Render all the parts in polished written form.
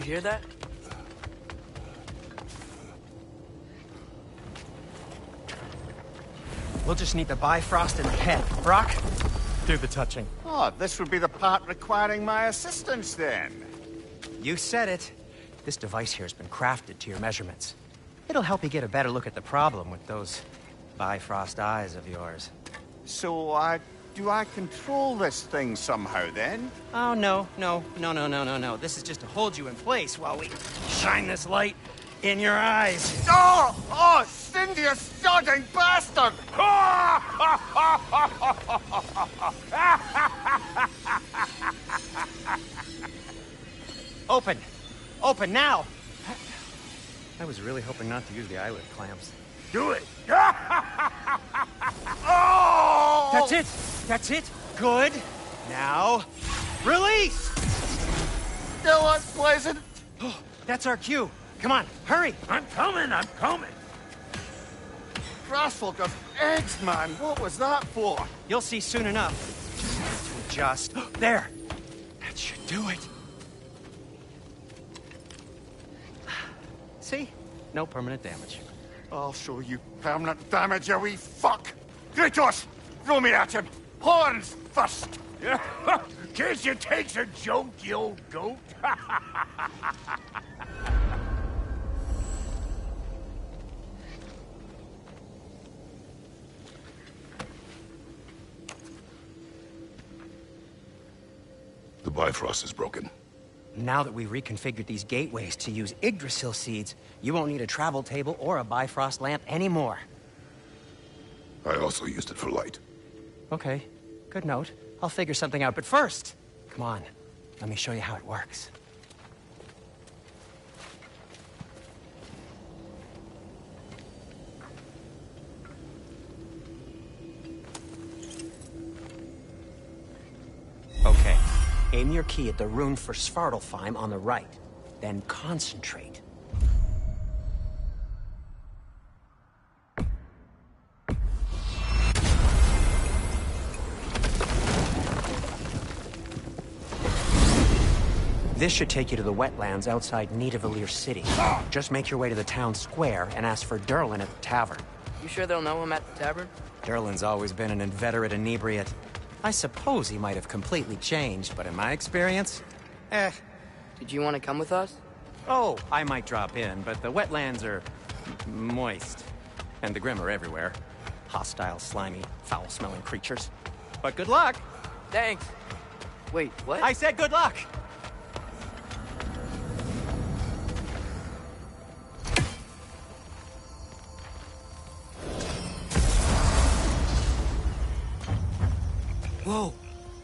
hear that? We'll just need the Bifrost in the head. Brock, do the touching. Oh, this would be the part requiring my assistance, then. You said it. This device here has been crafted to your measurements. It'll help you get a better look at the problem with those Bifrost eyes of yours. So, do I control this thing somehow, then? Oh, no. This is just to hold you in place while we shine this light in your eyes. Oh! Oh, Cindy, you sodding bastard! Open! Open now! I was really hoping not to use the eyelid clamps. Do it! Oh! That's it! That's it! Good! Now, release! Still unpleasant. Oh, that's our cue. Come on, hurry! I'm coming! Grassful of eggs, man. What was that for? You'll see soon enough. Just there. That should do it. See? No permanent damage. I'll show you permanent damage, you wee fuck! Kratos! Throw me at him! Horns first! Case you takes a joke, you old goat. The Bifrost is broken. Now that we've reconfigured these gateways to use Yggdrasil seeds, you won't need a travel table or a Bifrost lamp anymore. I also used it for light. Okay, good note. I'll figure something out, but first, come on, let me show you how it works. Okay, aim your key at the rune for Svartalfheim on the right, then concentrate. This should take you to the wetlands outside Nidavellir City. Just make your way to the town square and ask for Durlin at the tavern. You sure they'll know him at the tavern? Durlin's always been an inveterate inebriate. I suppose he might have completely changed, but in my experience, Did you want to come with us? Oh, I might drop in, but the wetlands are moist. And the Grim are everywhere. Hostile, slimy, foul-smelling creatures. But good luck! Thanks. Wait, what? I said good luck! Whoa,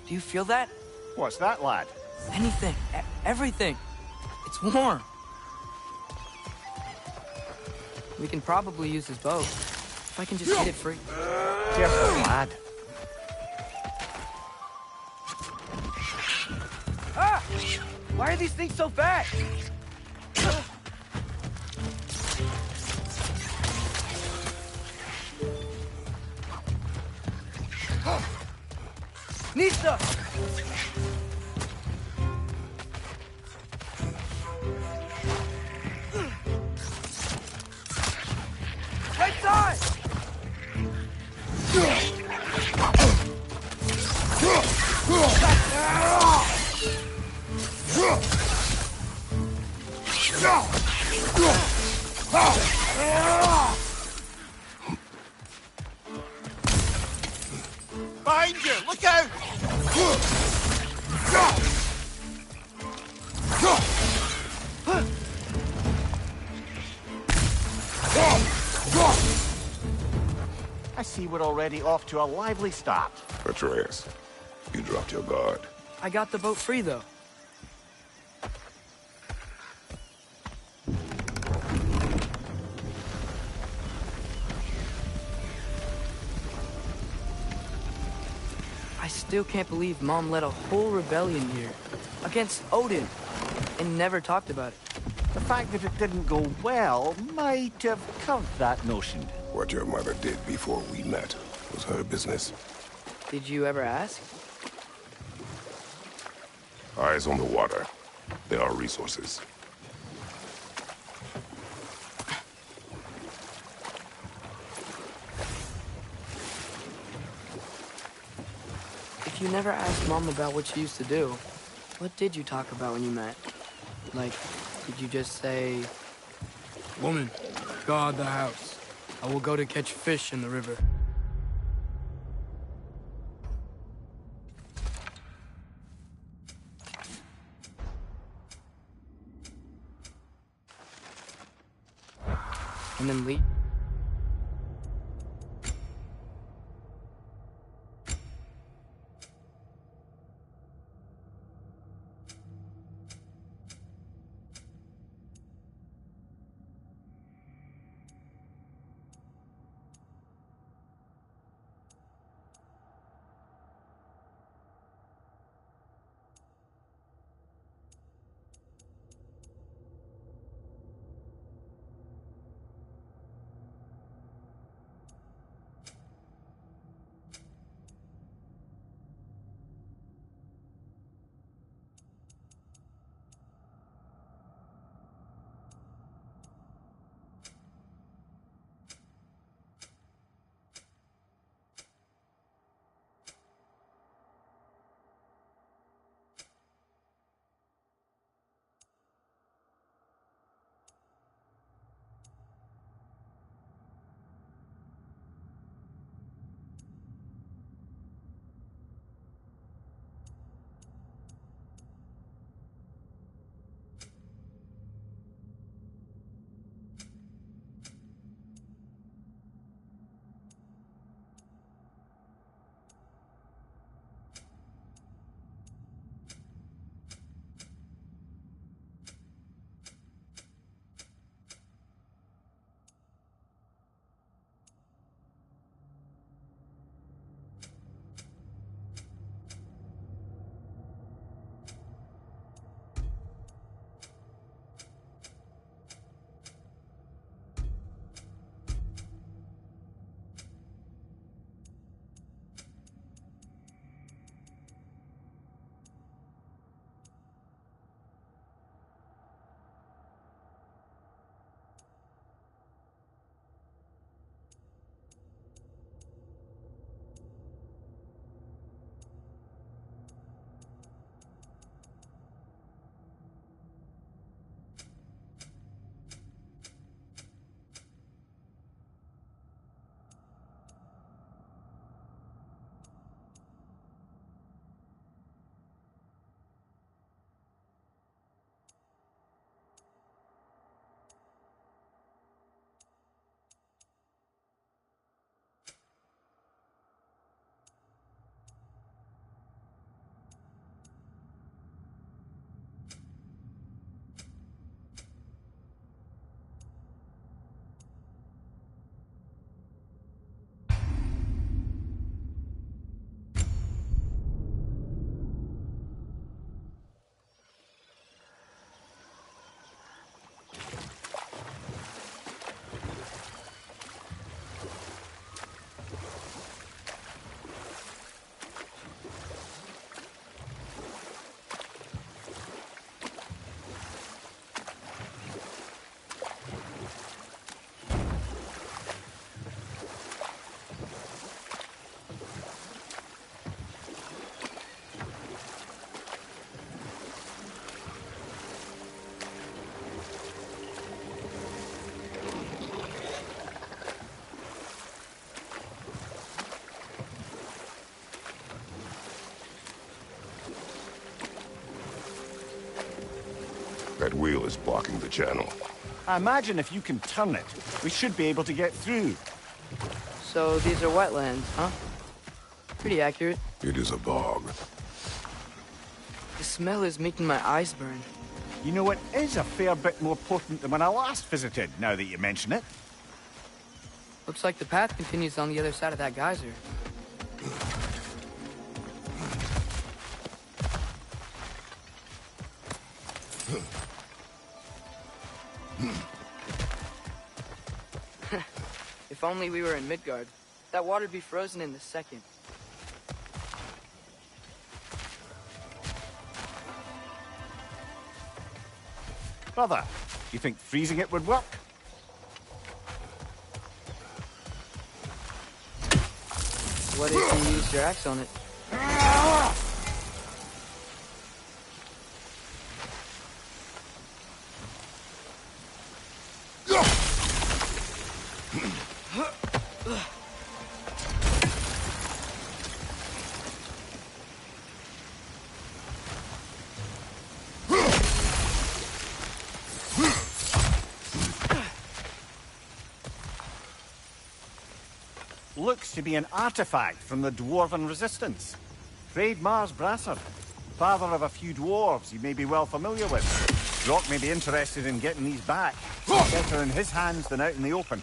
do you feel that? What's that, lad? Anything, everything. It's warm. We can probably use his boat. If I can just get it free. Careful, lad. Ah! Why are these things so fast? Nista! Right side! Behind you! Look out! I see we're already off to a lively start. Atreus, you dropped your guard. I got the boat free, though. I still can't believe Mom led a whole rebellion here against Odin and never talked about it. The fact that it didn't go well might have covered that notion. What your mother did before we met was her business. Did you ever ask? Eyes on the water. There are resources. you never asked Mom about what she used to do, what did you talk about when you met? Like, did you just say... Woman, guard the house. I will go to catch fish in the river. And then leave? That wheel is blocking the channel. I imagine if you can turn it, we should be able to get through. So these are wetlands, huh? Pretty accurate. It is a bog. The smell is making my eyes burn. You know, it is a fair bit more potent than when I last visited, now that you mention it. Looks like the path continues on the other side of that geyser. If only we were in Midgard. That water'd be frozen in a second. Brother, you think freezing it would work? What if you used your axe on it? Looks to be an artifact from the Dwarven Resistance. Freyed Mars Brasser, father of a few dwarves you may be well familiar with. Rock may be interested in getting these back. Better in his hands than out in the open.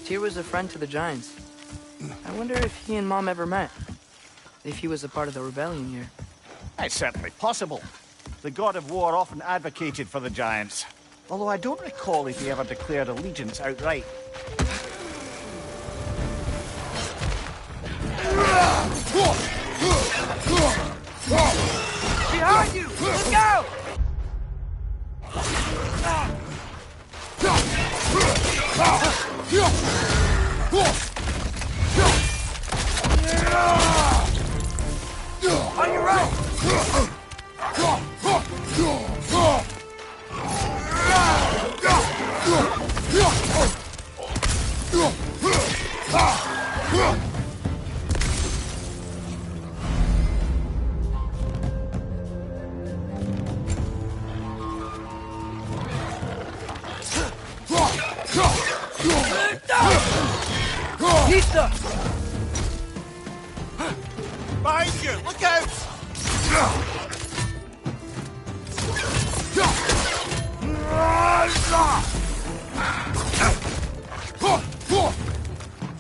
Tyr was a friend to the Giants. I wonder if he and Mom ever met. If he was a part of the rebellion here. It's certainly possible. The god of war often advocated for the Giants. Although I don't recall if he ever declared allegiance outright. Behind you! Let's go! On your right! Pizza! Behind you! Look out!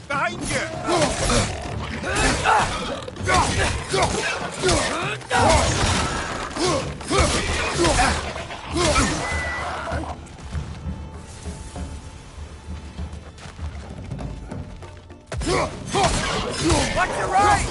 Behind you! Watch your right!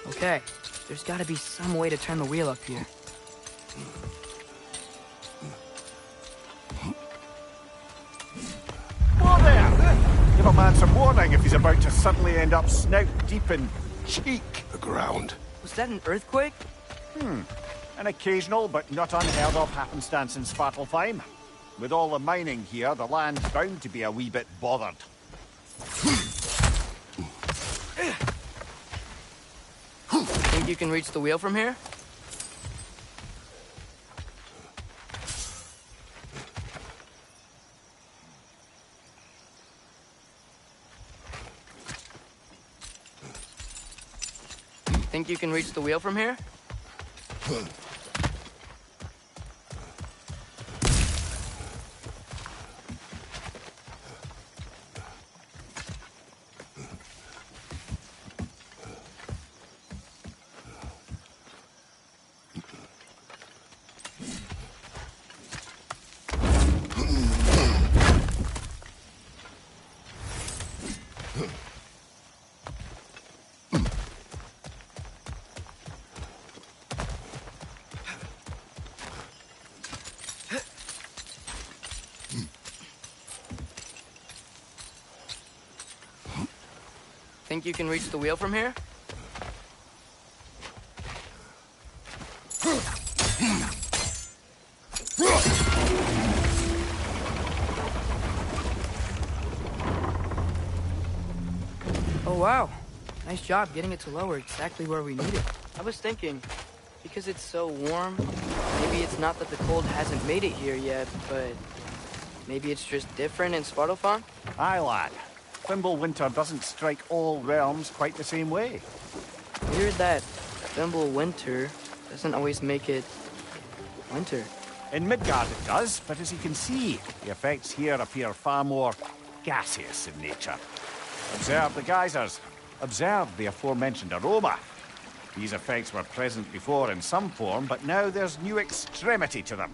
Okay, there's gotta be some way to turn the wheel up here. Whoa there! Give a man some warning if he's about to suddenly end up snout deep in cheek. The ground. Was that an earthquake? An occasional but not unheard of happenstance in Svartalfheim. With all the mining here, the land's bound to be a wee bit bothered. Think you can reach the wheel from here? Think you can reach the wheel from here? Think you can reach the wheel from here? Oh wow, nice job getting it to lower exactly where we need it. I was thinking, Because it's so warm? Maybe it's not that the cold hasn't made it here yet, but maybe it's just different in Svartalfheim? Aye, lad. Thimble winter doesn't strike all realms quite the same way. Weird that Thimble winter doesn't always make it winter. In Midgard it does, but as you can see, the effects here appear far more gaseous in nature. Observe the geysers. Observe the aforementioned aroma. These effects were present before in some form, but now there's new extremity to them.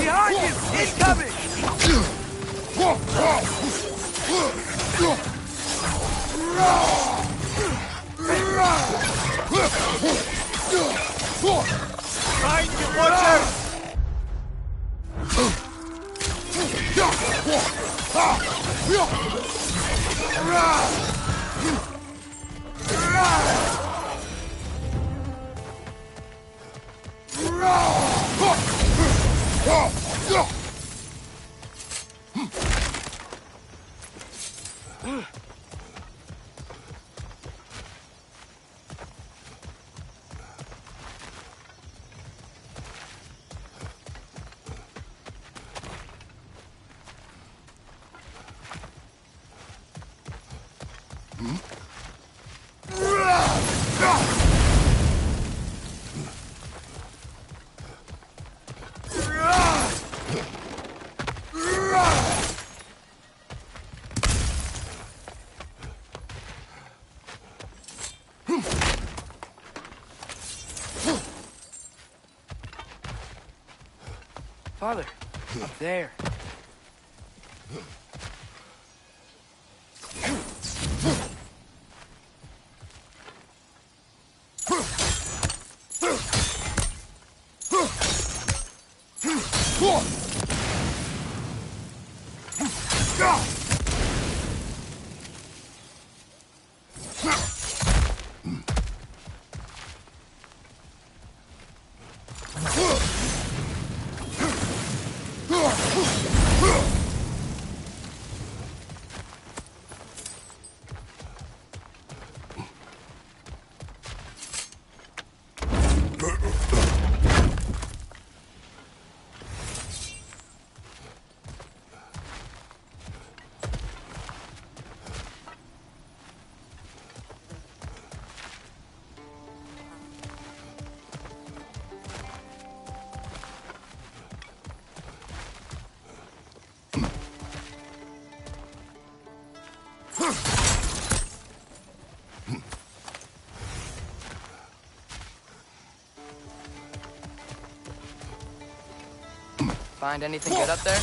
Behind you! Incoming! Behind you, watch out! Father, up there. Find anything good up there?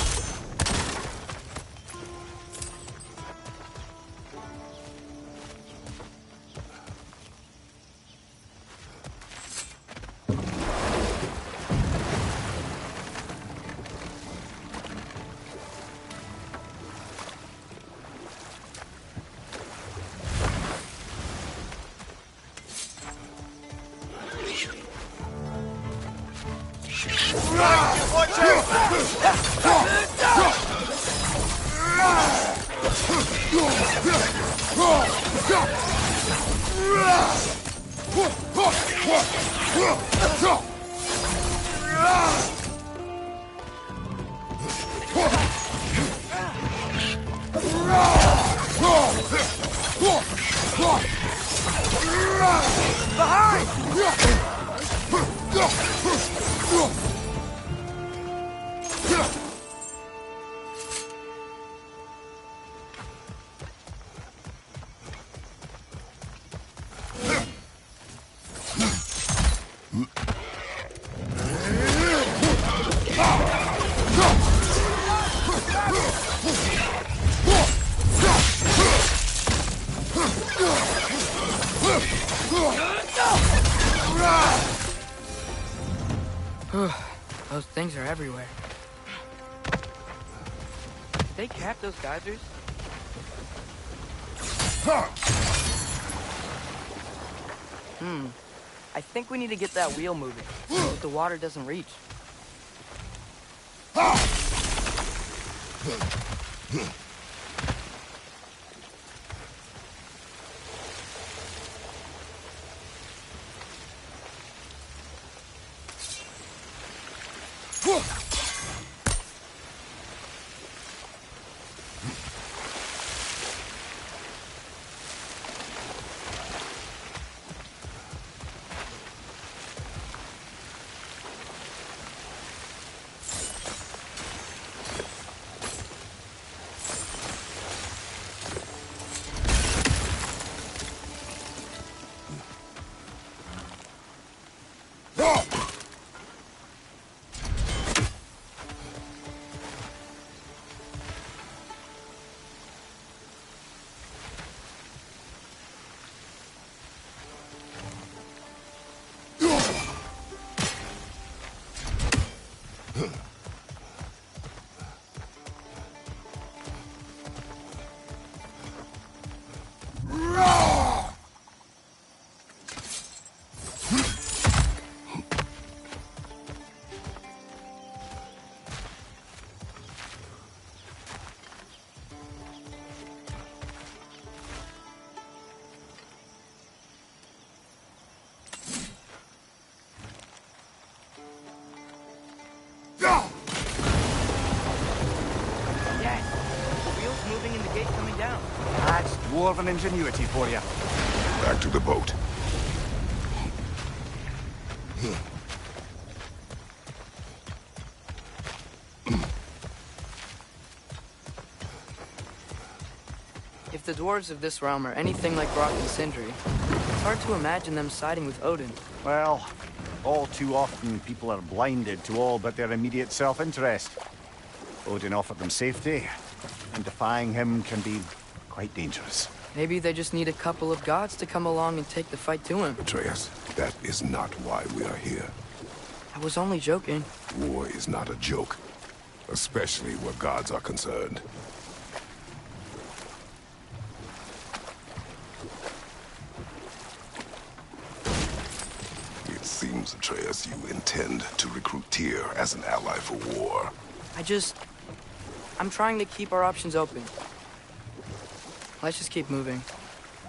Look! Those things are everywhere. Did they cap those geysers? I think we need to get that wheel moving, so the water doesn't reach. That's dwarven ingenuity for you. Back to the boat. If the dwarves of this realm are anything like Brock and Sindri, it's hard to imagine them siding with Odin. Well, all too often people are blinded to all but their immediate self-interest. Odin offered them safety, and defying him can be quite dangerous. Maybe they just need a couple of gods to come along and take the fight to him. Atreus, that is not why we are here. I was only joking. War is not a joke, especially where gods are concerned. It seems, Atreus, you intend to recruit Tyr as an ally for war. I'm trying to keep our options open. Let's just keep moving.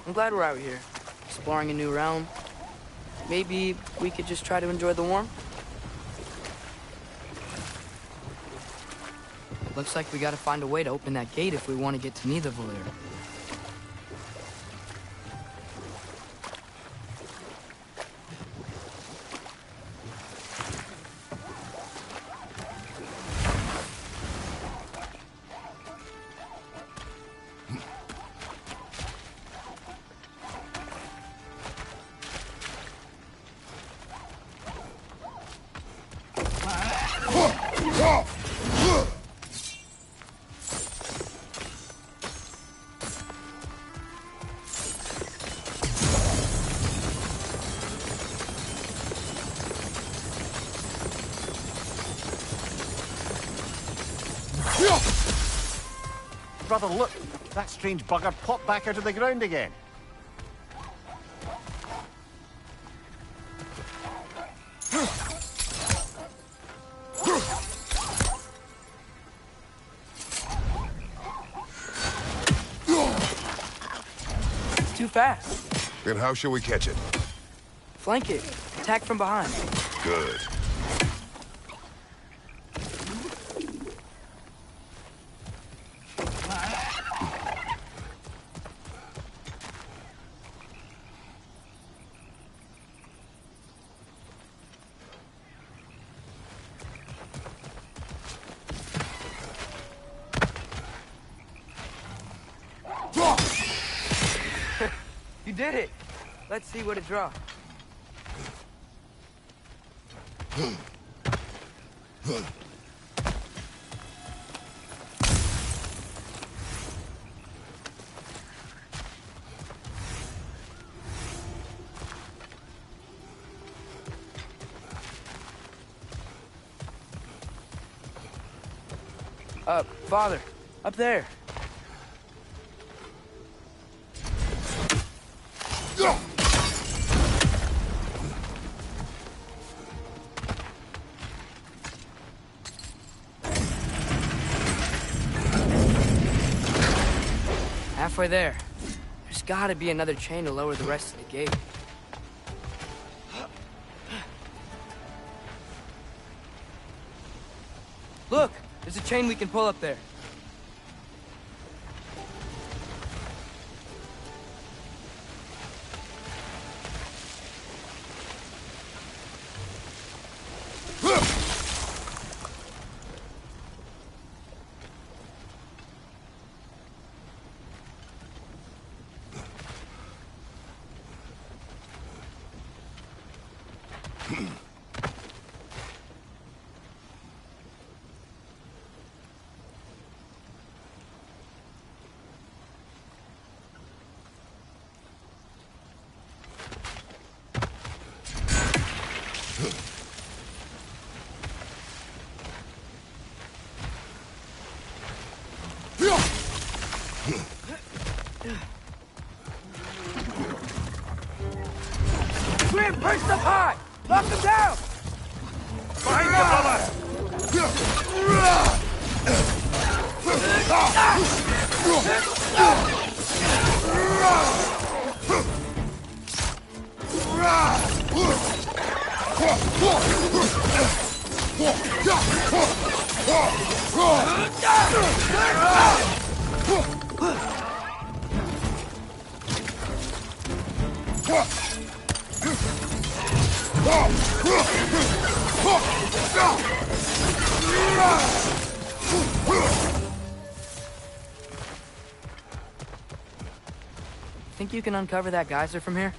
I'm glad we're out here, exploring a new realm. Maybe we could just try to enjoy the warmth? Looks like we gotta find a way to open that gate if we want to get to Nidavellir. Brother, look! That strange bugger popped back out of the ground again. It's too fast. Then how shall we catch it? Flank it. Attack from behind. Good. You did it! Let's see what it draws. Father, up there. Halfway there. There's gotta be another chain to lower the rest of the gate. Look! There's a chain we can pull up there. Swim, perched up high! Knock him down! Behind you, Think you can uncover that geyser from here?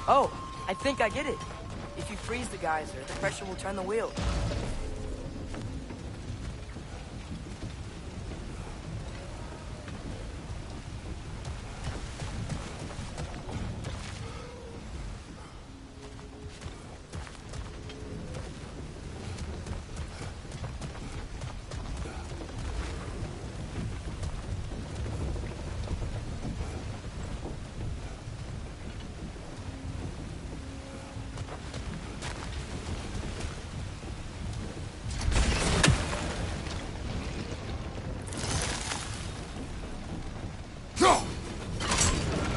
Oh, I think I get it. If you freeze the geyser, the pressure will turn the wheel.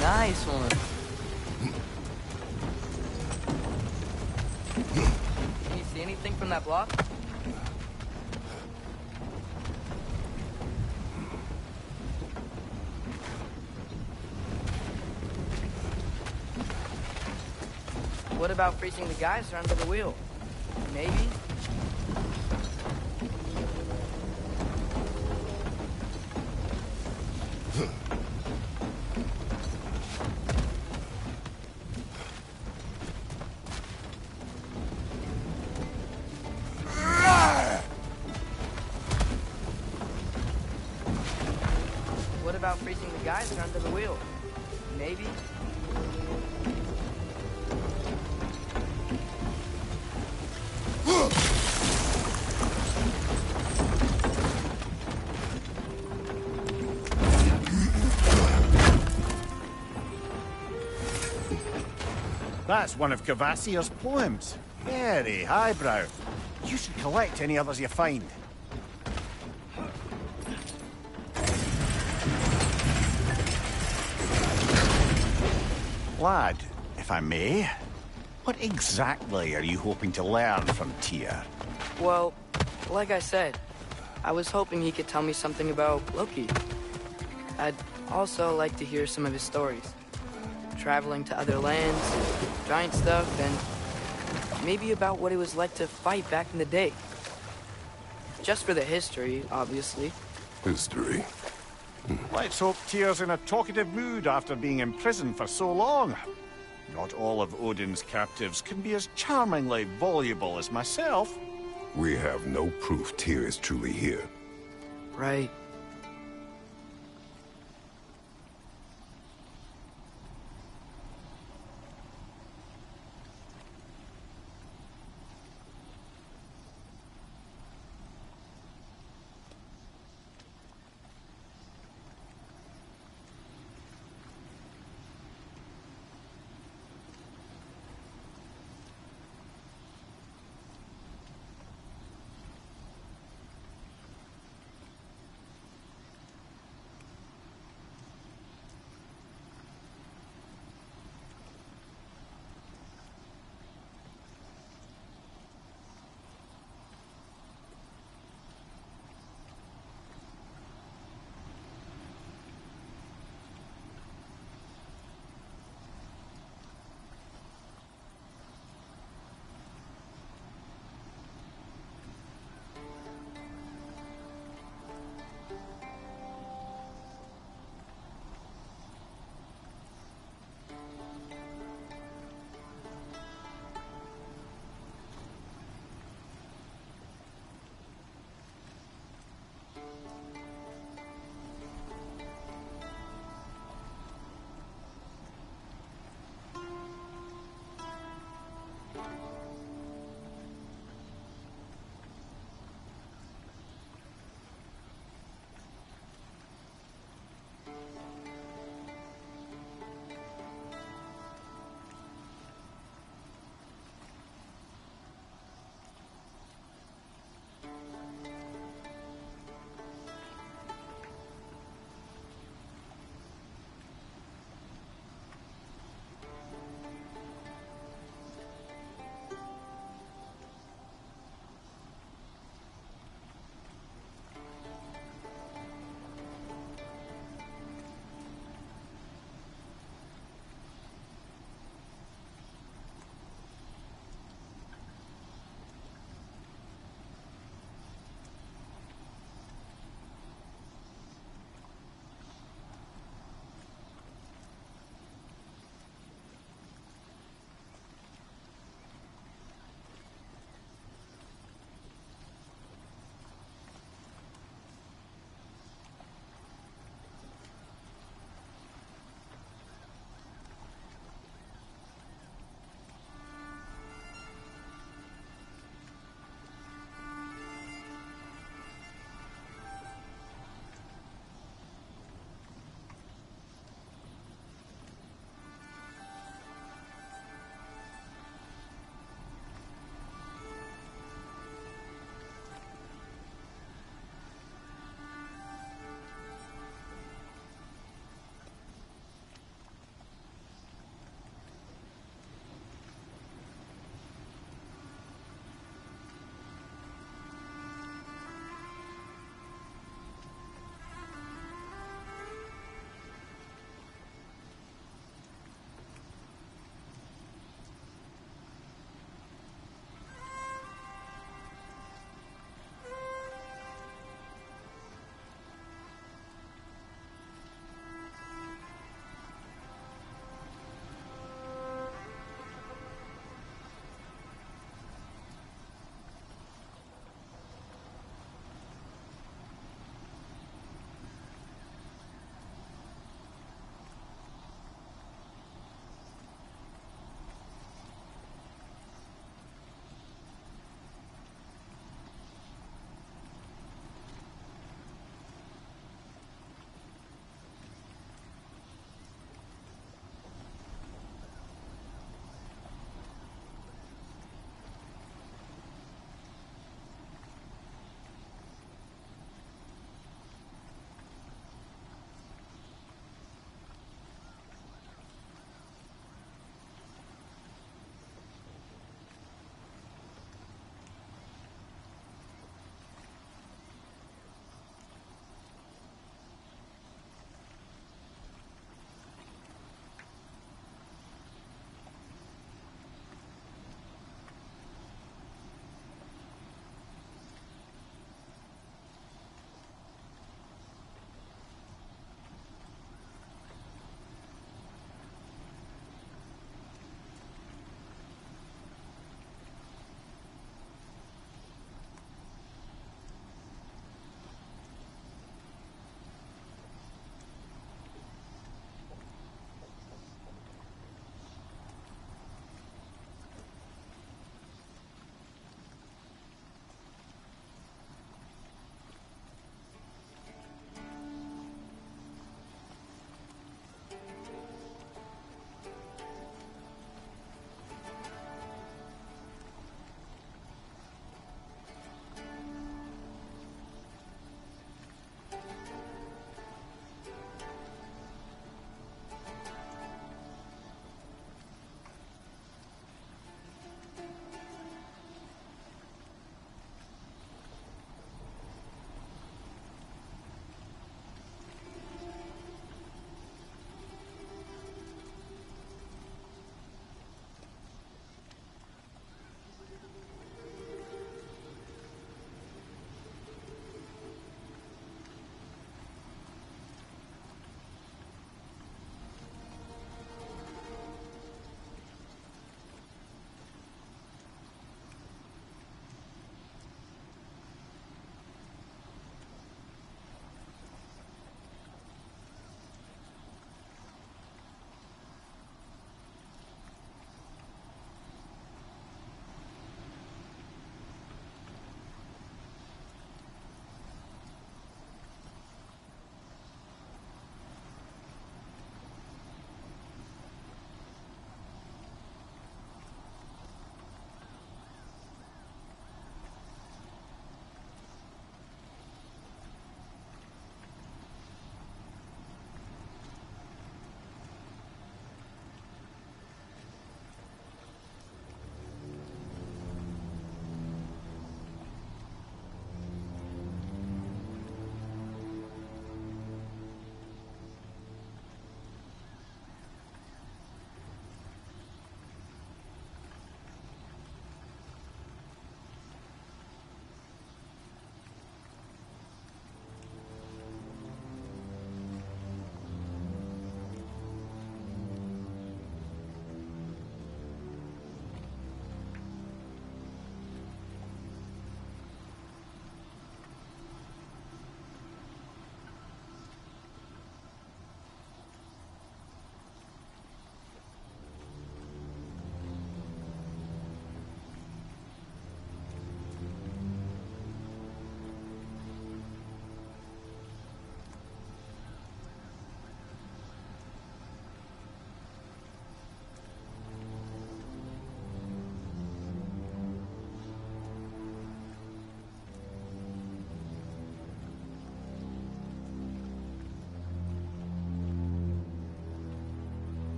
Nice one. Can you see anything from that block? What about freezing the geyser under the wheel? Maybe? What about freezing the geyser under the wheel? Maybe? That's one of Kvasir's poems. Very highbrow. You should collect any others you find. Lad, if I may, what exactly are you hoping to learn from Tyr? Well, like I said, I was hoping he could tell me something about Loki. I'd also like to hear some of his stories. Traveling to other lands, giant stuff, and maybe about what it was like to fight back in the day. Just for the history, obviously. History. Let's hope Tyr's in a talkative mood after being in prison for so long. Not all of Odin's captives can be as charmingly voluble as myself. We have no proof Tyr is truly here. Right.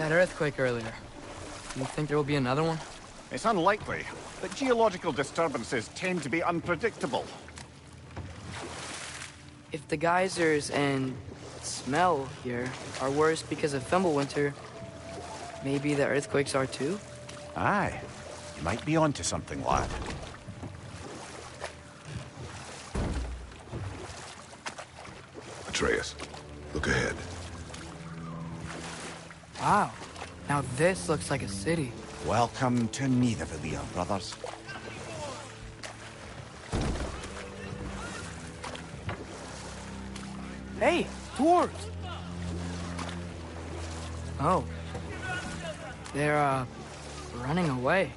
That earthquake earlier. Do you think there will be another one? It's unlikely, but geological disturbances tend to be unpredictable. If the geysers and smell here are worse because of Fimbulwinter, maybe the earthquakes are too? Aye. You might be onto something, lad. Atreus, look ahead. Wow. Now this looks like a city. Welcome to Nidavellir, brothers. Hey, dwarves! Oh. They're, running away.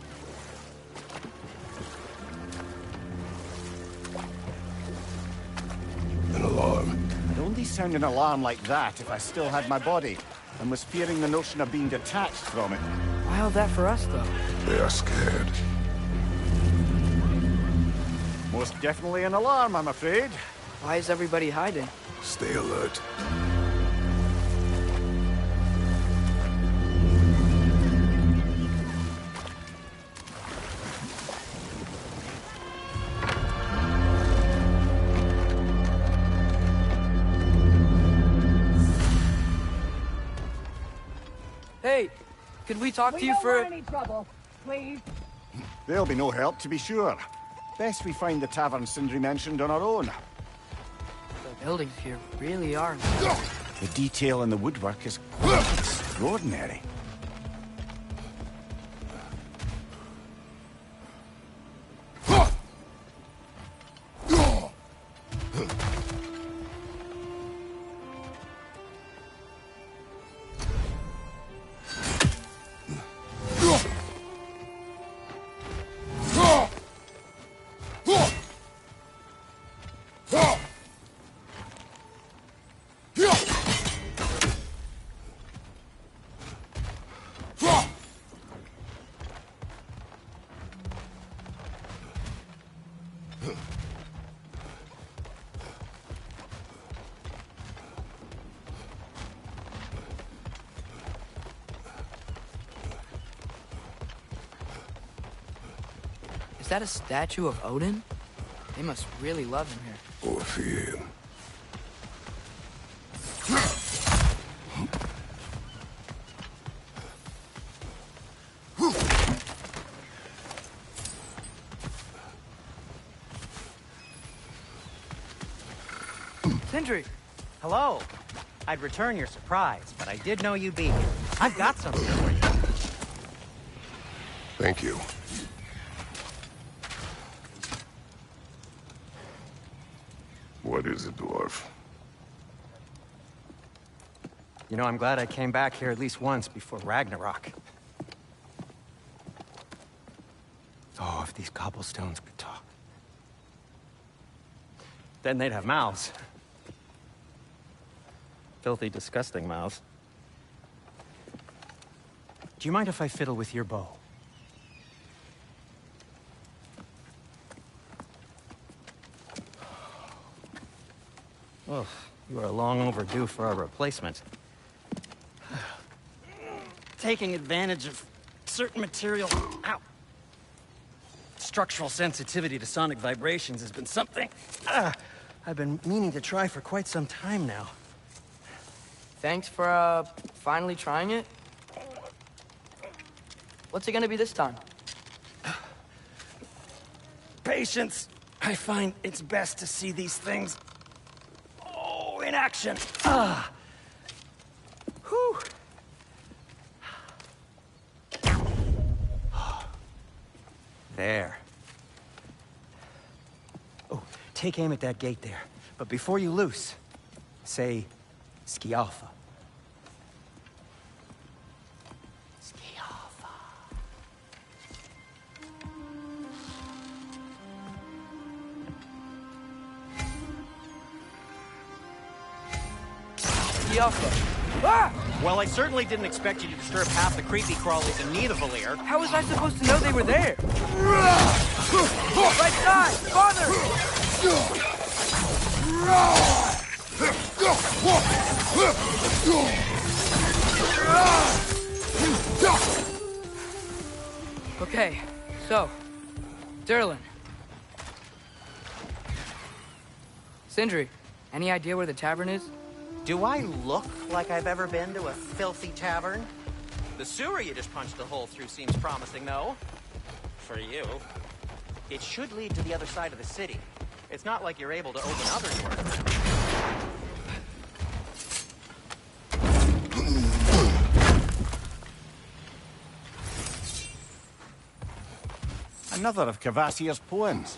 An alarm. I'd only sound an alarm like that if I still had my body, and was fearing the notion of being detached from it. Why all that for us, though? They are scared. Most definitely an alarm, I'm afraid. Why is everybody hiding? Stay alert. Hey, could we talk to you for... any trouble, please. There'll be no help, to be sure. Best we find the tavern Sindri mentioned on our own. The buildings here really are... The detail in the woodwork is quite extraordinary. Is that a statue of Odin? They must really love him here. Or fear him. Sindri! Hello. I'd return your surprise, but I did know you'd be here. I've got something for you. Thank you. What is it, dwarf? You know, I'm glad I came back here at least once before Ragnarok. Oh, if these cobblestones could talk. Then they'd have mouths. Filthy, disgusting mouths. Do you mind if I fiddle with your bow? Oh, you are long overdue for a replacement. Taking advantage of certain material... Ow! Structural sensitivity to sonic vibrations has been something I've been meaning to try for quite some time now. Thanks for, finally trying it. What's it gonna be this time? Patience. I find it's best to see these things... in action. Whew. There. Oh, take aim at that gate there. But before you loose, say, Skialfa. Skialfa. Skialfa. Ah! Well, I certainly didn't expect you to disturb half the creepy crawlies in Nidavellir. How was I supposed to know they were there? Right side! Father! Okay, so, Durlin. Sindri, any idea where the tavern is? Do I look like I've ever been to a filthy tavern? The sewer you just punched a hole through seems promising, though. For you. It should lead to the other side of the city. It's not like you're able to open other doors. Another of Kvasir's poems.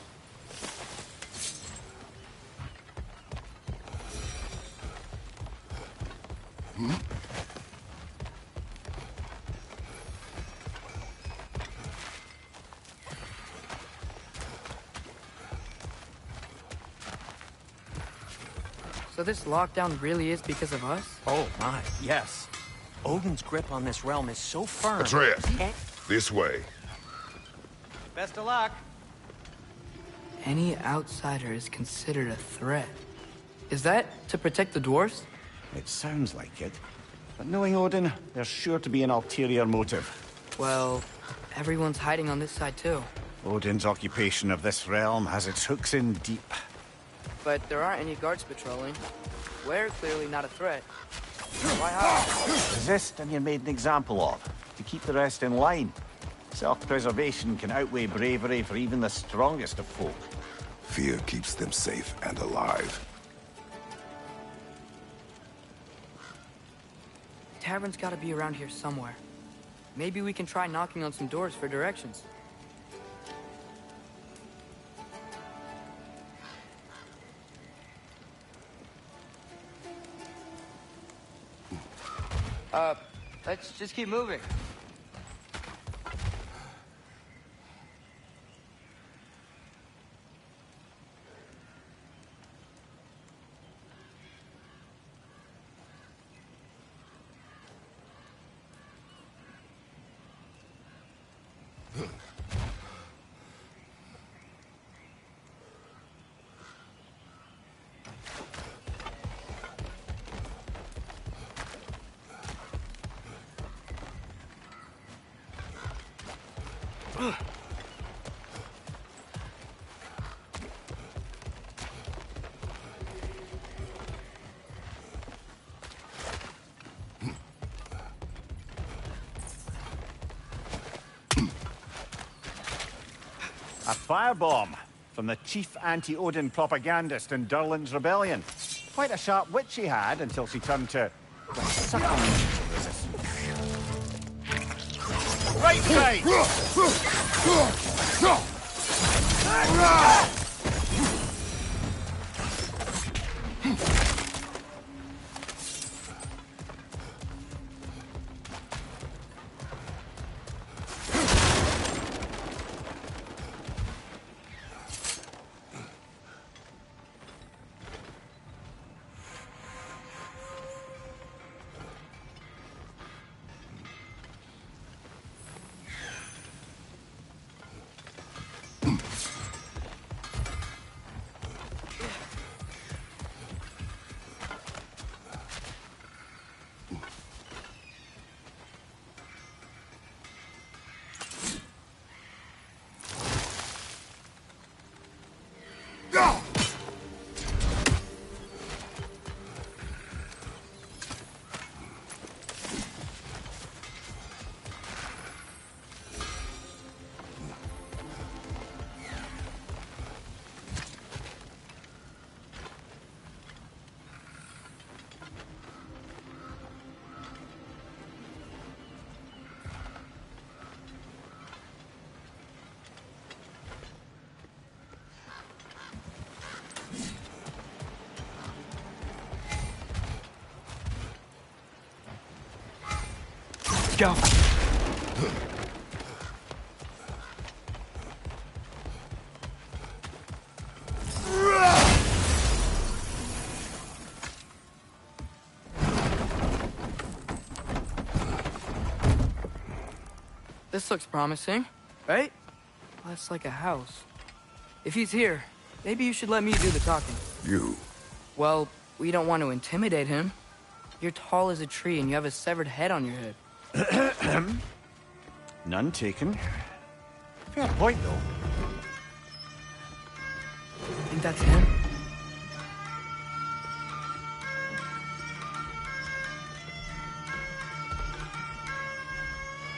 So this lockdown really is because of us? Oh my, yes. Odin's grip on this realm is so firm. Atreus, this way. Best of luck. Any outsider is considered a threat. Is that to protect the dwarves? It sounds like it. But knowing Odin, there's sure to be an ulterior motive. Well, everyone's hiding on this side too. Odin's occupation of this realm has its hooks in deep. But there aren't any guards patrolling. We're clearly not a threat. Why hide? Resist and you're made an example of, to keep the rest in line. Self-preservation can outweigh bravery for even the strongest of folk. Fear keeps them safe and alive. Tavern's gotta be around here somewhere. Maybe we can try knocking on some doors for directions. Let's just keep moving. A firebomb from the chief anti-Odin propagandist in Durlin's rebellion. Quite a sharp wit she had until she turned to the suckling resistance. Right side! Go. This looks promising, right? Well, that's like a house. If he's here, maybe you should let me do the talking. You. Well, we don't want to intimidate him. You're tall as a tree and you have a severed head on your head. None taken. Fair point, though. I think that's him.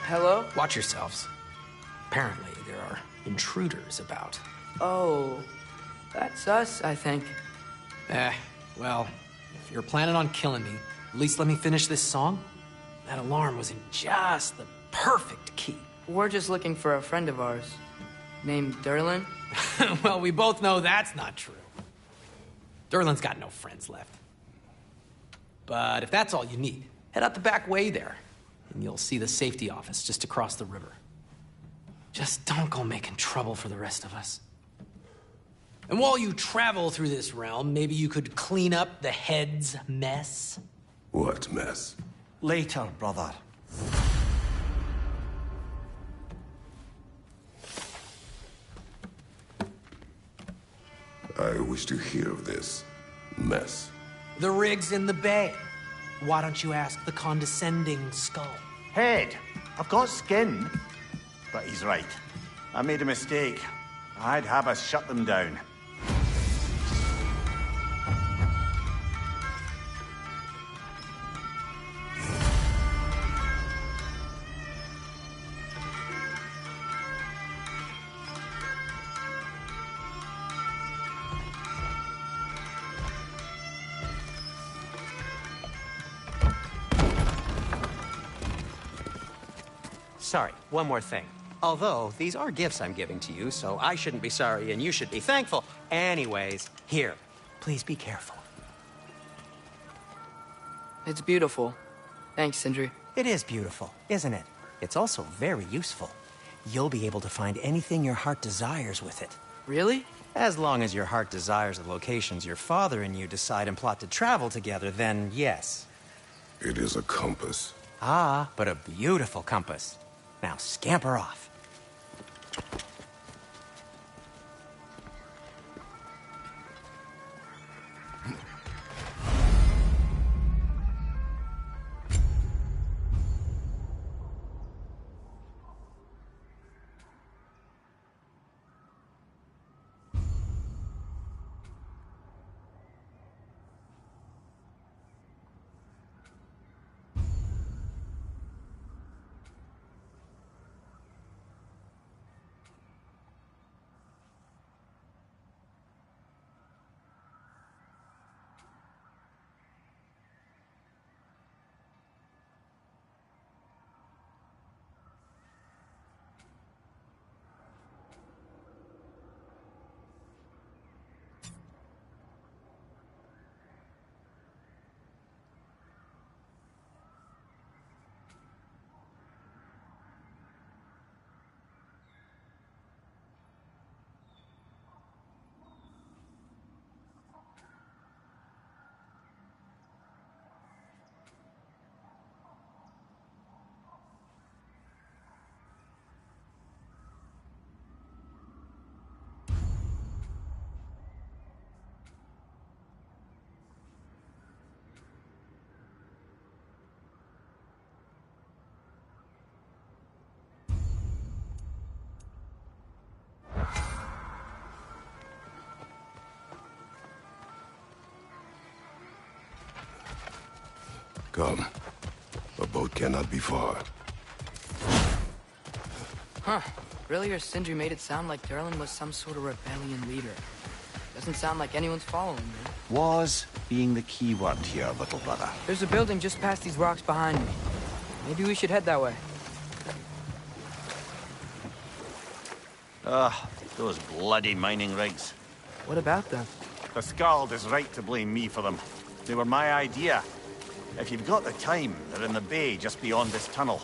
Hello? Watch yourselves. Apparently, there are intruders about. Oh, that's us, I think. Well, if you're planning on killing me, at least let me finish this song. That alarm was in just the perfect key. We're just looking for a friend of ours, named Derlin. Well, we both know that's not true. Derlin's got no friends left. But if that's all you need, head out the back way there, and you'll see the safety office just across the river. Just don't go making trouble for the rest of us. And while you travel through this realm, maybe you could clean up the head's mess? What mess? Later, brother. I wish to hear of this mess. The rig's in the bay. Why don't you ask the condescending skull? Head, I've got skin. But he's right. I made a mistake. I'd have us shut them down. Sorry, one more thing. Although, these are gifts I'm giving to you, so I shouldn't be sorry and you should be thankful. Anyways, here, please be careful. It's beautiful. Thanks, Sindri. It is beautiful, isn't it? It's also very useful. You'll be able to find anything your heart desires with it. Really? As long as your heart desires the locations your father and you decide and plot to travel together, then yes. It is a compass. Ah, but a beautiful compass. Now scamper off. Come. A boat cannot be far. Huh. Earlier, Sindri made it sound like Derlin was some sort of rebellion leader. Doesn't sound like anyone's following me. Was being the key word here, little brother. There's a building just past these rocks behind me. Maybe we should head that way. Ugh, those bloody mining rigs. What about them? The Skald is right to blame me for them. They were my idea. If you've got the time, they're in the bay just beyond this tunnel.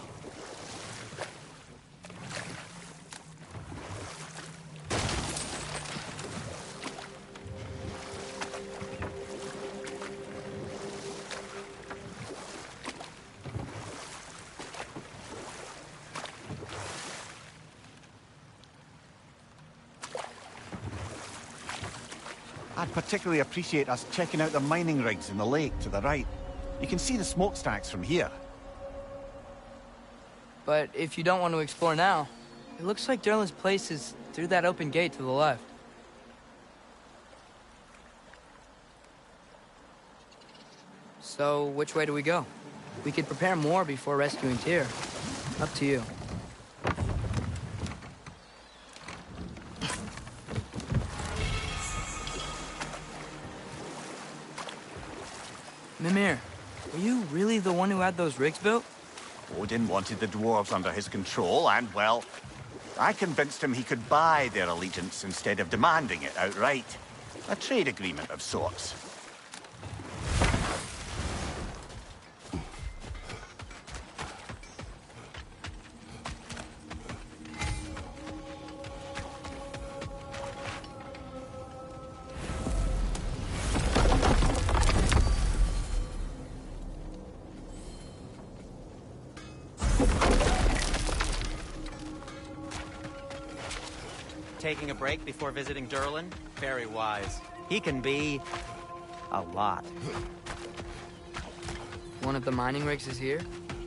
I'd particularly appreciate us checking out the mining rigs in the lake to the right. You can see the smokestacks from here. But if you don't want to explore now, it looks like Derlin's place is through that open gate to the left. So, which way do we go? We could prepare more before rescuing Tyr. Up to you. Mimir, were you really the one who had those rigs built? Odin wanted the dwarves under his control, and, well, I convinced him he could buy their allegiance instead of demanding it outright. A trade agreement of sorts. Taking a break before visiting Derlin? Very wise. He can be... a lot. One of the mining rigs is here?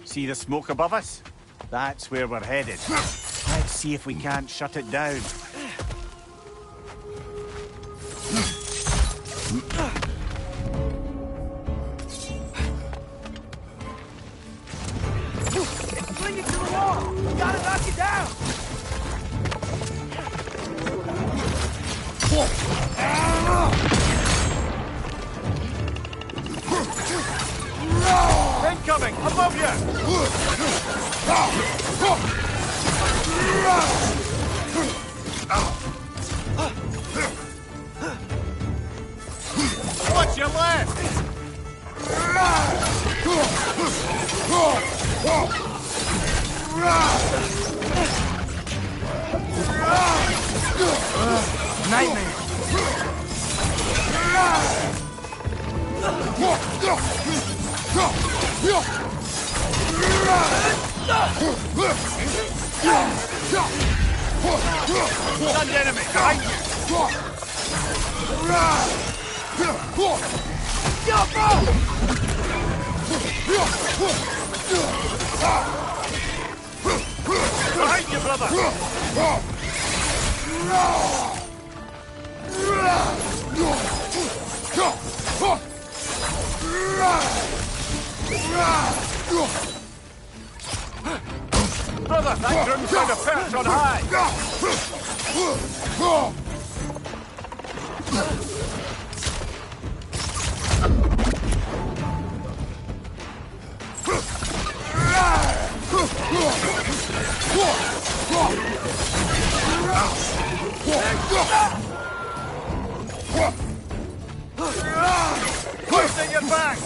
See the smoke above us? That's where we're headed. Let's see if we can't shut it down. Fling it to the wall! We gotta knock it down! Incoming! Above you! What's your left? Nightmare! Stunned enemy! Behind you! Behind you, brother! Brother, that grim's trying to perch on high! Hoisting it back!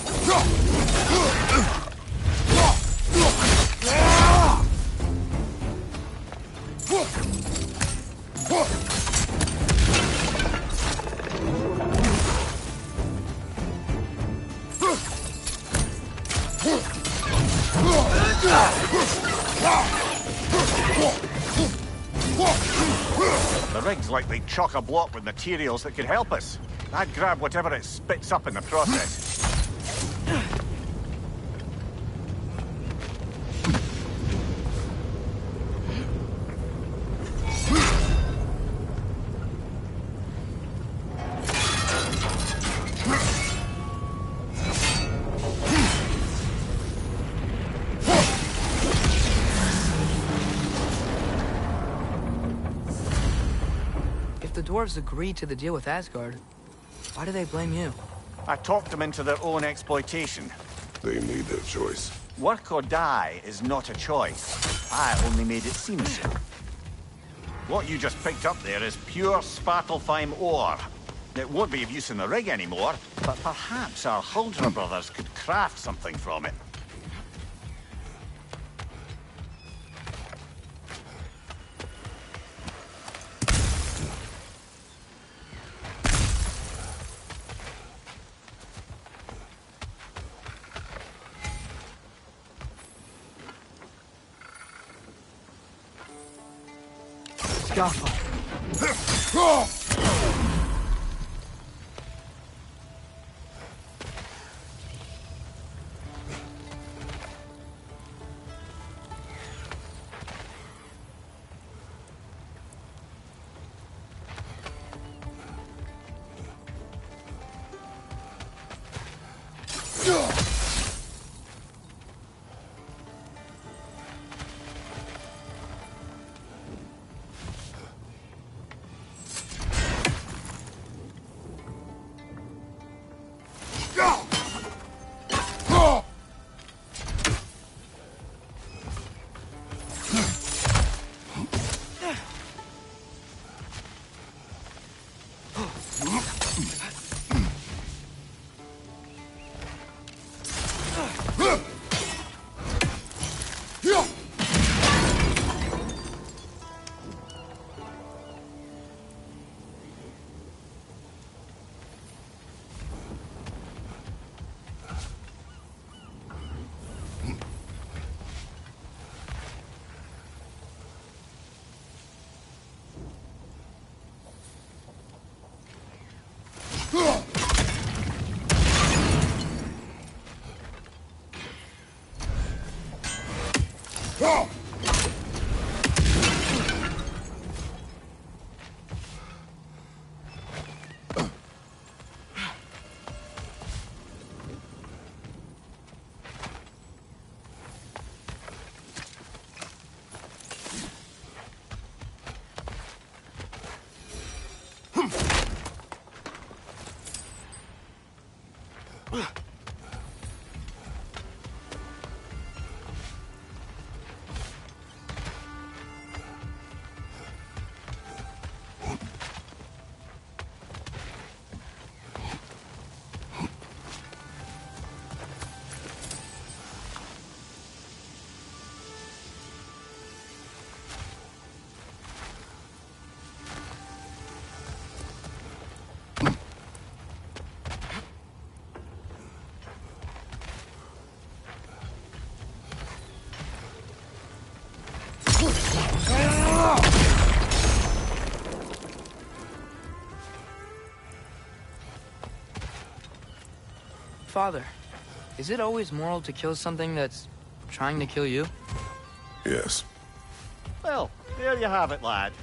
The rig's likely chock-a-block with materials that could help us. I'd grab whatever it spits up in the process. The dwarves agreed to the deal with Asgard. Why do they blame you? I talked them into their own exploitation. They made their choice. Work or die is not a choice. I only made it seem so. What you just picked up there is pure Svartalfheim ore. It won't be of use in the rig anymore, but perhaps our Huldra brothers could craft something from it. Scaffold. Father, is it always moral to kill something that's trying to kill you? Yes. Well, there you have it, lad.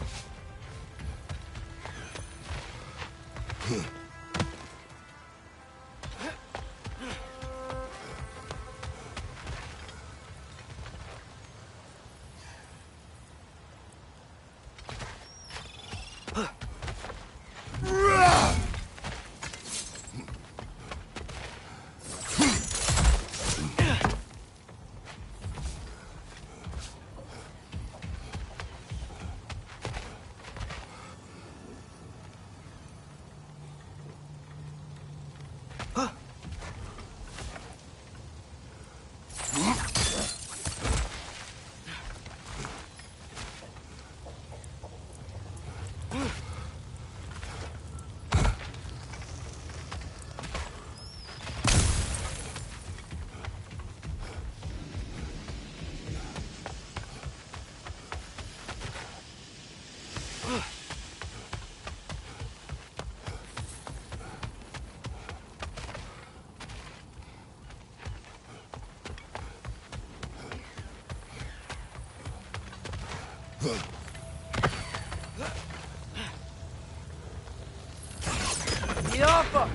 Yoppa!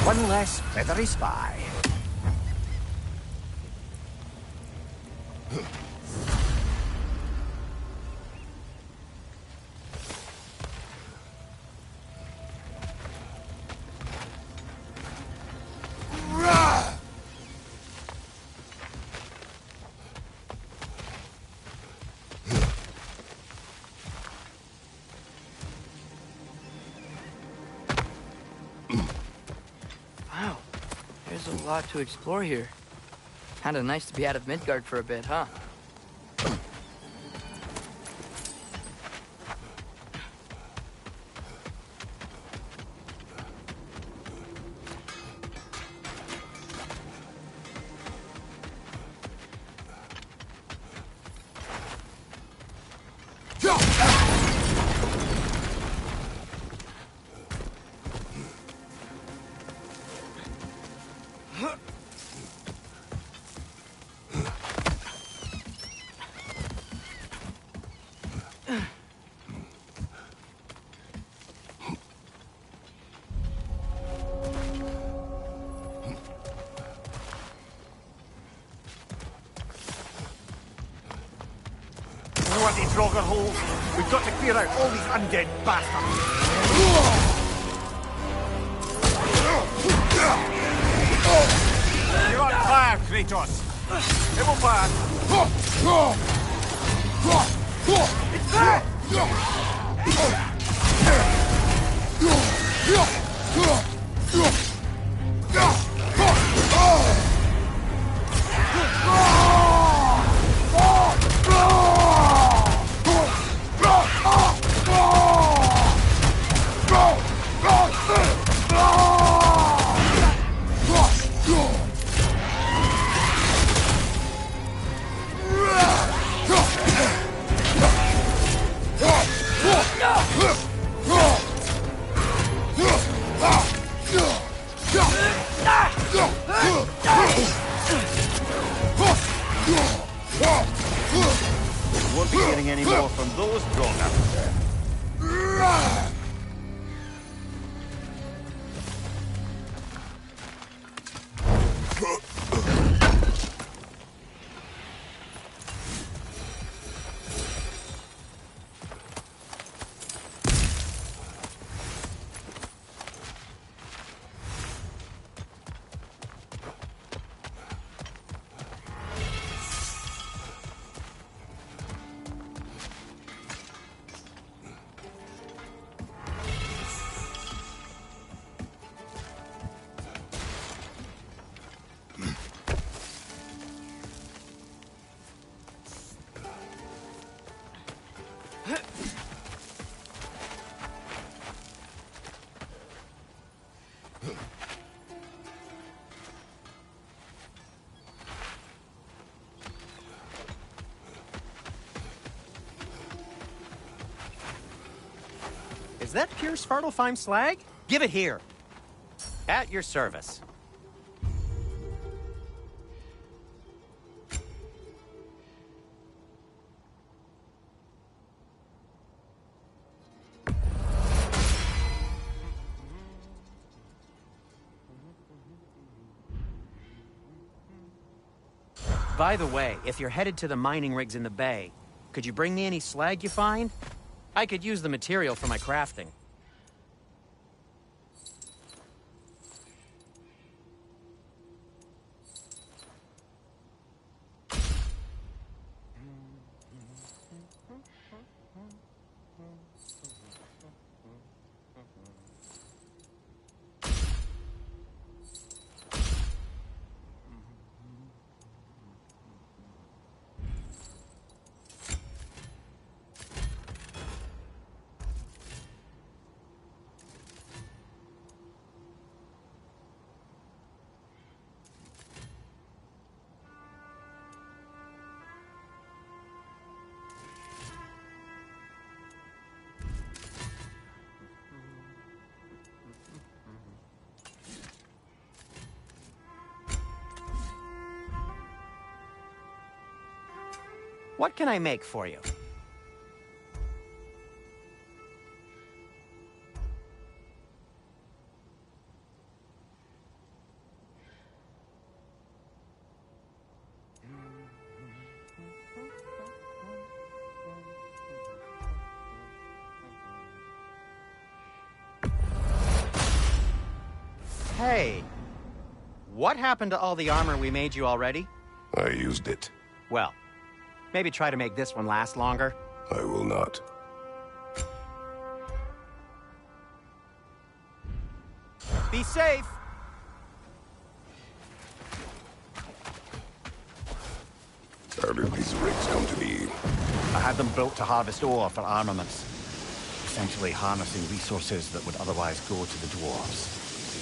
One less feathery spy. Wow, there's a lot to explore here. Kinda nice to be out of Midgard for a bit, huh? bloody Draugr holes. We've got to clear out all these undead bastards. You're on fire, Kratos. It will pass. It's there! Won't be getting any more from those Draugr. Is that pure Svartalfheim slag? Give it here. At your service. By the way, if you're headed to the mining rigs in the bay, could you bring me any slag you find? I could use the material for my crafting. What can I make for you? Hey, what happened to all the armor we made you already? I used it. Well, maybe try to make this one last longer. I will not. Be safe! How did these rigs come to be? I had them built to harvest ore for armaments. Essentially harnessing resources that would otherwise go to the dwarves.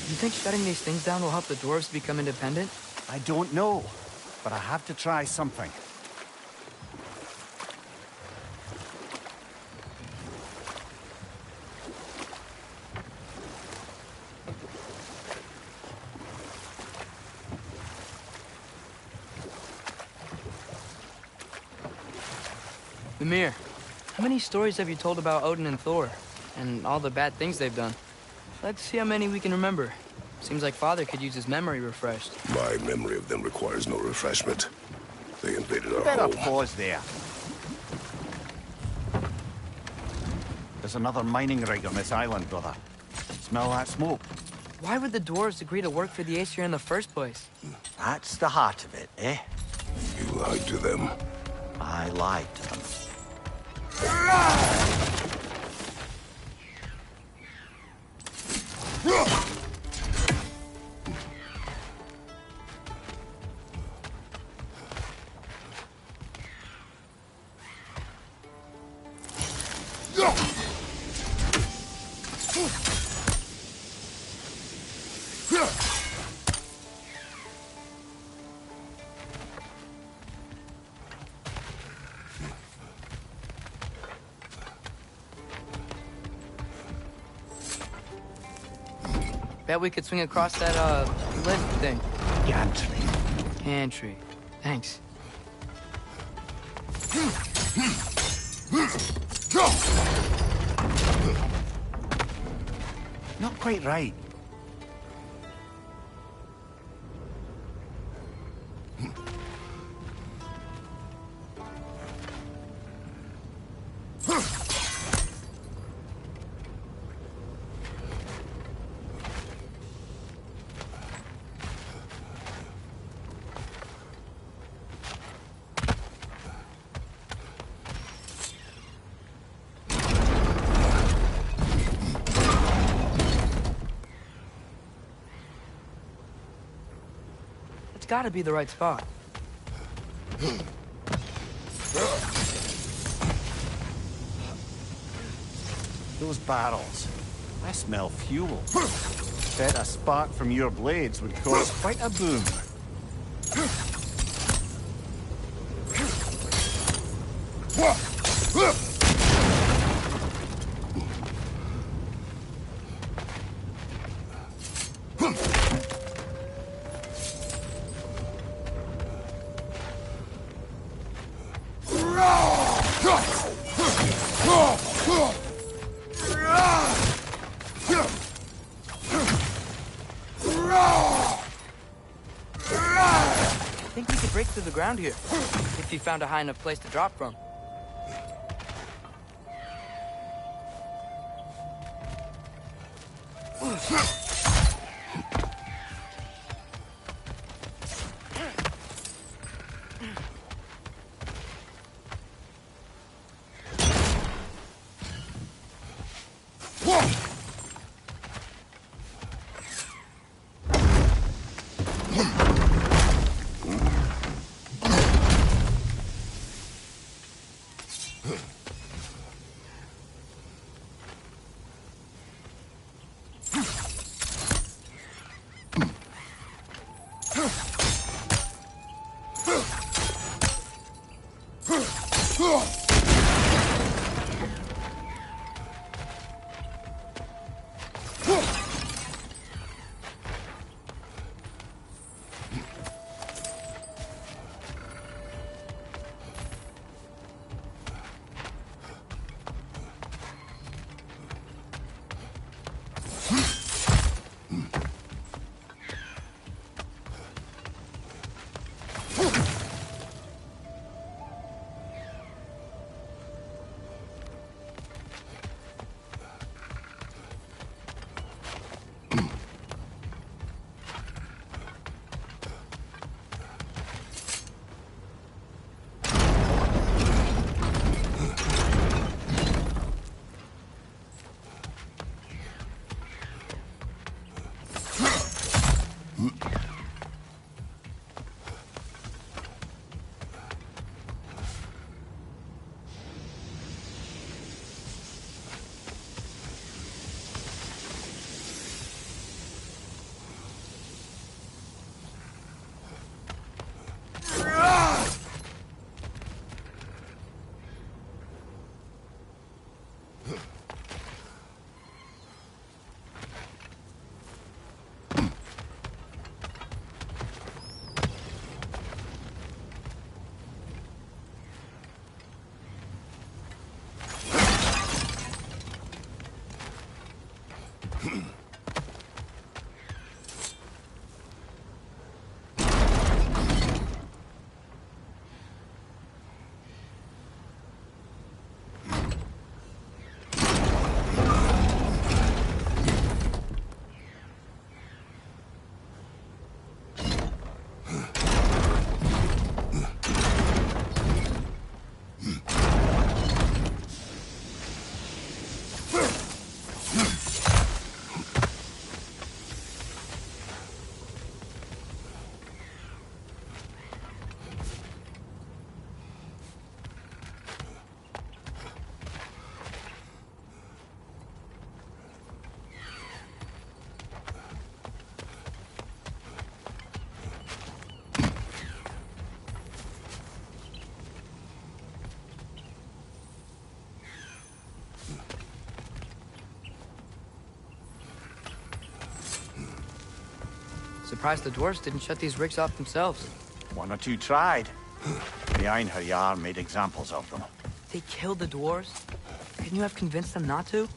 You think shutting these things down will help the dwarves become independent? I don't know, but I have to try something. Mimir, how many stories have you told about Odin and Thor? And all the bad things they've done? Let's see how many we can remember. Seems like Father could use his memory refreshed. My memory of them requires no refreshment. They invaded our Better home. pause there. There's another mining rig on this island, brother. Smell that smoke? Why would the dwarves agree to work for the Aesir in the first place? That's the heart of it, eh? You lied to them. I lied to them. Bet we could swing across that, lift thing. Gantry. Gantry. Thanks. Not quite right. It's gotta be the right spot. Those barrels. I smell fuel. Bet a spark from your blades would cause quite a boom. I think we could break through the ground here, if you found a high enough place to drop from. surprised the dwarves didn't shut these rigs off themselves. One or two tried. The Einherjar made examples of them. They killed the dwarves? Couldn't you have convinced them not to?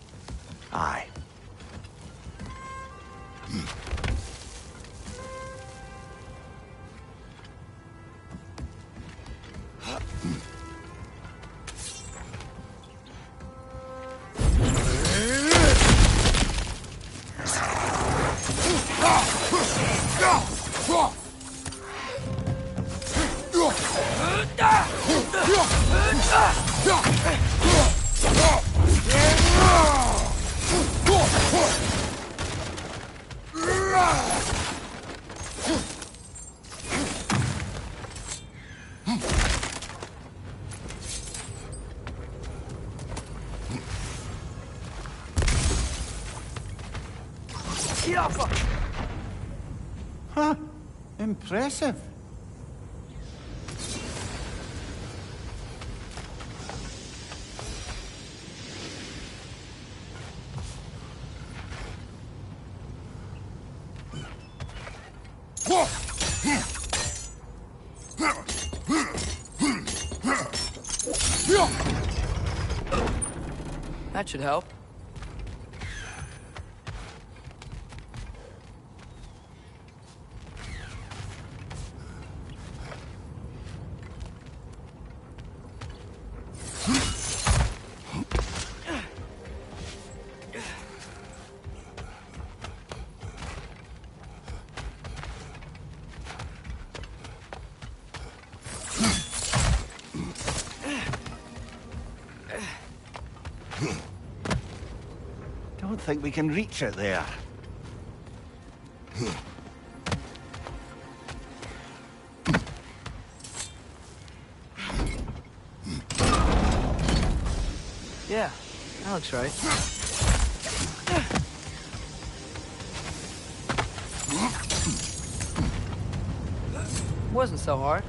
Aye. Huh. Impressive. That should help. Don't think we can reach it there. Yeah, that looks right. Wasn't so hard.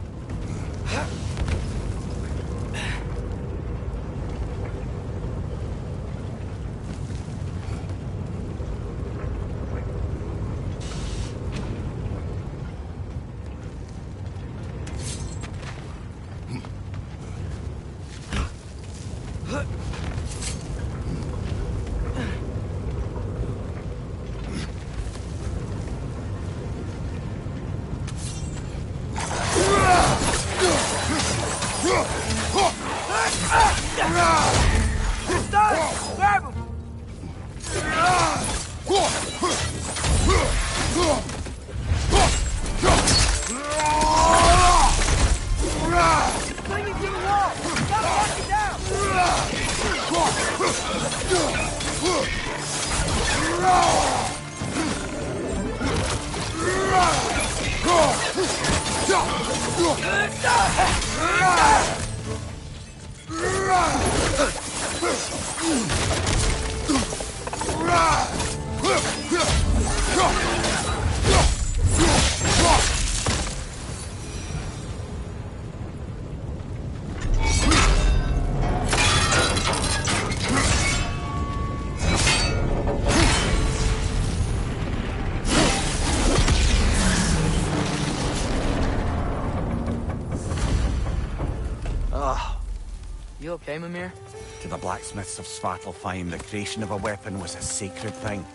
You okay, Mimir? To the blacksmiths of Svartalfheim, the creation of a weapon was a sacred thing.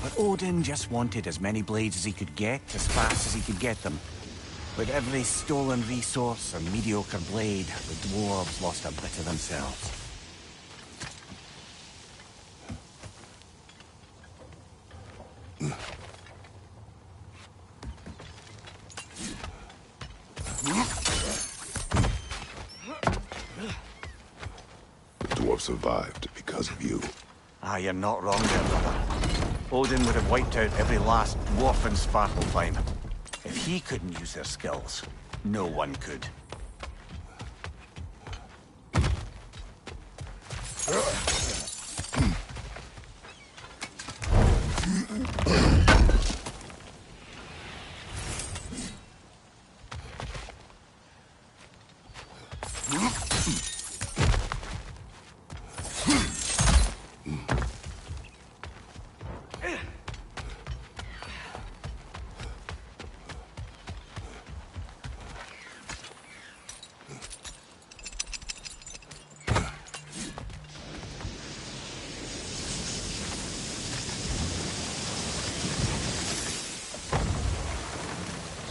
But Odin just wanted as many blades as he could get, as fast as he could get them. With every stolen resource or mediocre blade, the dwarves lost a bit of themselves. Dwarf survived because of you. Ah, you're not wrong there, brother. Odin would have wiped out every last dwarf in Svartalfheim. If he couldn't use their skills, no one could.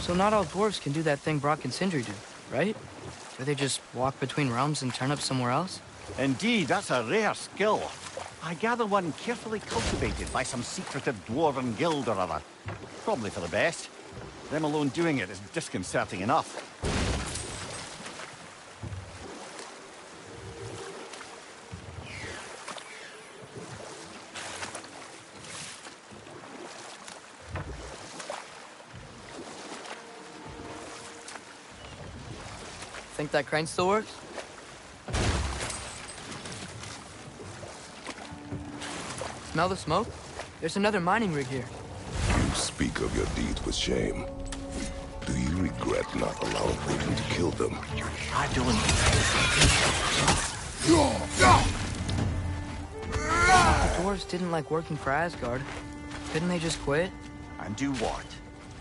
So not all dwarves can do that thing Brock and Sindri do, right? Where they just walk between realms and turn up somewhere else? Indeed, that's a rare skill. I gather one carefully cultivated by some secretive dwarven guild or other. Probably for the best. Them alone doing it is disconcerting enough. Think that crane still works? Smell the smoke? There's another mining rig here. You speak of your deeds with shame. Do you regret not allowing Odin to kill them? I don't. The dwarves didn't like working for Asgard. Couldn't they just quit? And do what?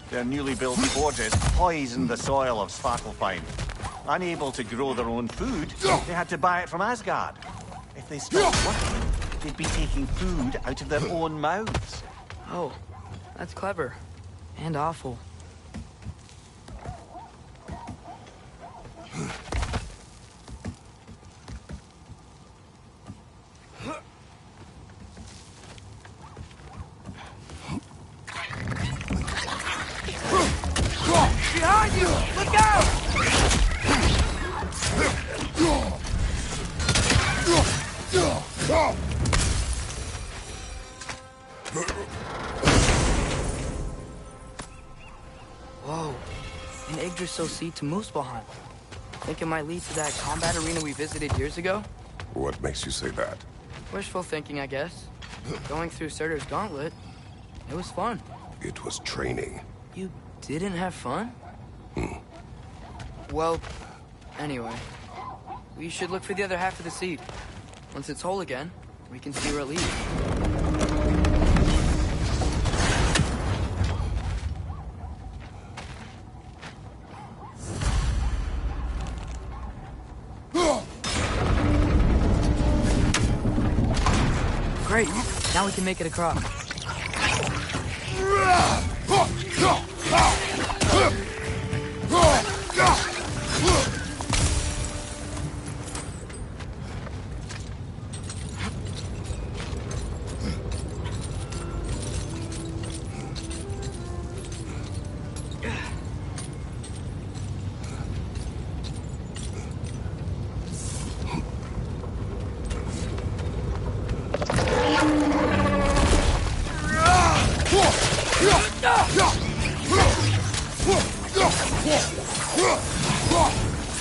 Their newly built forges poisoned the soil of Svartalfheim. Unable to grow their own food, they had to buy it from Asgard. If they stopped working, they'd be taking food out of their own mouths. Oh, that's clever. And awful. Behind you! Look out! Whoa, an Yggdrasil seed to Muspelheim. Think it might lead to that combat arena we visited years ago? What makes you say that? Wishful thinking, I guess. Going through Surtur's gauntlet, it was fun. It was training. You didn't have fun? Well, anyway, we should look for the other half of the seed. Once it's whole again, we can see where it leads. Great, now we can make it across.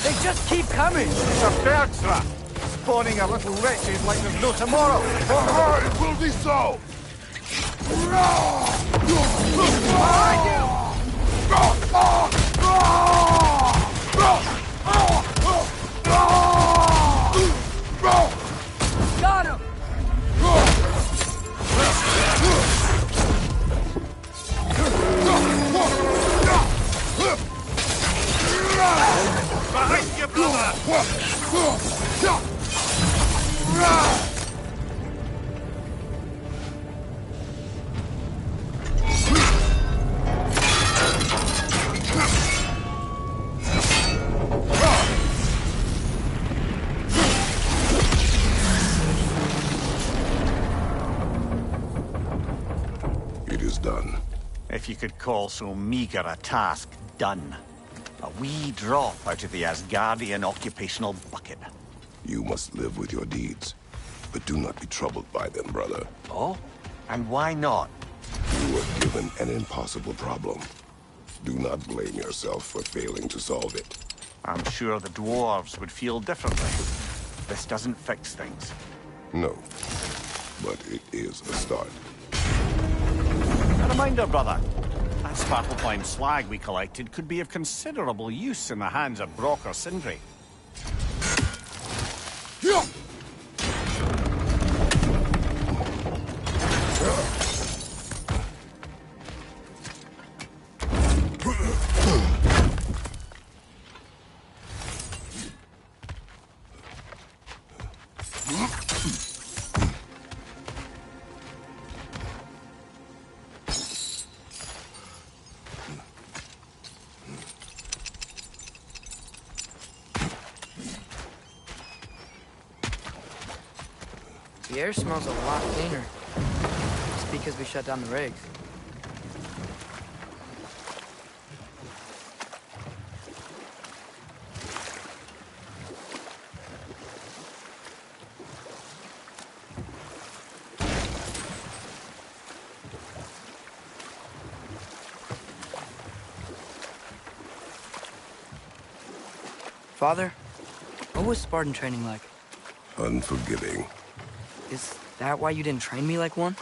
They just keep coming! It's a bird trap, spawning a little wretches like there's no tomorrow. For her, it will be so! Got him! Behind you, brother! It is done. If you could call so meager a task done. A wee drop out of the Asgardian occupational bucket. You must live with your deeds, but do not be troubled by them, brother. Oh? And why not? You were given an impossible problem. Do not blame yourself for failing to solve it. I'm sure the dwarves would feel differently. This doesn't fix things. No, but it is a start. A reminder, brother. That Svartalfheim slag we collected could be of considerable use in the hands of Brock or Sindri. The air smells a lot cleaner. It's because we shut down the rigs. Father, what was Spartan training like? Unforgiving. Is that why you didn't train me like one?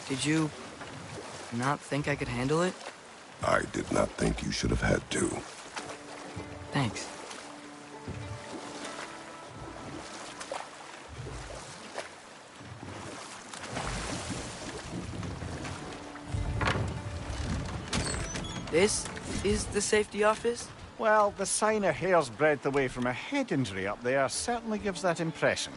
Did you not think I could handle it? I did not think you should have had to. Thanks. This is the safety office? Well, the sign a hair's breadth away from a head injury up there certainly gives that impression.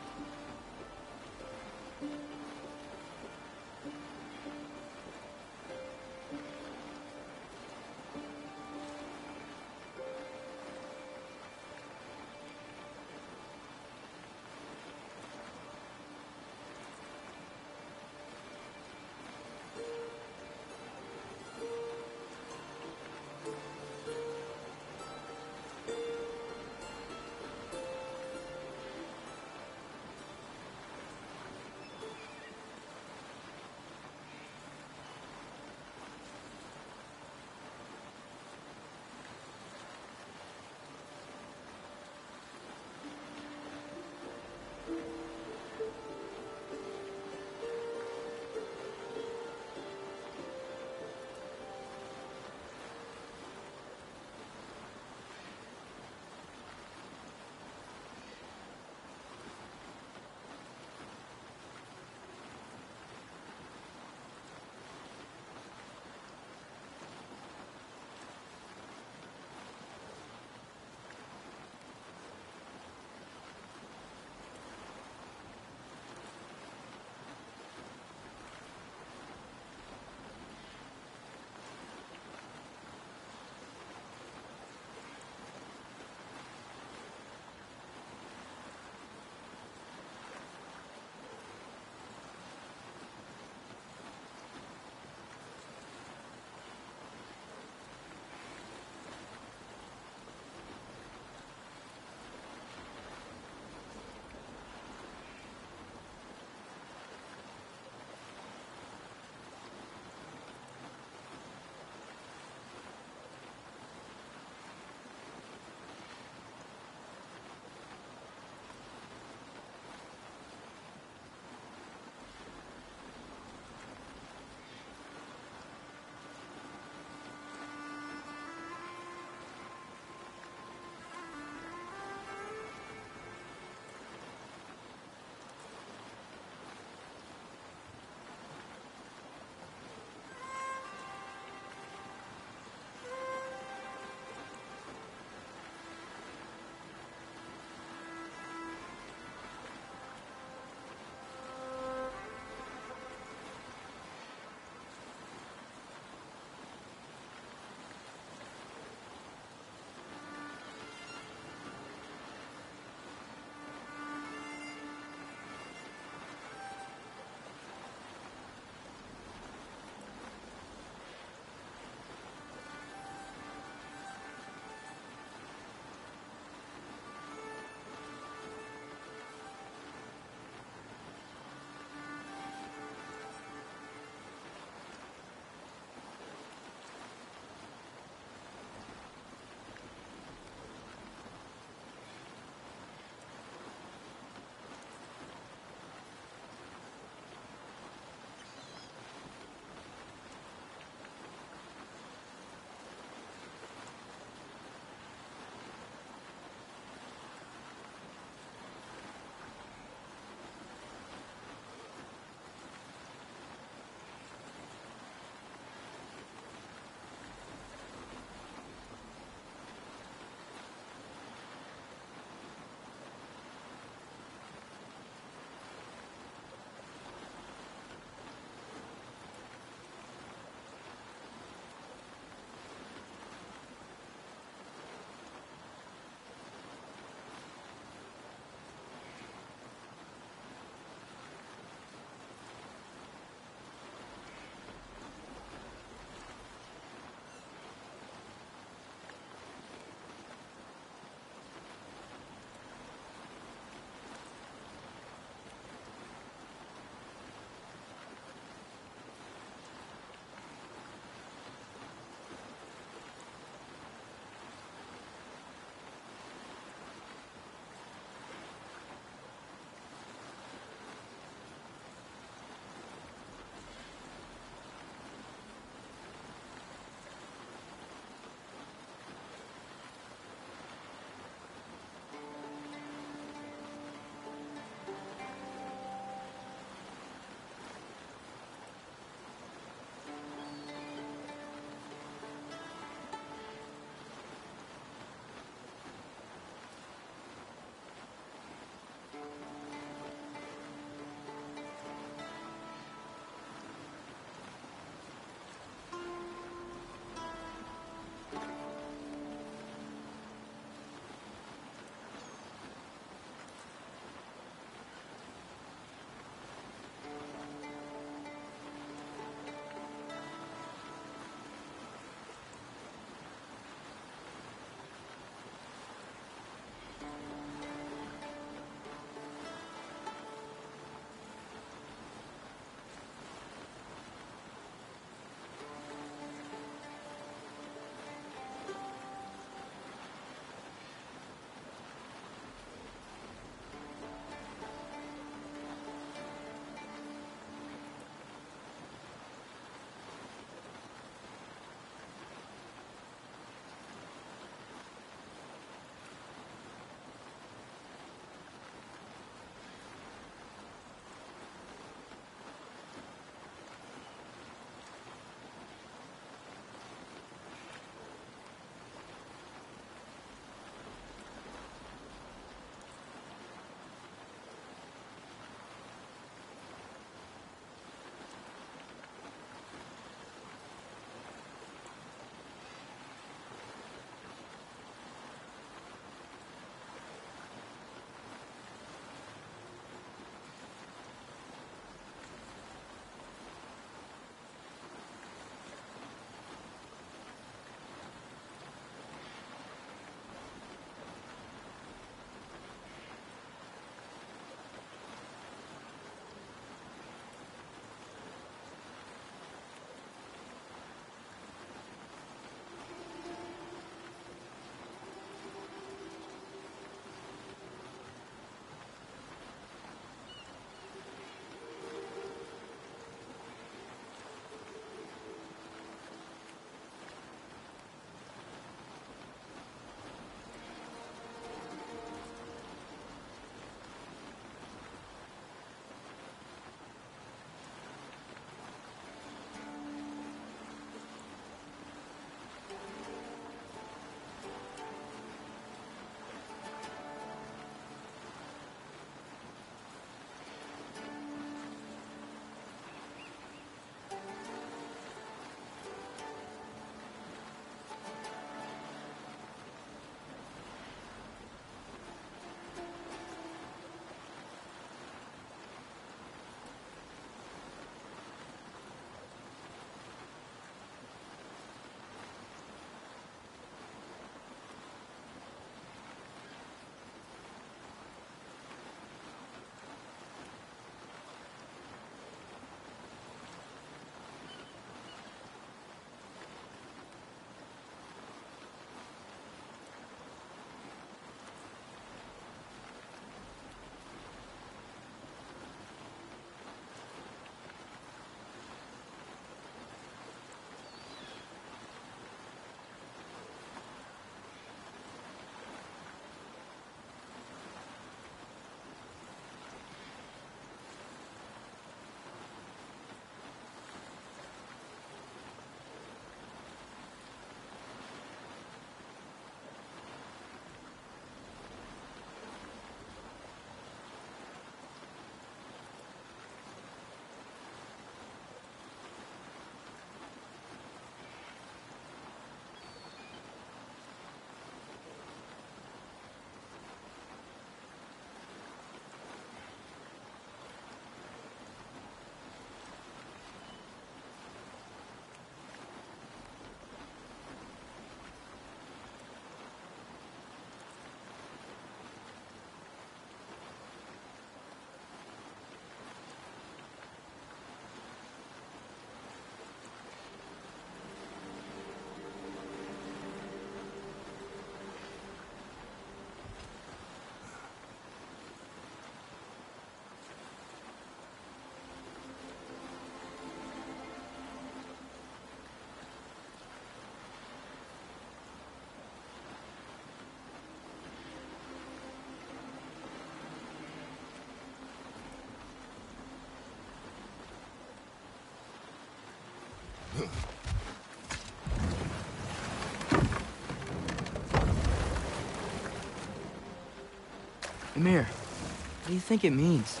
Ymir, what do you think it means?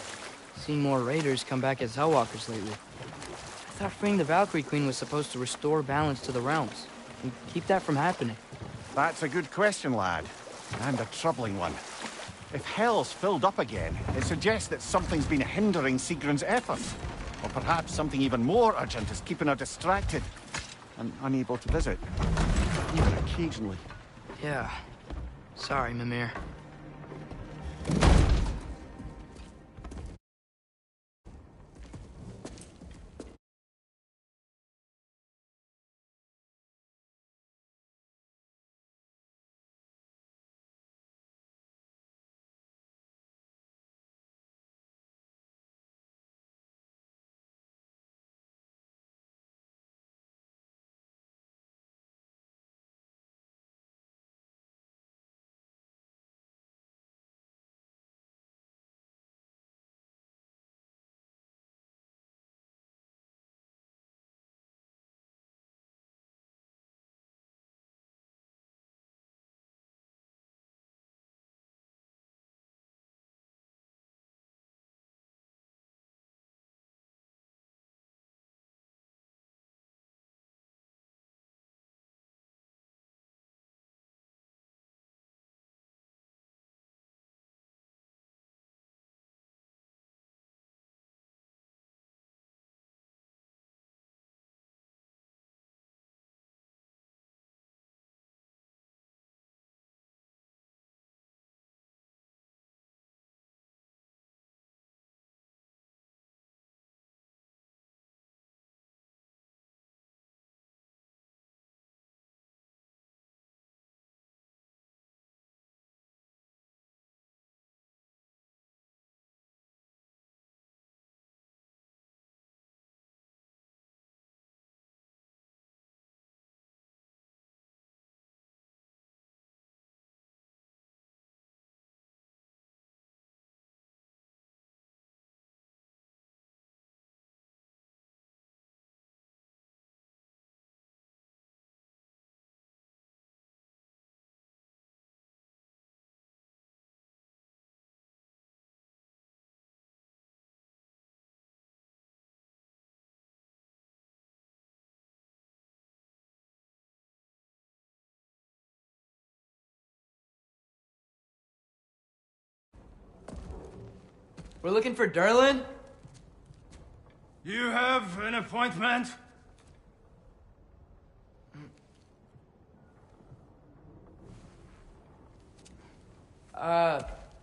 Seeing more raiders come back as Hellwalkers lately. I thought freeing the Valkyrie Queen was supposed to restore balance to the realms and keep that from happening. That's a good question, lad. And a troubling one. If Hell's filled up again, it suggests that something's been hindering Sigrun's efforts. Or perhaps something even more urgent is keeping her distracted and unable to visit. Even occasionally. Yeah. Sorry, Mimir. We're looking for Durlin? You have an appointment?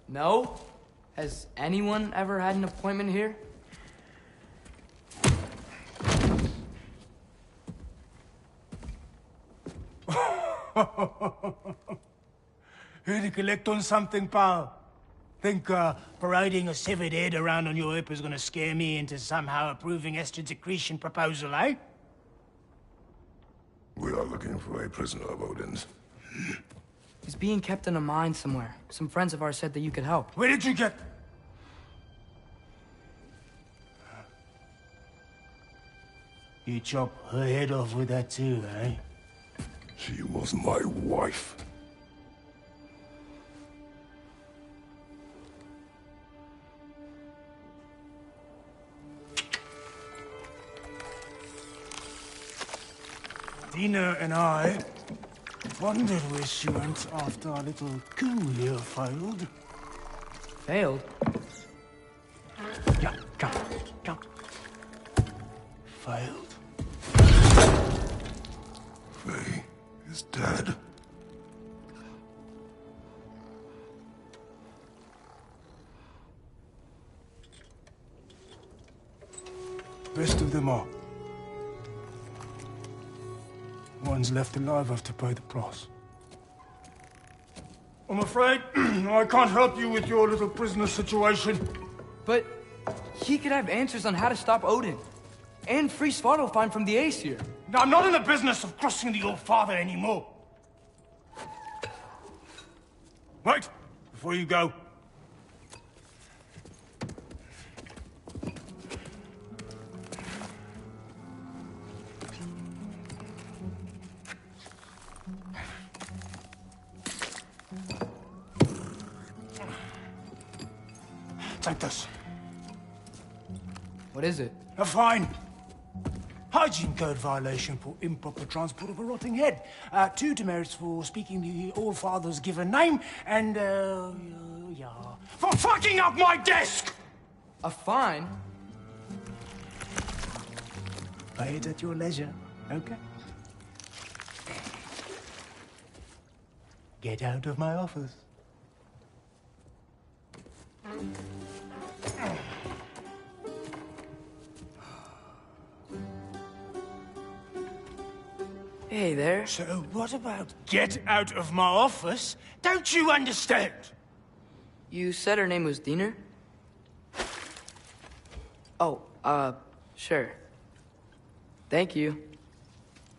No? Has anyone ever had an appointment here? Here to collect on something, pal? Think, parading a severed head around on your hip is gonna scare me into somehow approving Estrid's accretion proposal, eh? We are looking for a prisoner of Odin's. He's being kept in a mine somewhere. Some friends of ours said that you could help. Where did you get... You chop her head off with that too, eh? She was my wife. Dina and I wondered where she went after our little coup here failed. Failed? Yeah, jump. Failed. Faye is dead. Best of them all. One's left alive have to pay the price. I'm afraid I can't help you with your little prisoner situation. But he could have answers on how to stop Odin. And free Svartalfheim from the Aesir. Now, I'm not in the business of crossing the old father anymore. Wait, before you go. Kratos. What is it? A fine. Hygiene code violation for improper transport of a rotting head. 2 demerits for speaking the All-Father's given name, and, yeah, for fucking up my desk! A fine? Pay it at your leisure, okay? Get out of my office. Hey there. So what about get out of my office? Don't you understand? You said her name was Diener? Oh, sure. Thank you.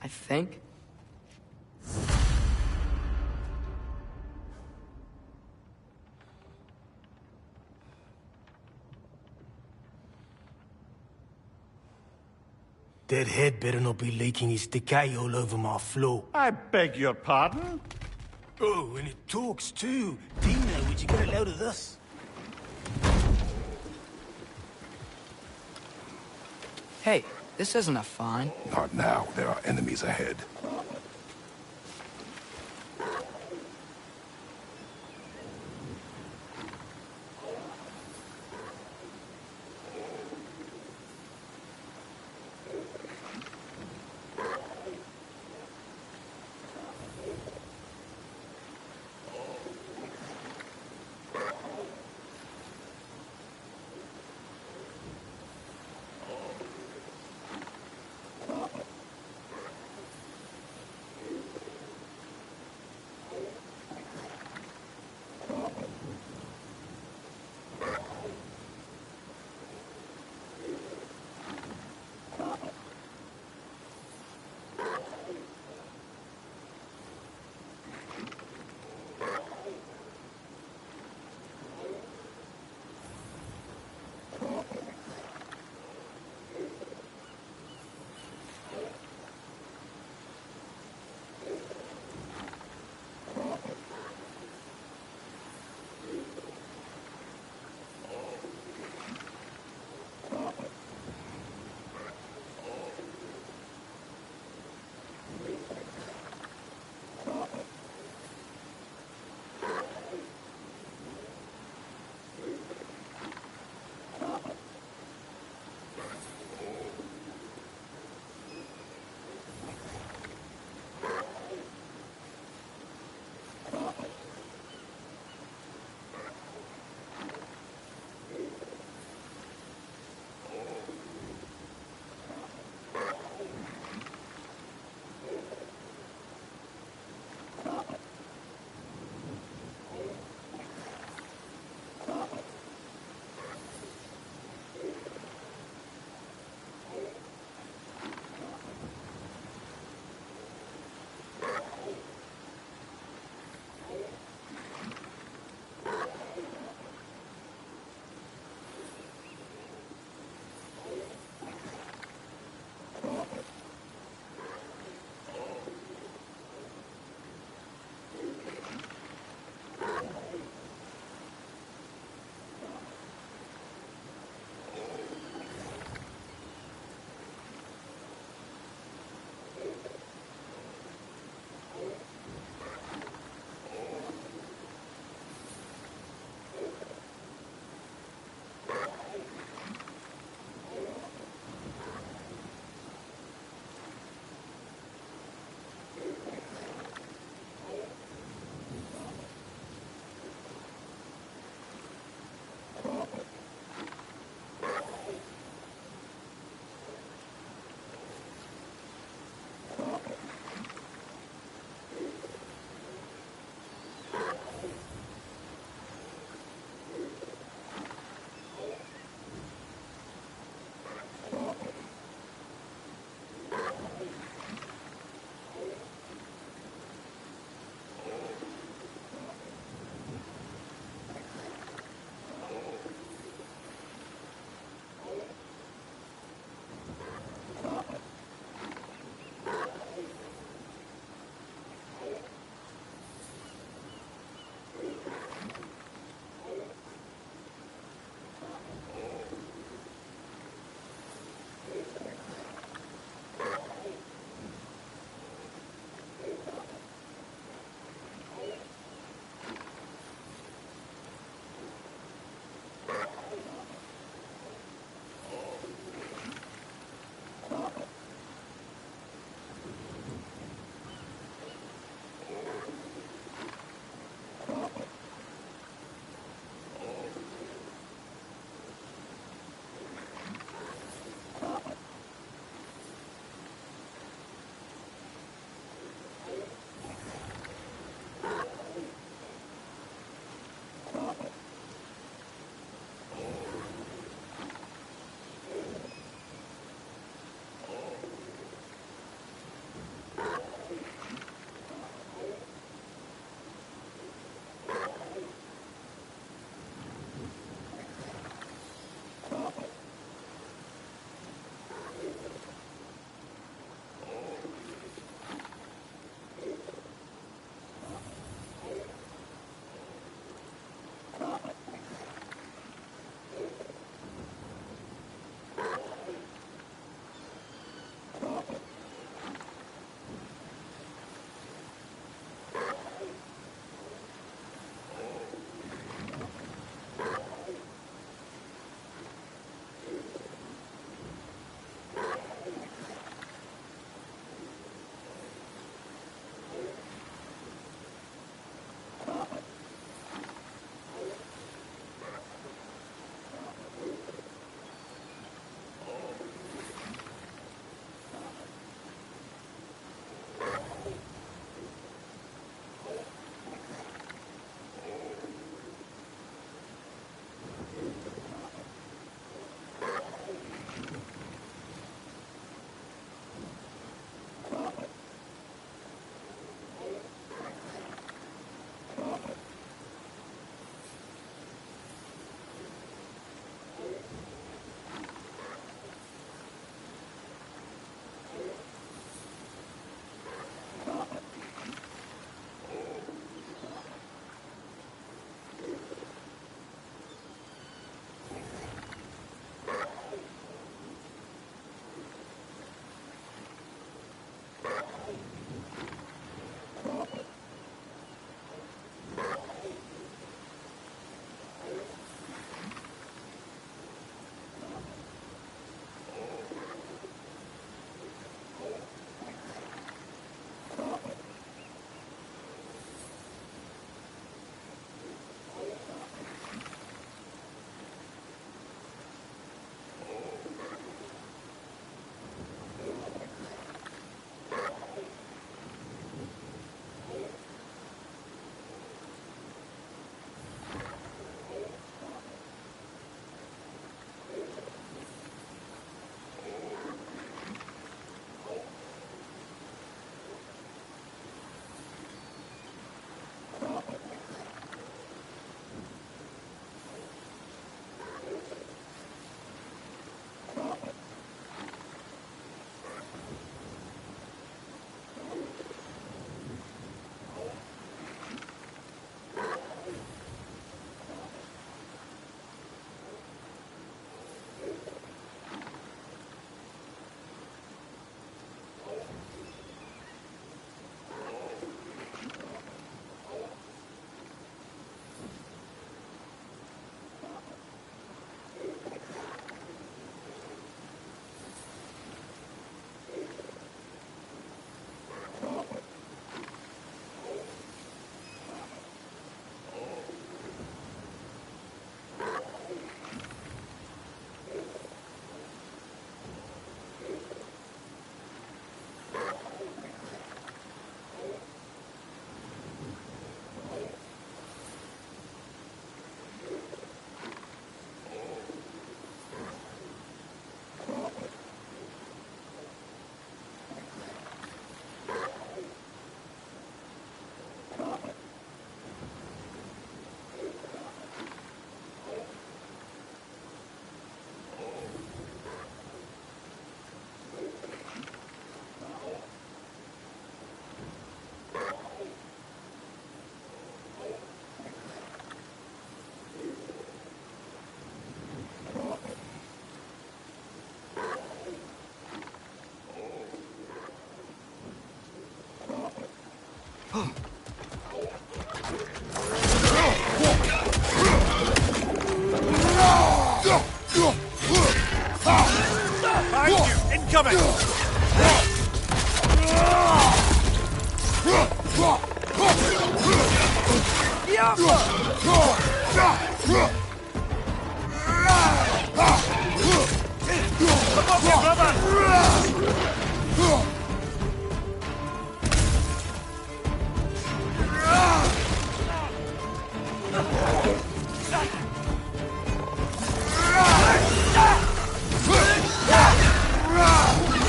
I think. That head better not be leaking his decay all over my floor. I beg your pardon? Oh, and it talks too. Dino, would you get a load of this? Hey, this isn't a fine. Not now. There are enemies ahead.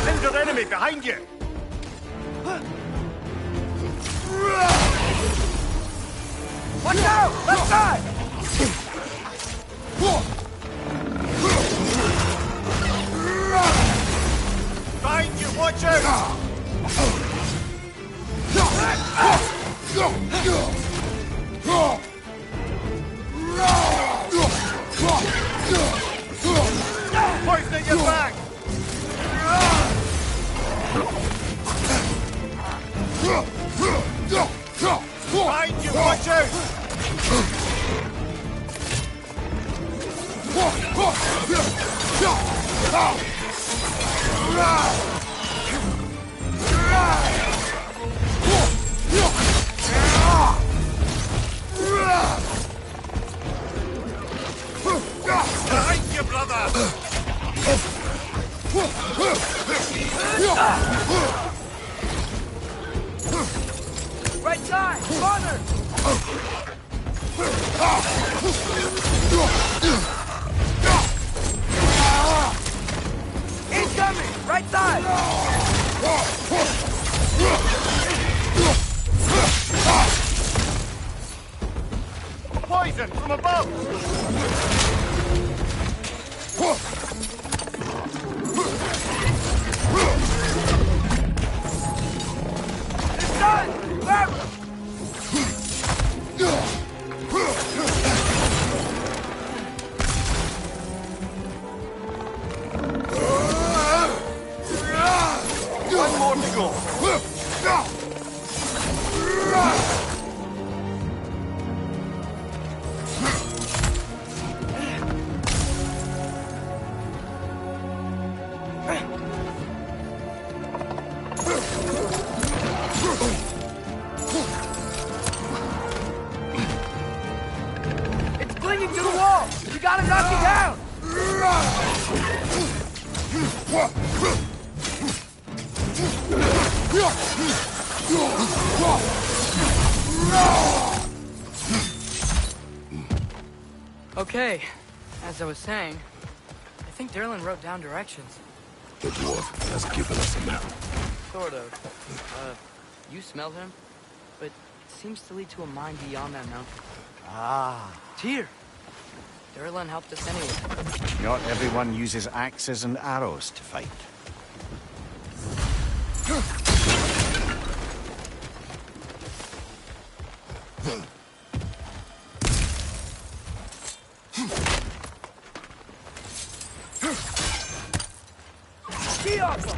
Injured enemy behind you! Watch out! Left side! Behind you, watch out! Poisoning your back! Behind you, watch out! Behind you, brother! Right side! Father! Incoming! Right side! Poison from above! It's done! Grab him! One more to go. It's clinging to the wall! You gotta knock it down! Okay, as I was saying, I think Derlin wrote down directions. The dwarf has given us a map. Sort of. You smelled him, but it seems to lead to a mine beyond that mountain. Ah. Tyr! Derlin helped us anyway. Not everyone uses axes and arrows to fight. Ski off him!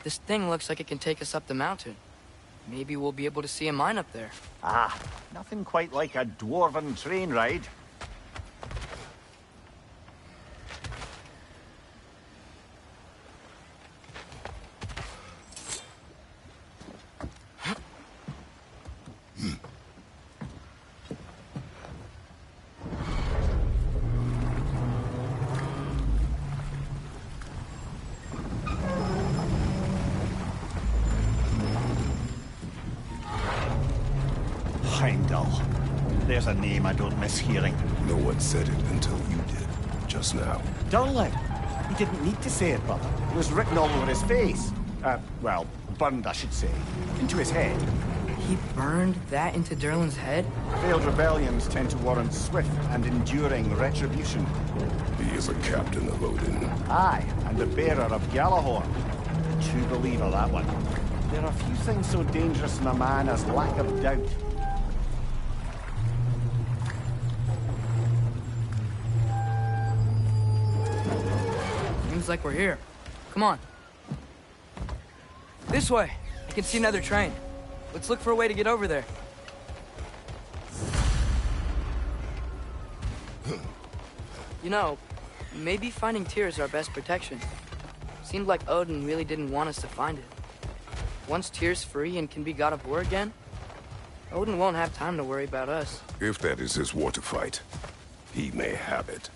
This thing looks like it can take us up the mountain. Maybe we'll be able to see a mine up there. Ah, nothing quite like a dwarven train ride. Heimdall. There's a name I don't miss hearing. No one said it until you did, just now. Durling. He didn't need to say it, brother. It was written all over his face. Well, burned, I should say, into his head. He burned that into Durlin's head? Failed rebellions tend to warrant swift and enduring retribution. He is a captain of Odin. Aye, and a bearer of Galahorn. True believer, that one. There are few things so dangerous in a man as lack of doubt. Seems like we're here. Come on. This way. I can see another train. Let's look for a way to get over there. You know, maybe finding Tyr is our best protection. Seemed like Odin really didn't want us to find it. Once Tyr's free and can be god of war again, Odin won't have time to worry about us. If that is his war to fight, he may have it.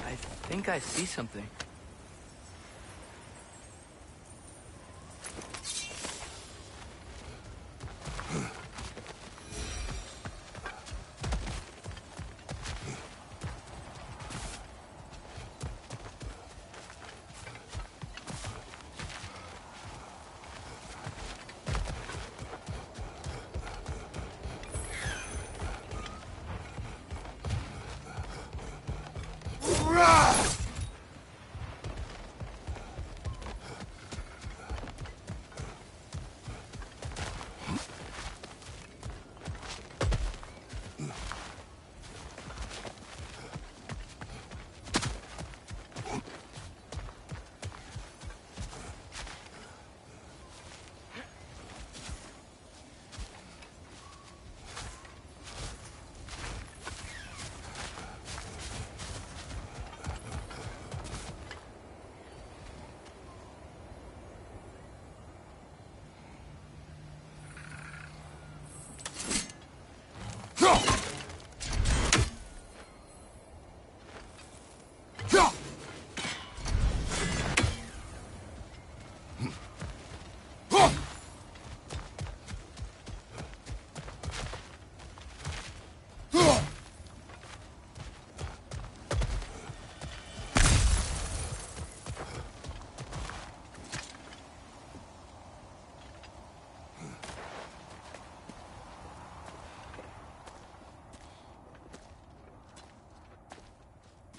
I think I see something.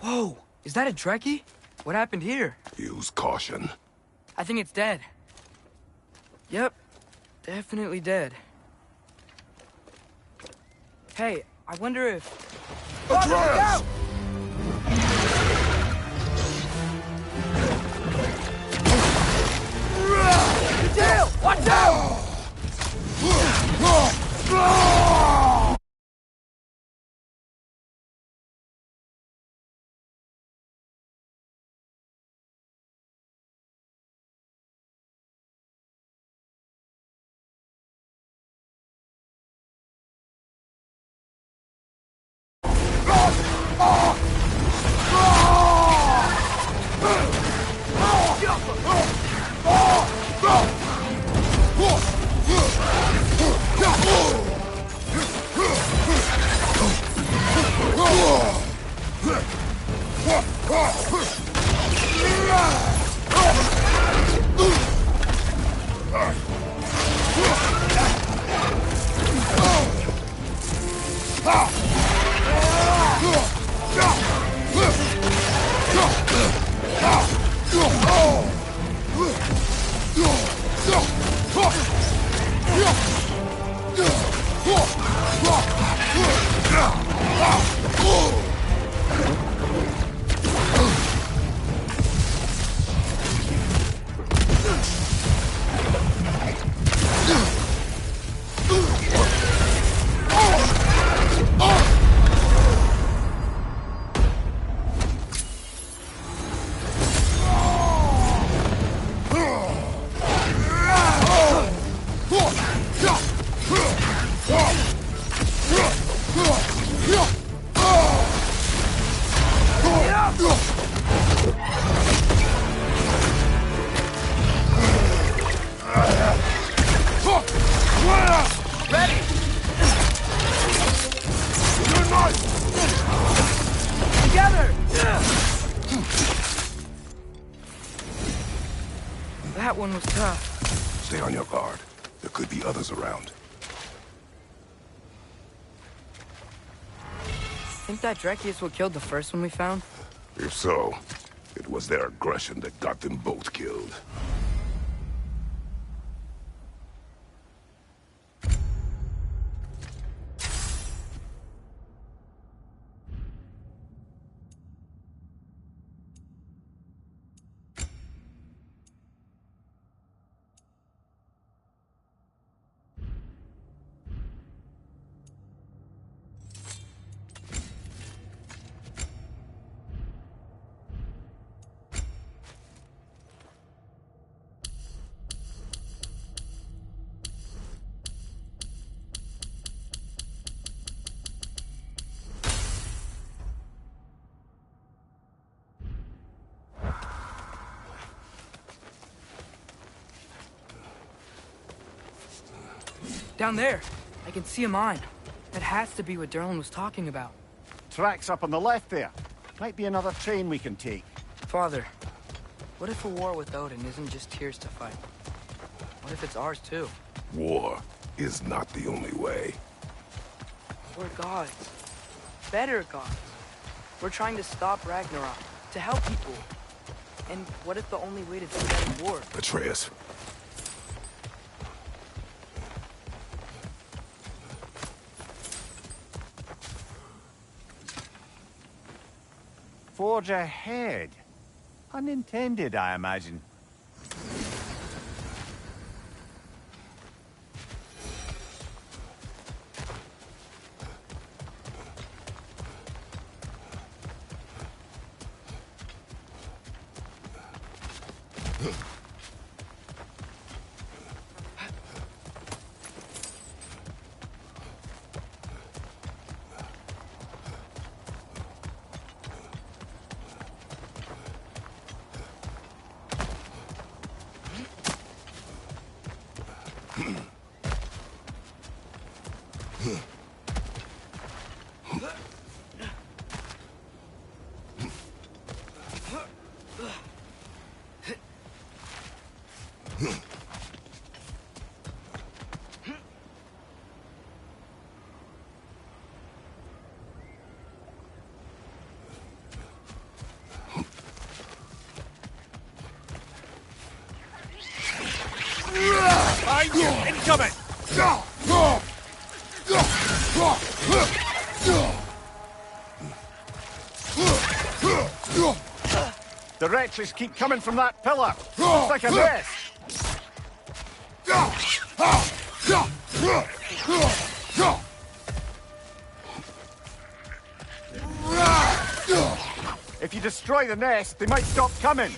Whoa! Is that a Trekkie? What happened here? Use caution. I think it's dead. Yep. Definitely dead. Hey, I wonder if... Atreus! Tail! Watch out! Ready! Together! That one was tough. Stay on your guard. There could be others around. Think that Drekius what killed the first one we found? If so, it was their aggression that got them both killed. Down there, I can see a mine. That has to be what Derlin was talking about. Tracks up on the left there. Might be another train we can take. Father, what if a war with Odin isn't just Tyr's to fight? What if it's ours too? War is not the only way. We're gods. Better gods. We're trying to stop Ragnarok, to help people. And what if the only way to do that is war? Atreus. Forge ahead. Unintended, I imagine. Incoming! The wretches keep coming from that pillar. Looks like a mess. If you destroy the nest, they might stop coming.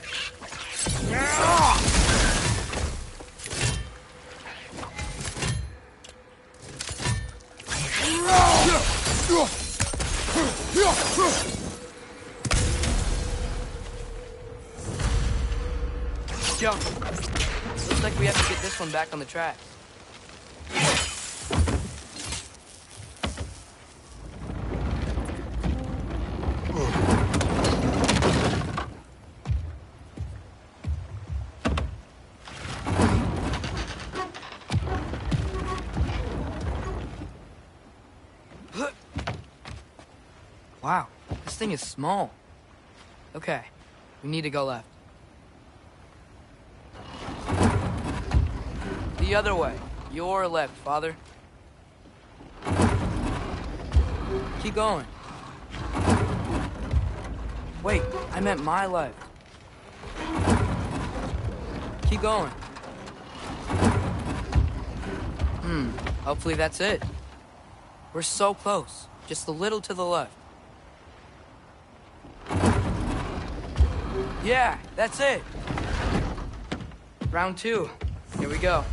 Yo, looks like we have to get this one back on the track. Wow, this thing is small. Okay, we need to go left. The other way. Your left, Father. Keep going. Wait, I meant my left. Keep going. Hopefully that's it. We're so close. Just a little to the left. Yeah, that's it. Round 2. Here we go.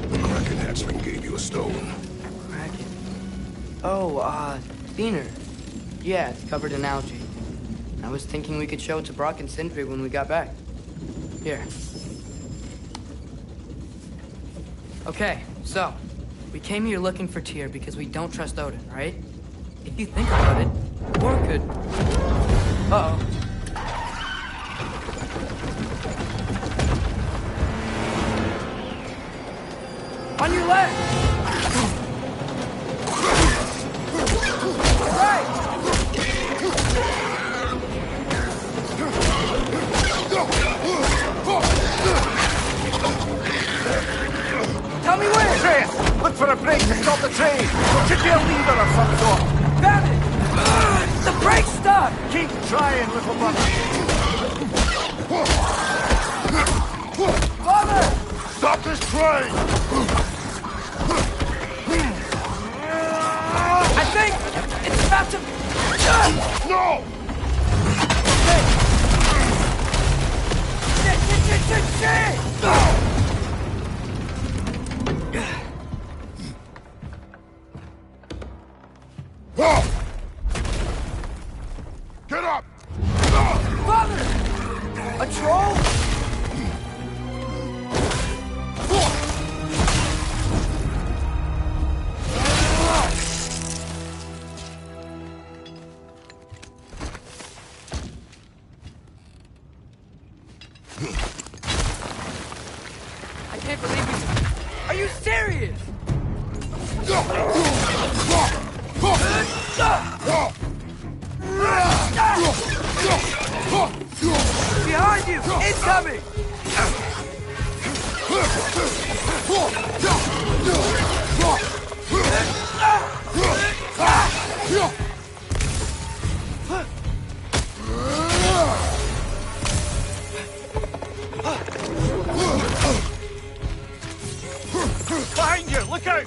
Kraken hatchling gave you a stone. Kraken. Oh, Diener. Yeah, it's covered in algae. I was thinking we could show it to Brock and Sindri when we got back. Here. Okay, so, we came here looking for Tyr because we don't trust Odin, right? If you think about it, War could... Uh-oh. On your left! Right! Tell me where! Atreus! Look for a brake to stop the train! There should be a lever of some sort! Found it! The brake's stuck! Keep trying, little brother! Father! Stop this train! I think it's about to... No! Shit! Get up! Father! A troll? I can't believe you. Are you serious? Behind you! Incoming! Behind you! Look out!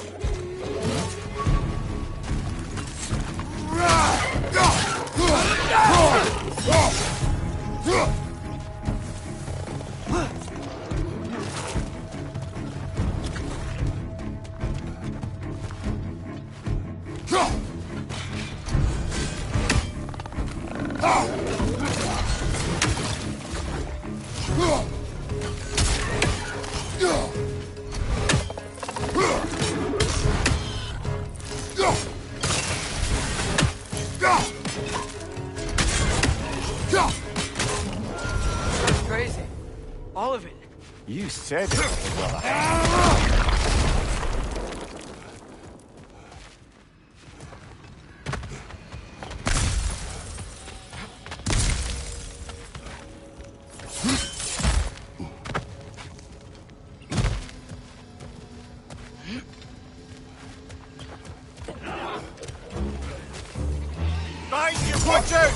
That's crazy. All of it. You said it, little brother. Behind you! Watch out!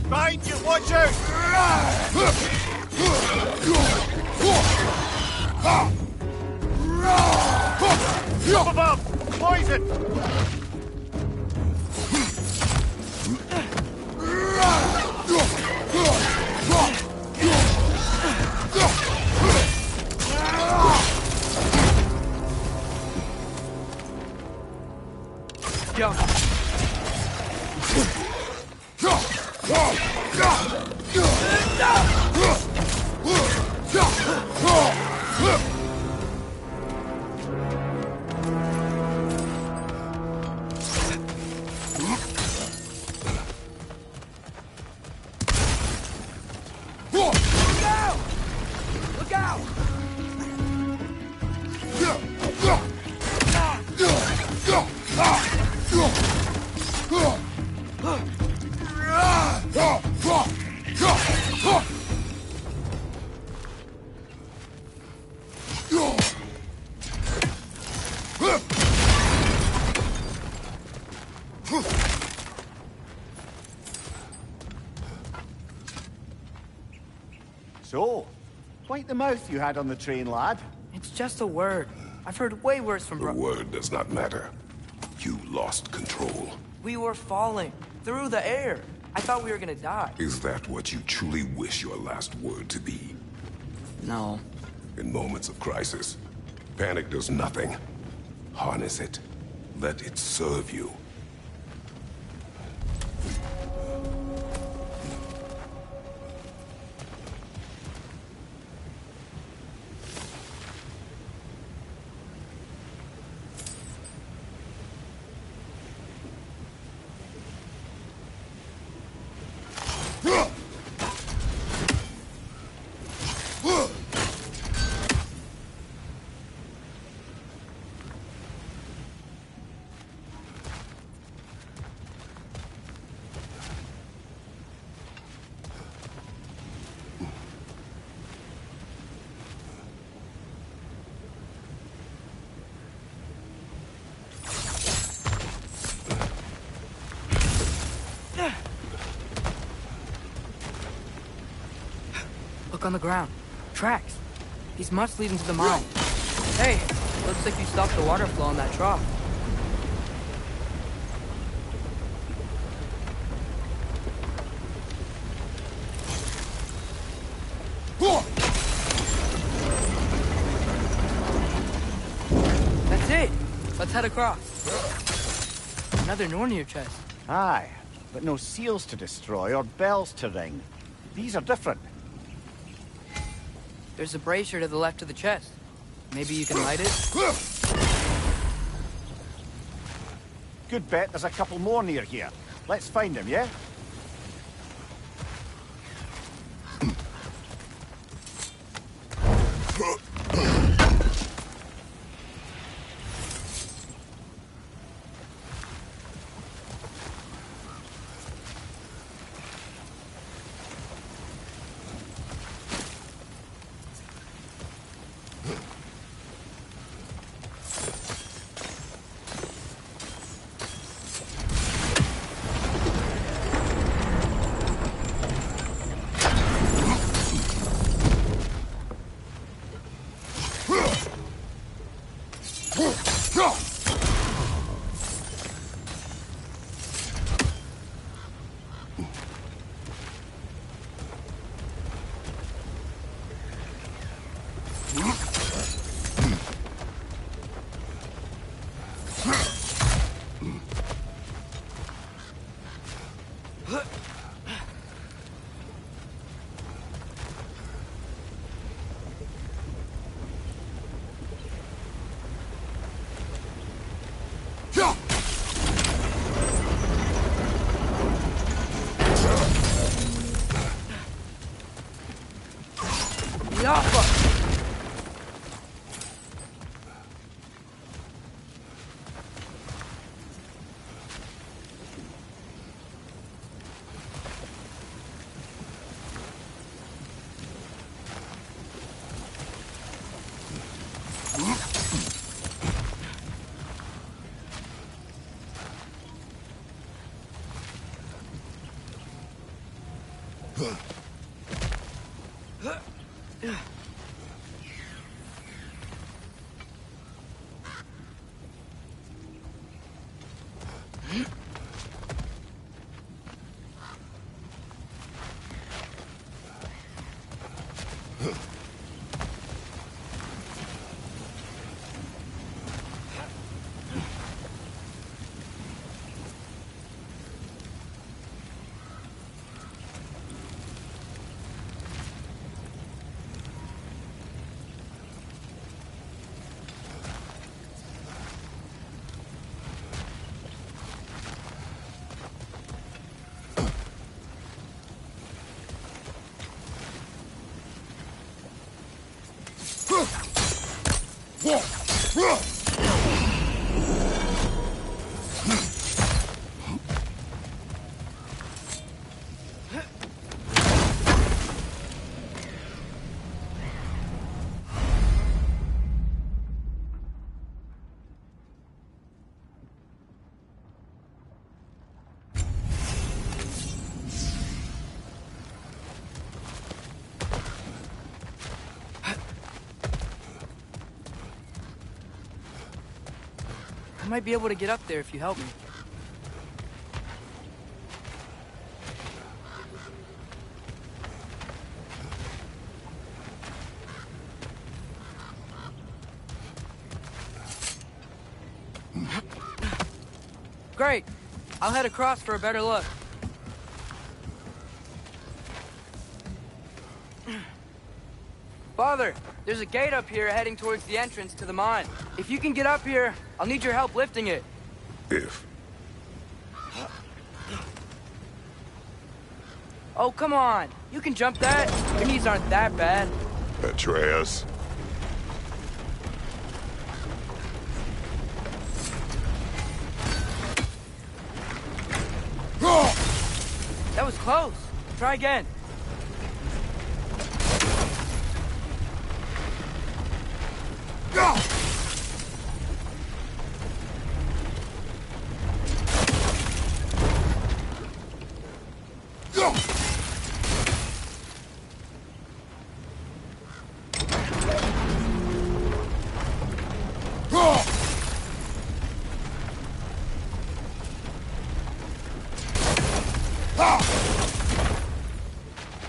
Behind you! Watch out! Up above! Poison! Go. Look out! So, wipe the mouth you had on the train, lad. It's just a word. I've heard way worse from The word does not matter. You lost control. We were falling through the air. I thought we were gonna die. Is that what you truly wish your last word to be? No. In moments of crisis, panic does nothing. Harness it. Let it serve you. Look on the ground. Tracks. These must lead into the mine. Hey, looks like you stopped the water flow in that trough. That's it. Let's head across. Another Nornir chest. Aye, but no seals to destroy or bells to ring. These are different. There's a brazier to the left of the chest. Maybe you can light it? Good bet there's a couple more near here. Let's find them, yeah? I might be able to get up there if you help me. Great. I'll head across for a better look. Father, there's a gate up here heading towards the entrance to the mine. If you can get up here, I'll need your help lifting it. If. Oh, come on. You can jump that. Your knees aren't that bad. Atreus. That was close. Try again.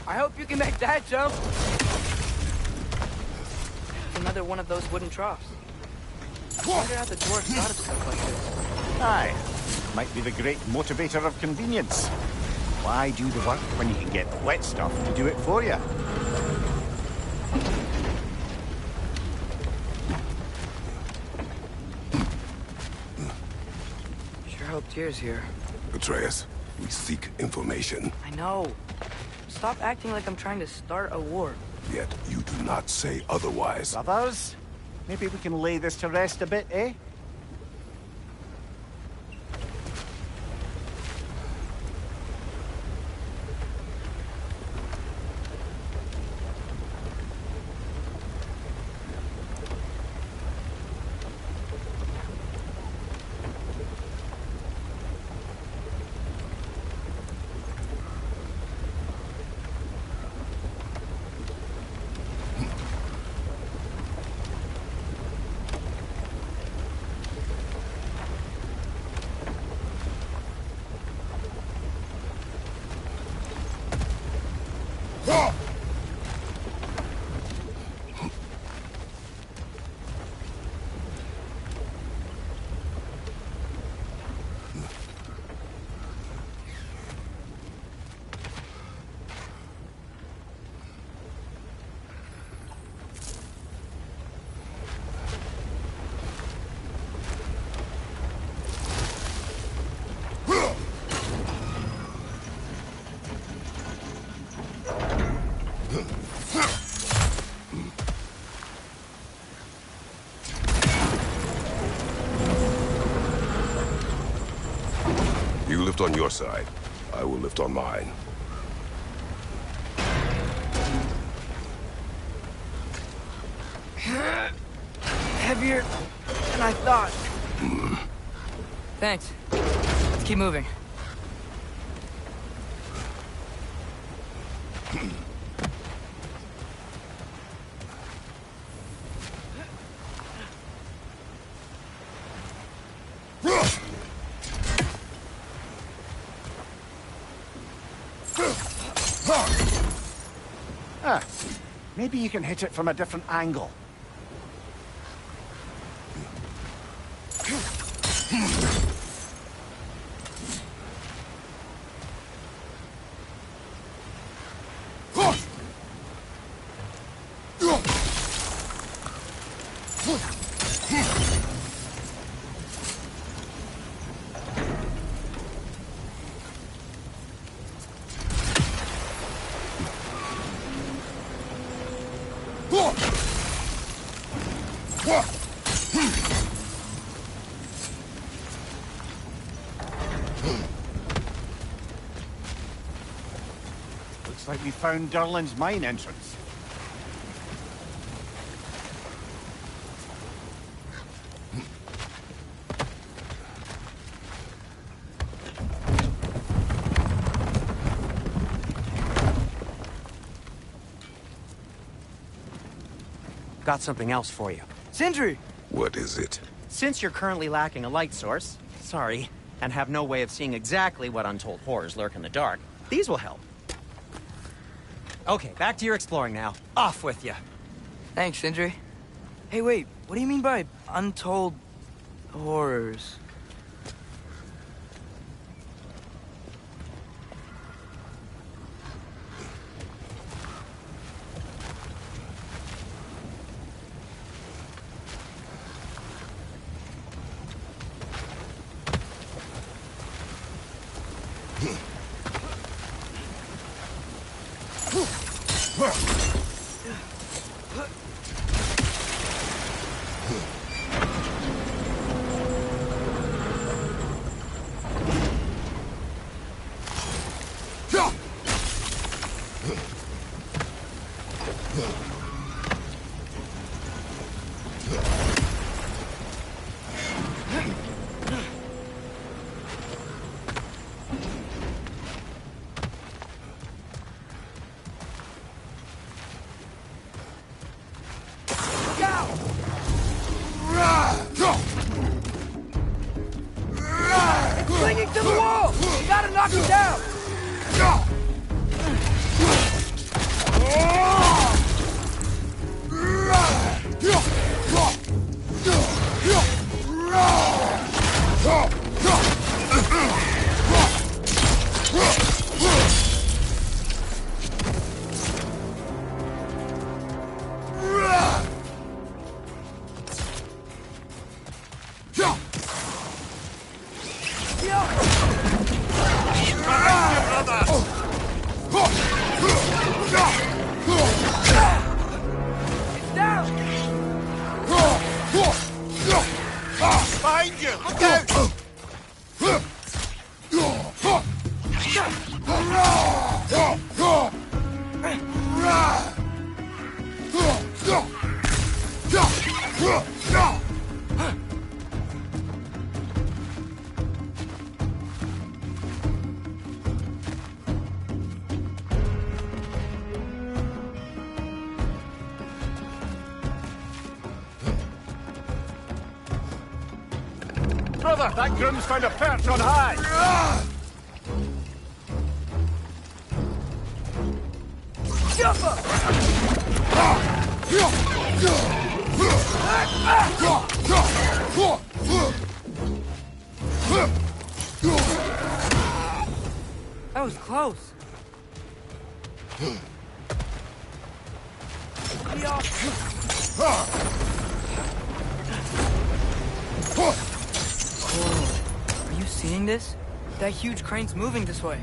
I hope you can make that jump. Another one of those wooden troughs. I wonder how the dwarves thought of stuff like this. Aye. Might be the great motivator of convenience. Why do the work when you can get wet stuff to do it for you? Sure hope Tyr's here. Atreus, we seek information. I know. Stop acting like I'm trying to start a war. Yet you do not say otherwise. Brothers, maybe we can lay this to rest a bit, eh? You lift on your side. I will lift on mine. Heavier than I thought. Thanks. Let's keep moving. Ah, maybe you can hit it from a different angle. Looks like we found Durlin's mine entrance. Got something else for you. Sindri! What is it? Since you're currently lacking a light source, sorry, and have no way of seeing exactly what untold horrors lurk in the dark, these will help. Okay, back to your exploring now. Off with you. Thanks, Sindri. Hey, wait. What do you mean by untold horrors? Clinging to the wall! You gotta knock it down! Behind you! Look out! Brother, that groom's found a perch on high! Jump up! That was close. Whoa. Are you seeing this? That huge crane's moving this way.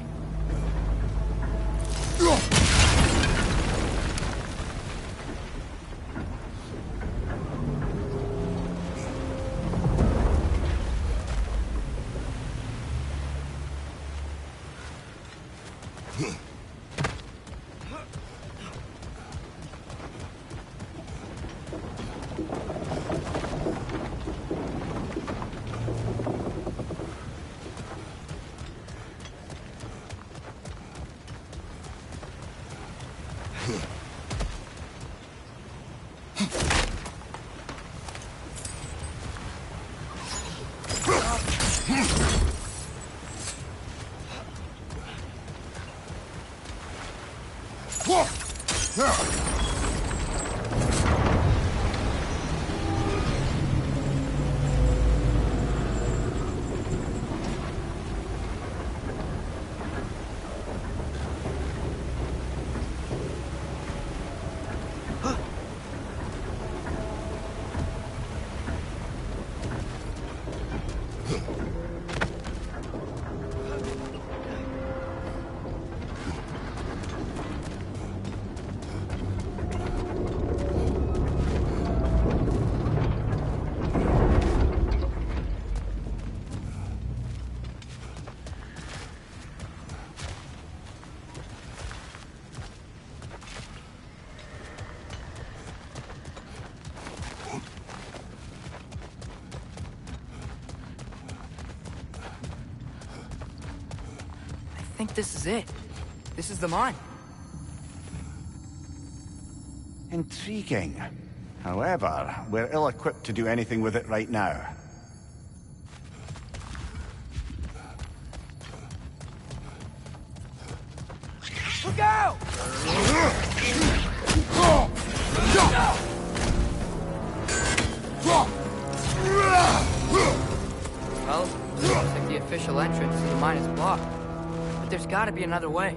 I think this is it. This is the mine. Intriguing. However, we're ill-equipped to do anything with it right now. Look out! Well, looks like the official entrance to the mine is blocked. But there's gotta be another way.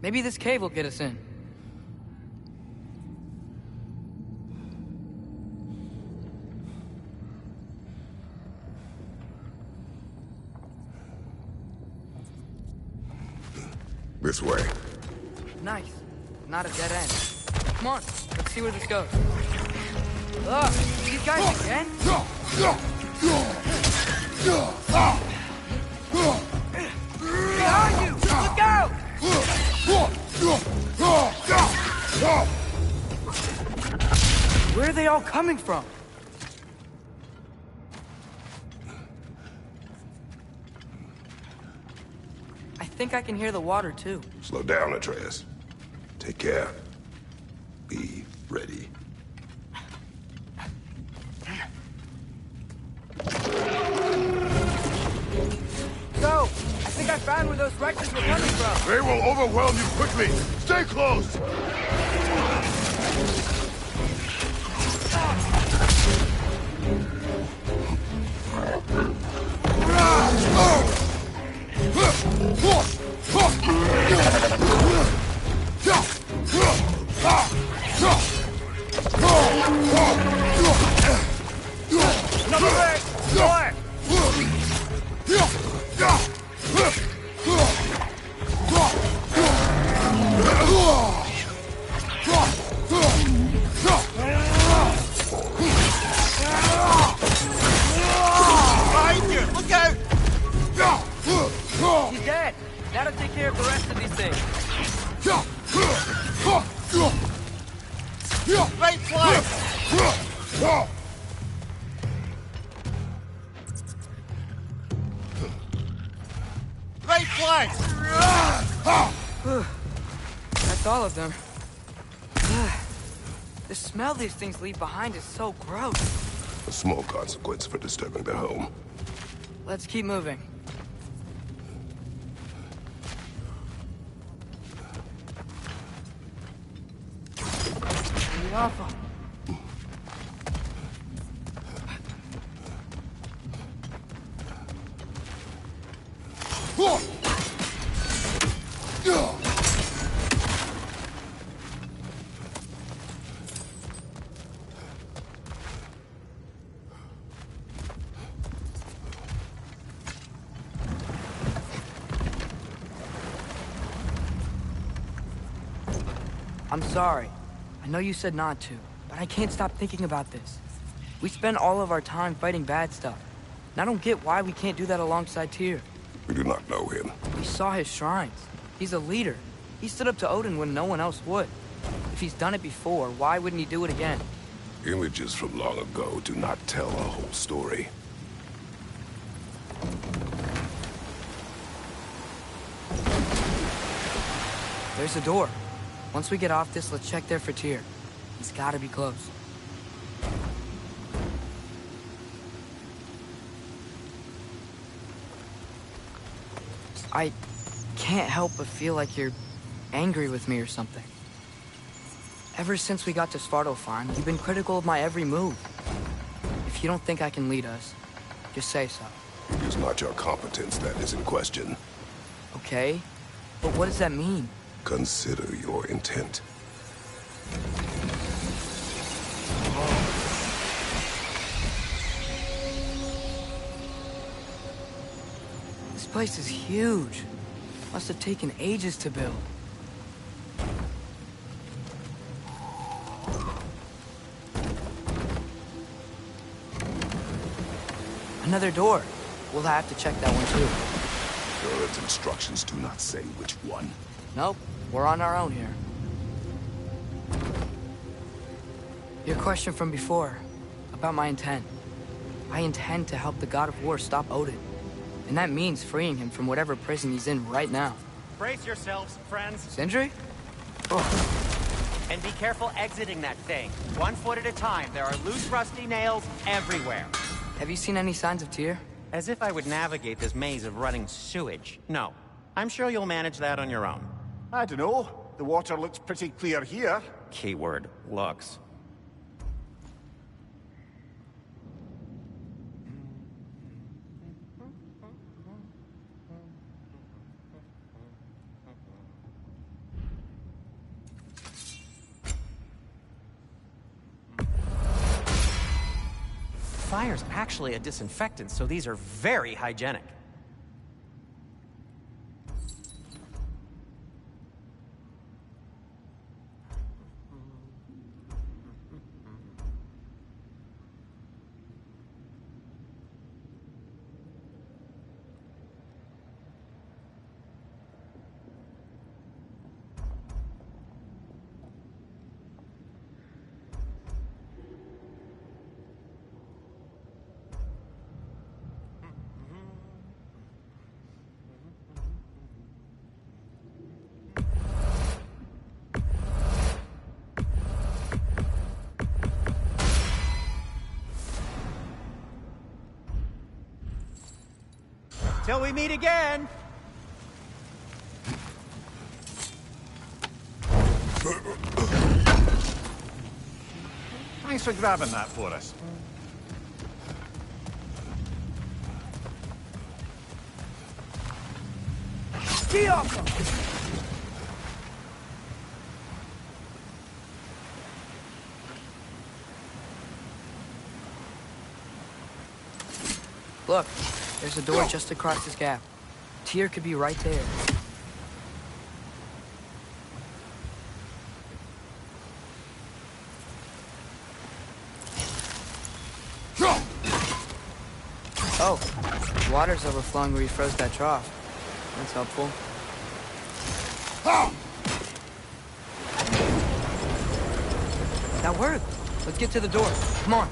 Maybe this cave will get us in. This way. Nice. Not a dead end. Come on, let's see where this goes. Ugh, these guys again? Behind you! Look out! Where are they all coming from? I think I can hear the water, too. Slow down, Atreus. Take care. Be ready. Go! I think I found where those wrecks were coming from. They will overwhelm you quickly. Stay close! Another wreck! Boy! Behind you! Look out! He's dead. That'll take care of the rest of these things. Right flank! Right flank! That's all of them. The smell these things leave behind is so gross. A small consequence for disturbing their home. Let's keep moving. Awful. I'm sorry. I know you said not to, but I can't stop thinking about this. We spend all of our time fighting bad stuff. And I don't get why we can't do that alongside Tyr. We do not know him. We saw his shrines. He's a leader. He stood up to Odin when no one else would. If he's done it before, why wouldn't he do it again? Images from long ago do not tell a whole story. There's a door. Once we get off this, let's check there for Tyr. He's gotta be close. I can't help but feel like you're angry with me or something. Ever since we got to Svartalfheim, you've been critical of my every move. If you don't think I can lead us, just say so. It is not your competence that is in question. Okay? But what does that mean? Consider your intent. This place is huge. Must have taken ages to build. Another door. We'll have to check that one too. Durlin's instructions do not say which one. Nope, we're on our own here. Your question from before, about my intent. I intend to help the god of war stop Odin. And that means freeing him from whatever prison he's in right now. Brace yourselves, friends. Sindri? And be careful exiting that thing. 1 foot at a time. There are loose, rusty nails everywhere. Have you seen any signs of Tyr? As if I would navigate this maze of running sewage. No. I'm sure you'll manage that on your own. I don't know. The water looks pretty clear here. Keyword, looks. Fire's actually a disinfectant, so these are very hygienic. Till we meet again! Thanks for grabbing that for us. Look, there's a door just across this gap. Tyr could be right there. Oh, water's overflowing where you froze that trough. That's helpful. That worked. Let's get to the door. Come on.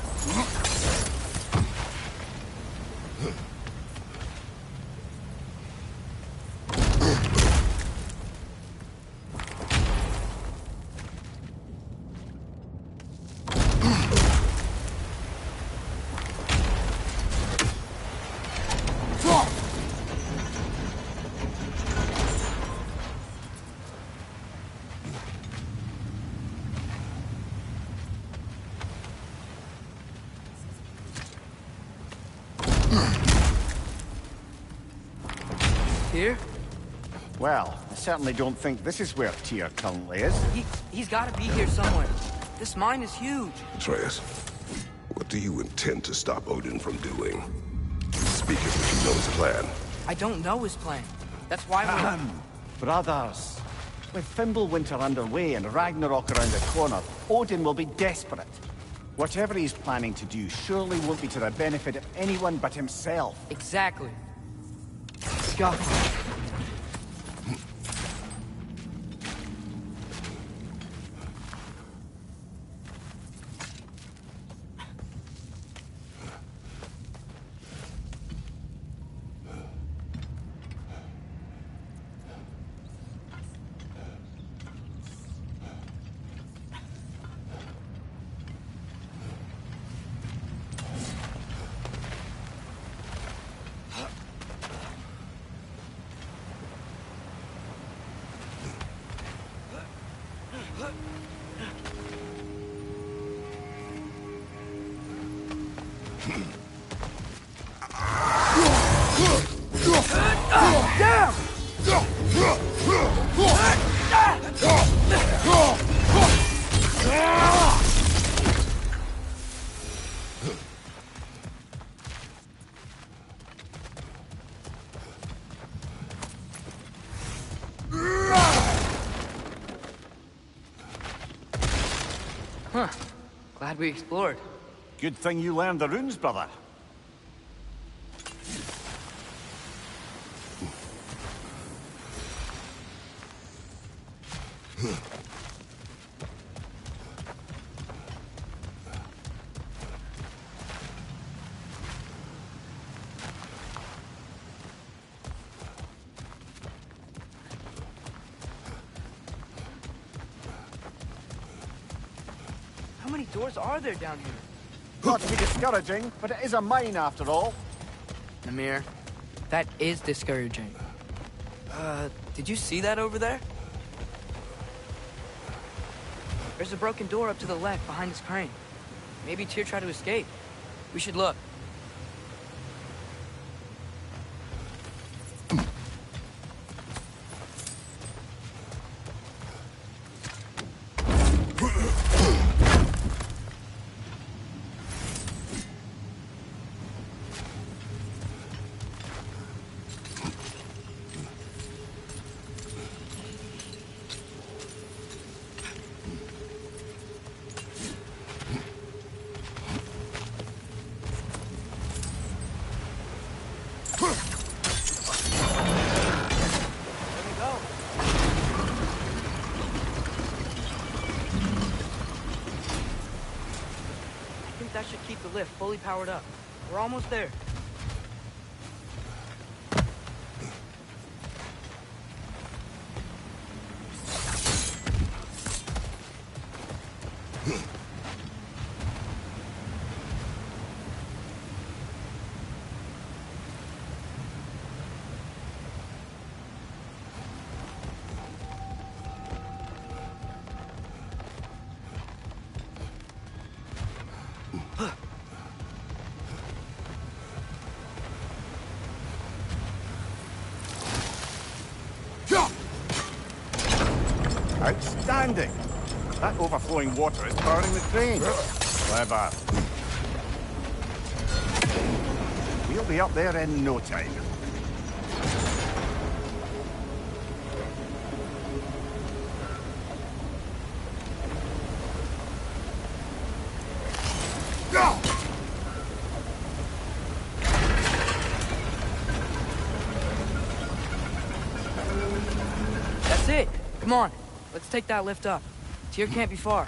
Tyr? Well, I certainly don't think this is where Tyr currently is. He's got to be here somewhere. This mine is huge. Atreus, what do you intend to stop Odin from doing? Speak as if you know his plan. I don't know his plan. That's why we're... Brothers, with Fimbulwinter underway and Ragnarok around the corner, Odin will be desperate. Whatever he's planning to do surely won't be to the benefit of anyone but himself. Exactly. Go. Huh. Glad we explored. Good thing you learned the runes, brother. How many doors are there down here? Not to be discouraging, but it is a mine after all. Namir, that is discouraging. Did you see that over there? There's a broken door up to the left behind this crane. Maybe Tyr tried to escape. We should look. That should keep the lift fully powered up. We're almost there. Outstanding! That overflowing water is powering the crane. Clever. We'll be up there in no time. That's it. Come on. Let's take that lift up. Tyr can't be far.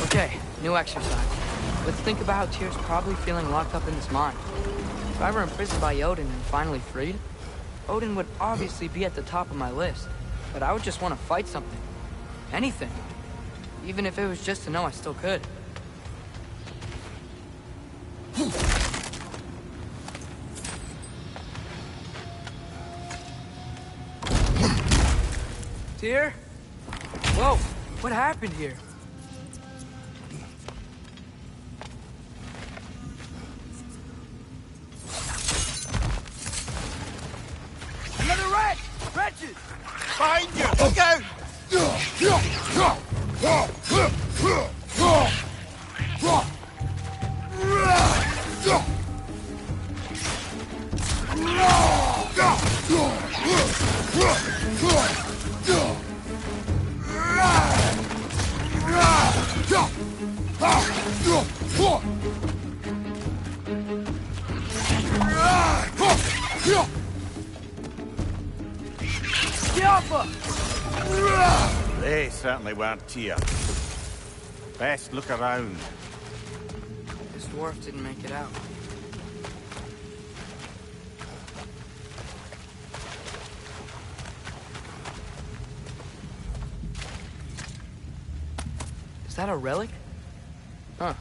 Okay, new exercise. Let's think about how Tyr's probably feeling locked up in his mind. If I were imprisoned by Odin and finally freed, Odin would obviously be at the top of my list. But I would just want to fight something. Anything. Even if it was just to know I still could. Tyr? Whoa, what happened here? Another wretch! Wretches! Behind you! Look out! They certainly weren't Tyr. Best look around. This dwarf didn't make it out. Is that a relic? Huh.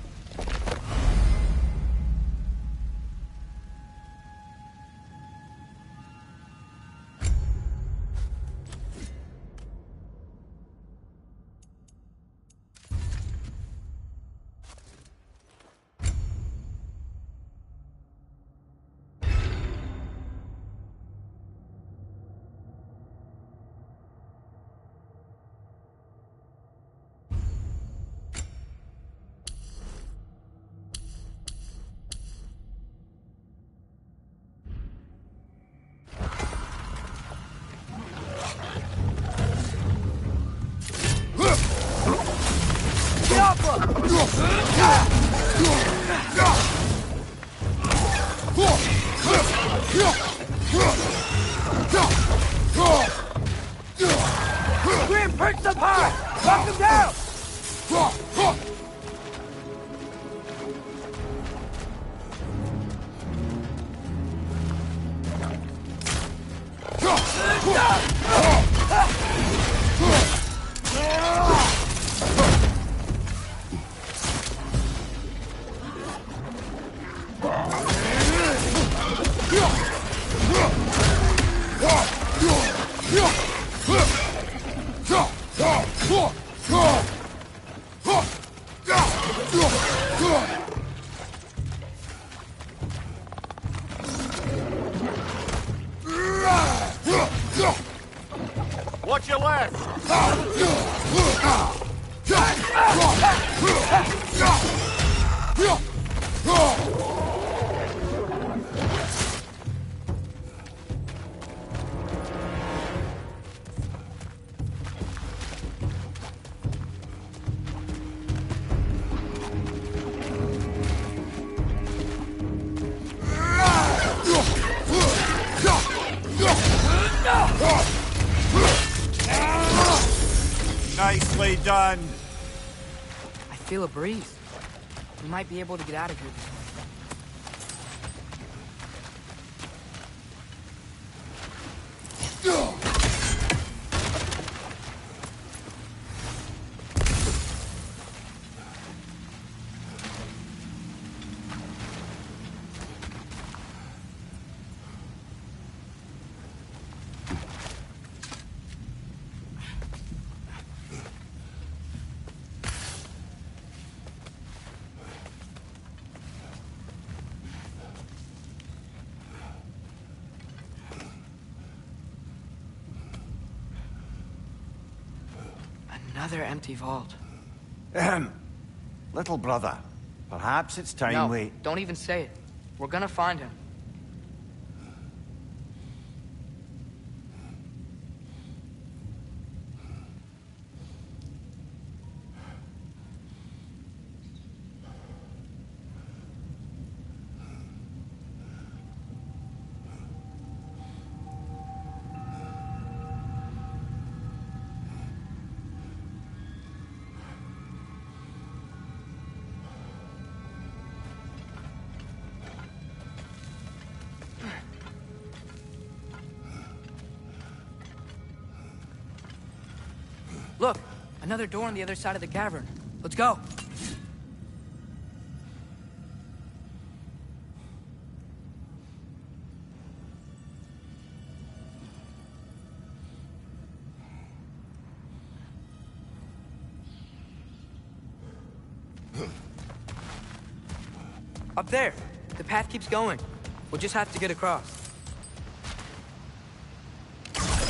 Grim, perch up high! Knock him down! Watch your left! Nicely done. I feel a breeze. We might be able to get out of here. Another empty vault. Little brother, perhaps it's time No, we... don't even say it. We're gonna find him. Look, another door on the other side of the cavern. Let's go. Up there. The path keeps going. We'll just have to get across.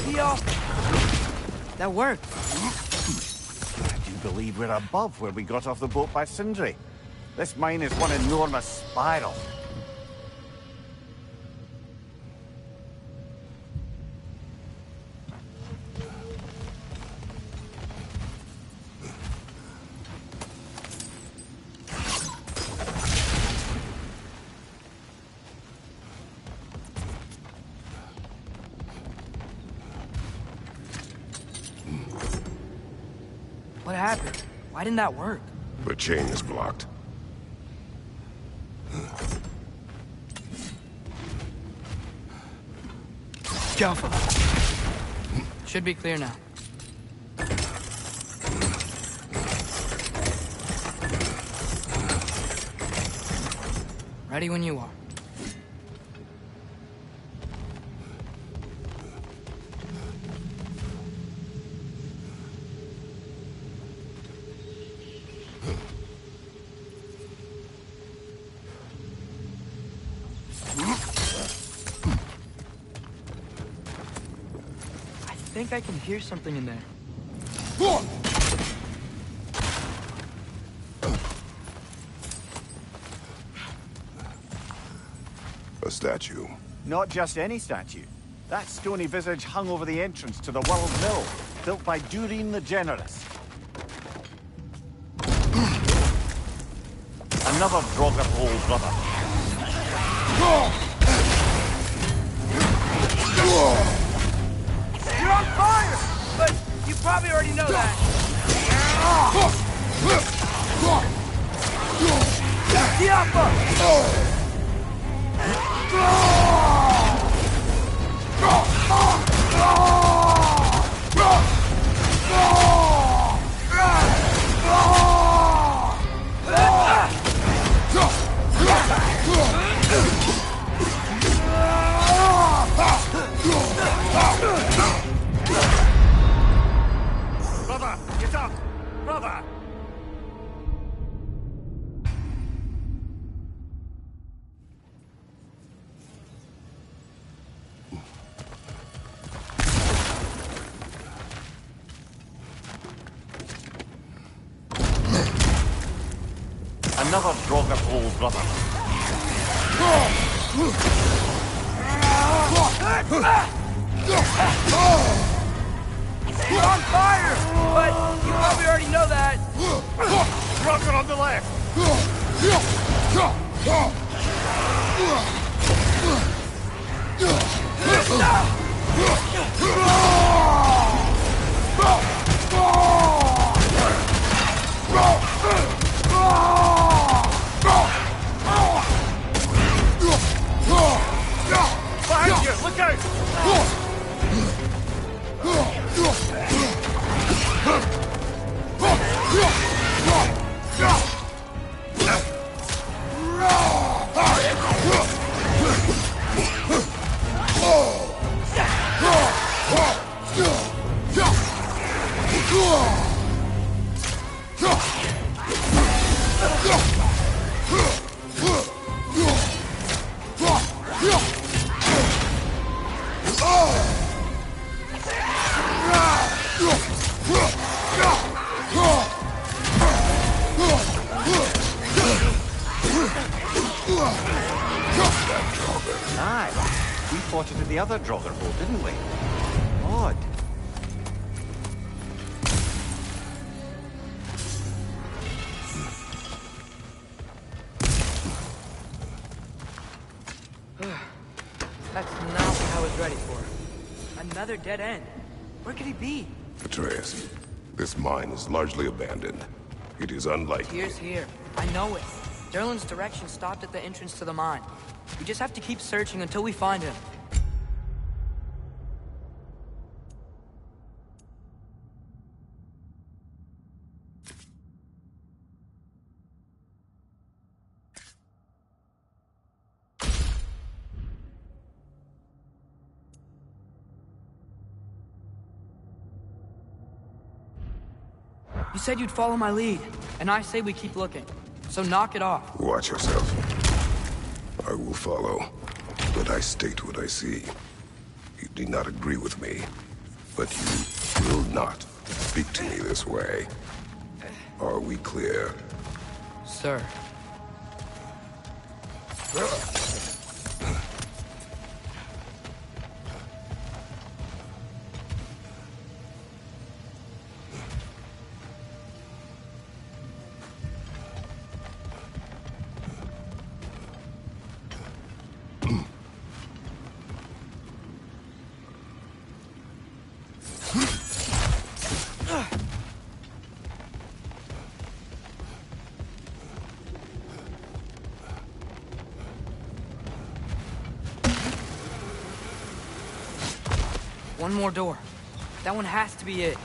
Yo! That worked. I do believe we're above where we got off the boat by Sindri. This mine is one enormous spiral. What happened? Why didn't that work? The chain is blocked. Careful. Should be clear now. Ready when you are. I think I can hear something in there. A statue. Not just any statue. That stony visage hung over the entrance to the World Mill, built by Durin the Generous. Another Draugr hole, brother. You're on fire! But you probably already know that. Brother, get up! Brother! Another Draugr hole, brother. You're on fire! But you probably already know that. Draugr on the left! spotted at the other Draugr hole, didn't we? Odd. That's not what I was ready for. Another dead end. Where could he be? Atreus, this mine is largely abandoned. It is unlikely. Tyr's here. I know it. Derlin's direction stopped at the entrance to the mine. We just have to keep searching until we find him. You said you'd follow my lead, and I say we keep looking. So knock it off. Watch yourself. I will follow, but I state what I see. You do not agree with me, but you will not speak to me this way. Are we clear? Sir. One more door. That one has to be it.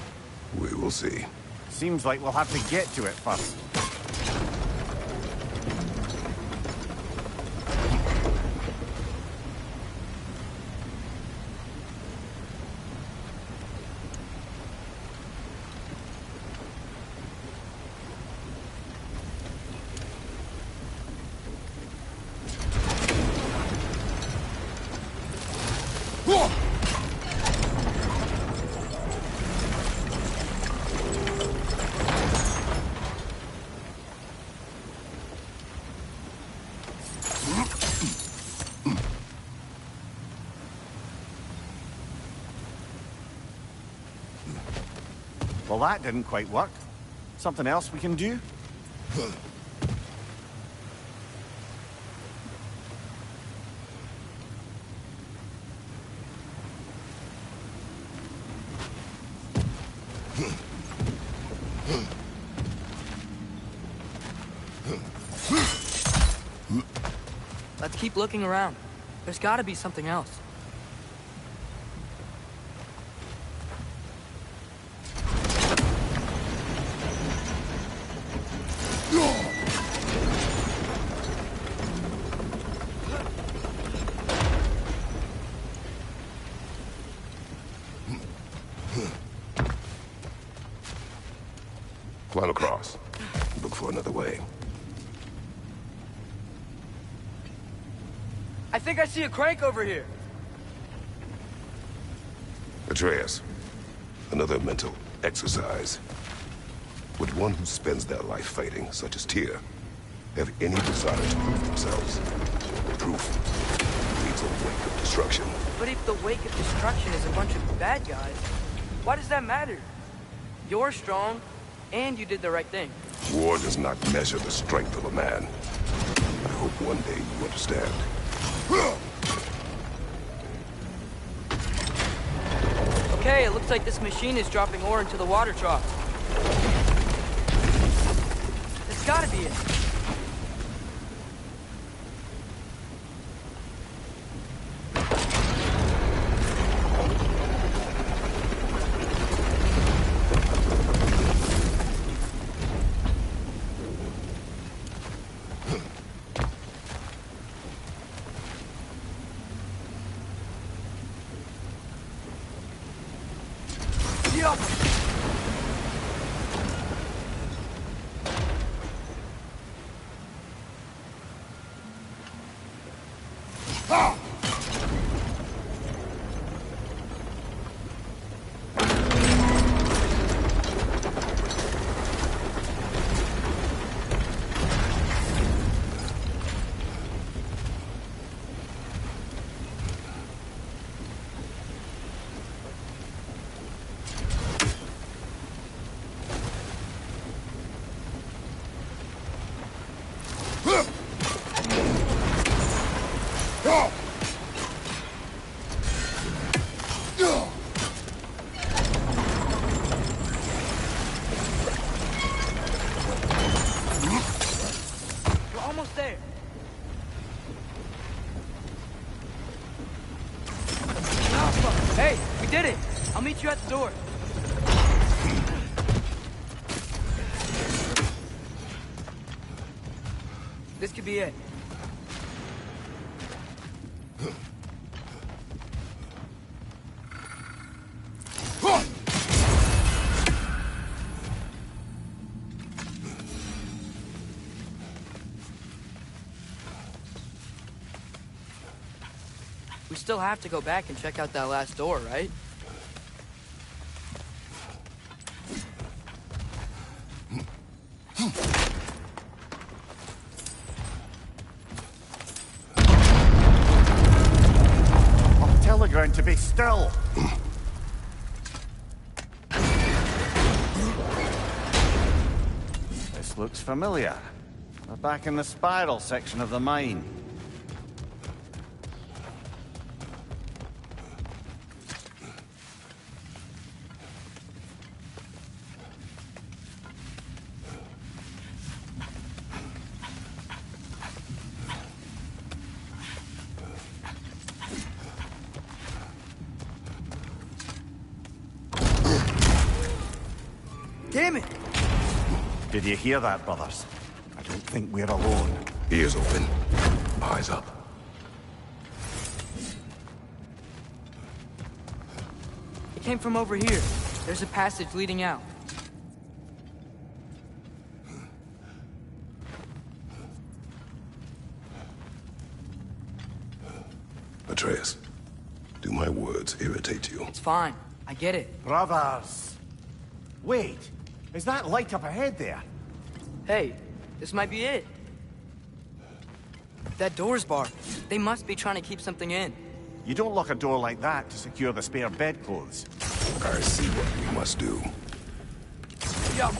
We will see. Seems like we'll have to get to it first. Well, that didn't quite work. Something else we can do? Let's keep looking around. There's gotta be something else. Climb across. Look for another way. I think I see a crank over here. Atreus, another mental exercise. Would one who spends their life fighting, such as Tyr, have any desire to prove themselves? Proof leads a wake of destruction. But if the wake of destruction is a bunch of bad guys, why does that matter? You're strong, and you did the right thing. War does not measure the strength of a man. I hope one day you understand. Okay, it looks like this machine is dropping ore into the water trough. It's gotta be it. We're almost there. Hey, we did it! I'll meet you at the door. This could be it. We still have to go back and check out that last door, right? Tell the ground to be still. This looks familiar. We're back in the spiral section of the mine. Damn it! Did you hear that, brothers? I don't think we're alone. Ears open, eyes up. It came from over here. There's a passage leading out. Atreus, do my words irritate you? It's fine. I get it. Brothers! Wait, is that light up ahead there? Hey, this might be it. That door's barred. They must be trying to keep something in. You don't lock a door like that to secure the spare bedclothes. I see what we must do. Yup.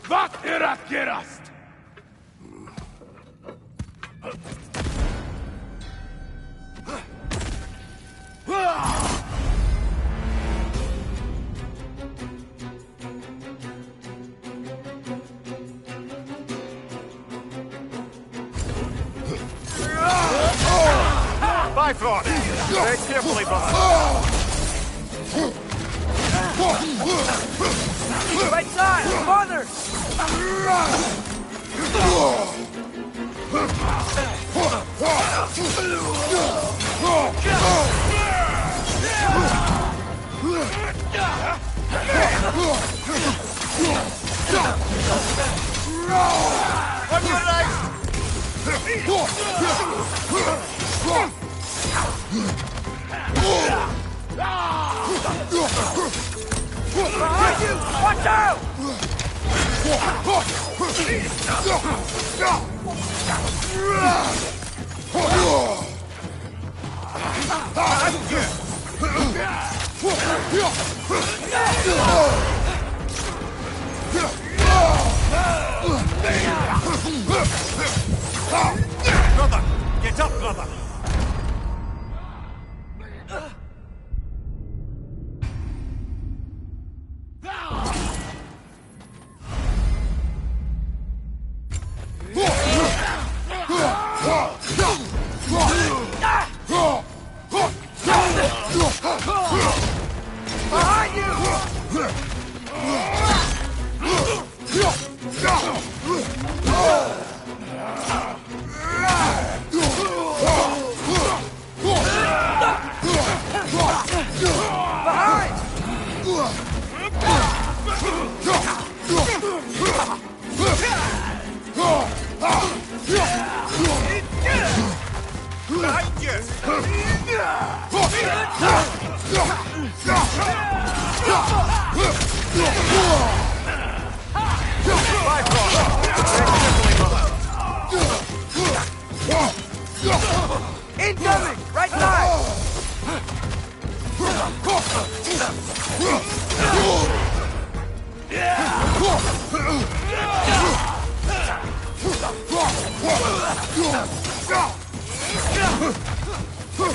Vad är att gerast? Bifrost! Very carefully, brother. Right side! Farther! On your right! Behind you! Watch out! Brother! Get up, brother! here! Incoming! Right side!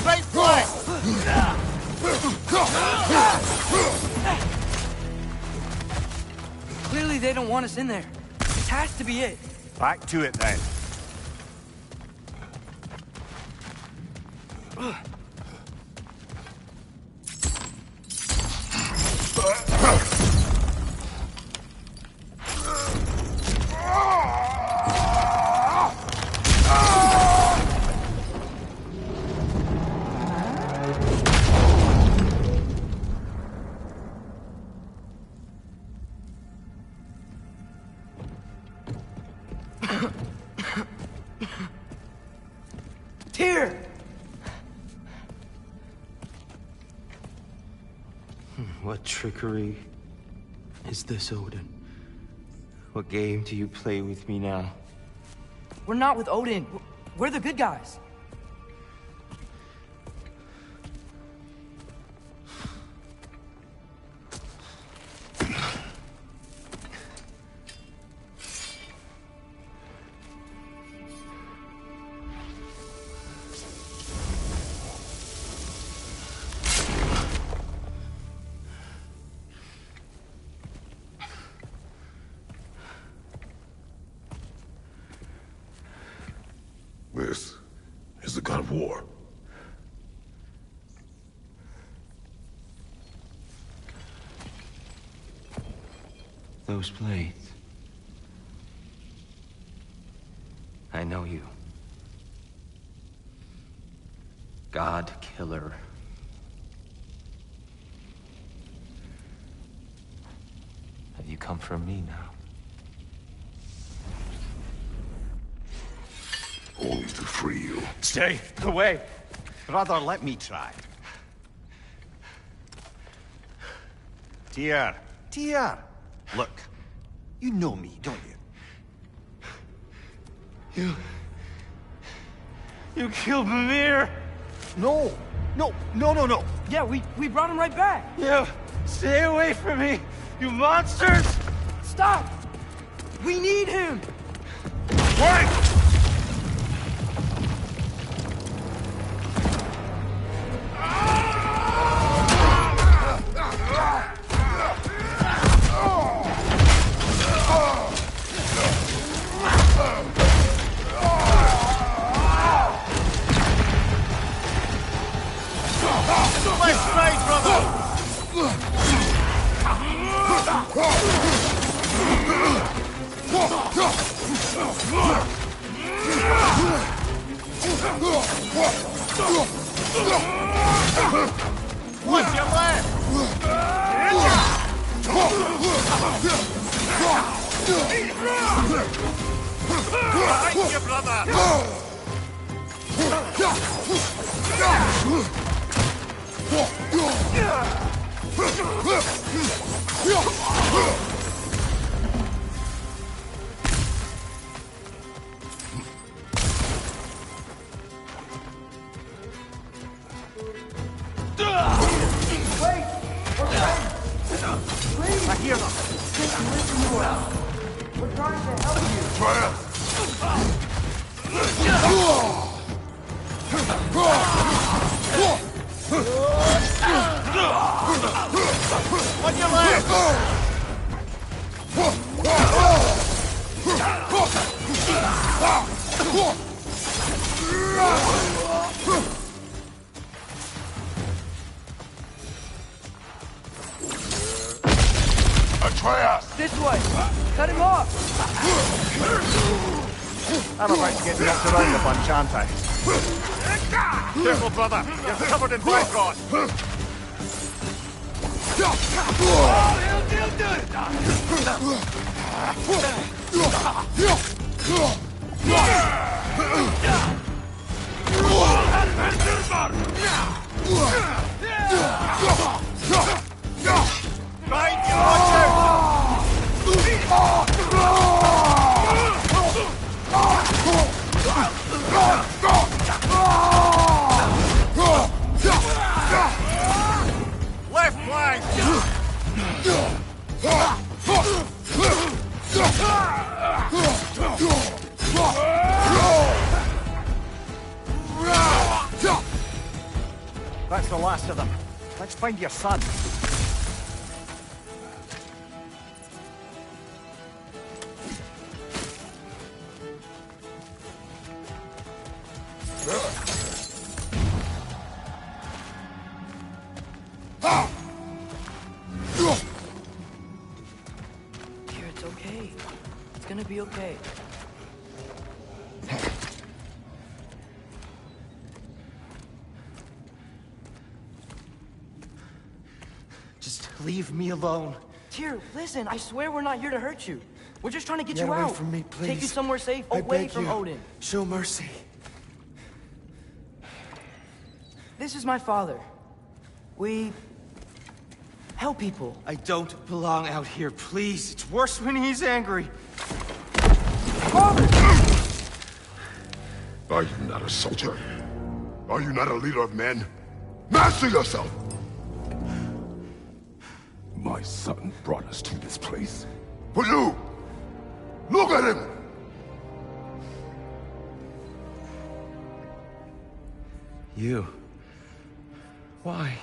Right flank! Clearly they don't want us in there. This has to be it. Back to it then. Tyr! What trickery is this, Odin? What game do you play with me now? We're not with Odin. We're the good guys. This is the god of war. Those blades. I know you. God killer. Have you come for me now? Only to free you. Stay away. Rather, let me try. Tyr. Tyr. Look, you know me, don't you? You killed Mimir! No. No. Yeah, we brought him right back. You stay away from me, you monsters! Stop! We need him! Wait! Let's ride, brother! What's your left? Behind you, brother! I hear them. We're trying to help you. On your left! Atreus! This way! Cut him off! I'm about to get knocked around a bunch, aren't I? Careful, brother. You're covered in black rot. Right, you watch Left flank! That's the last of them. Let's find your son. Here, it's okay. It's gonna be okay. Just leave me alone. Tyr, listen, I swear we're not here to hurt you. We're just trying to get Get you away out. from me, please. Take you somewhere safe, I away beg from you. Odin. Show mercy. This is my father. We help people. I don't belong out here, please. It's worse when he's angry. Father! Are you not a soldier? Are you not a leader of men? Master yourself! My son brought us to this place. For you! Look at him! You. Why?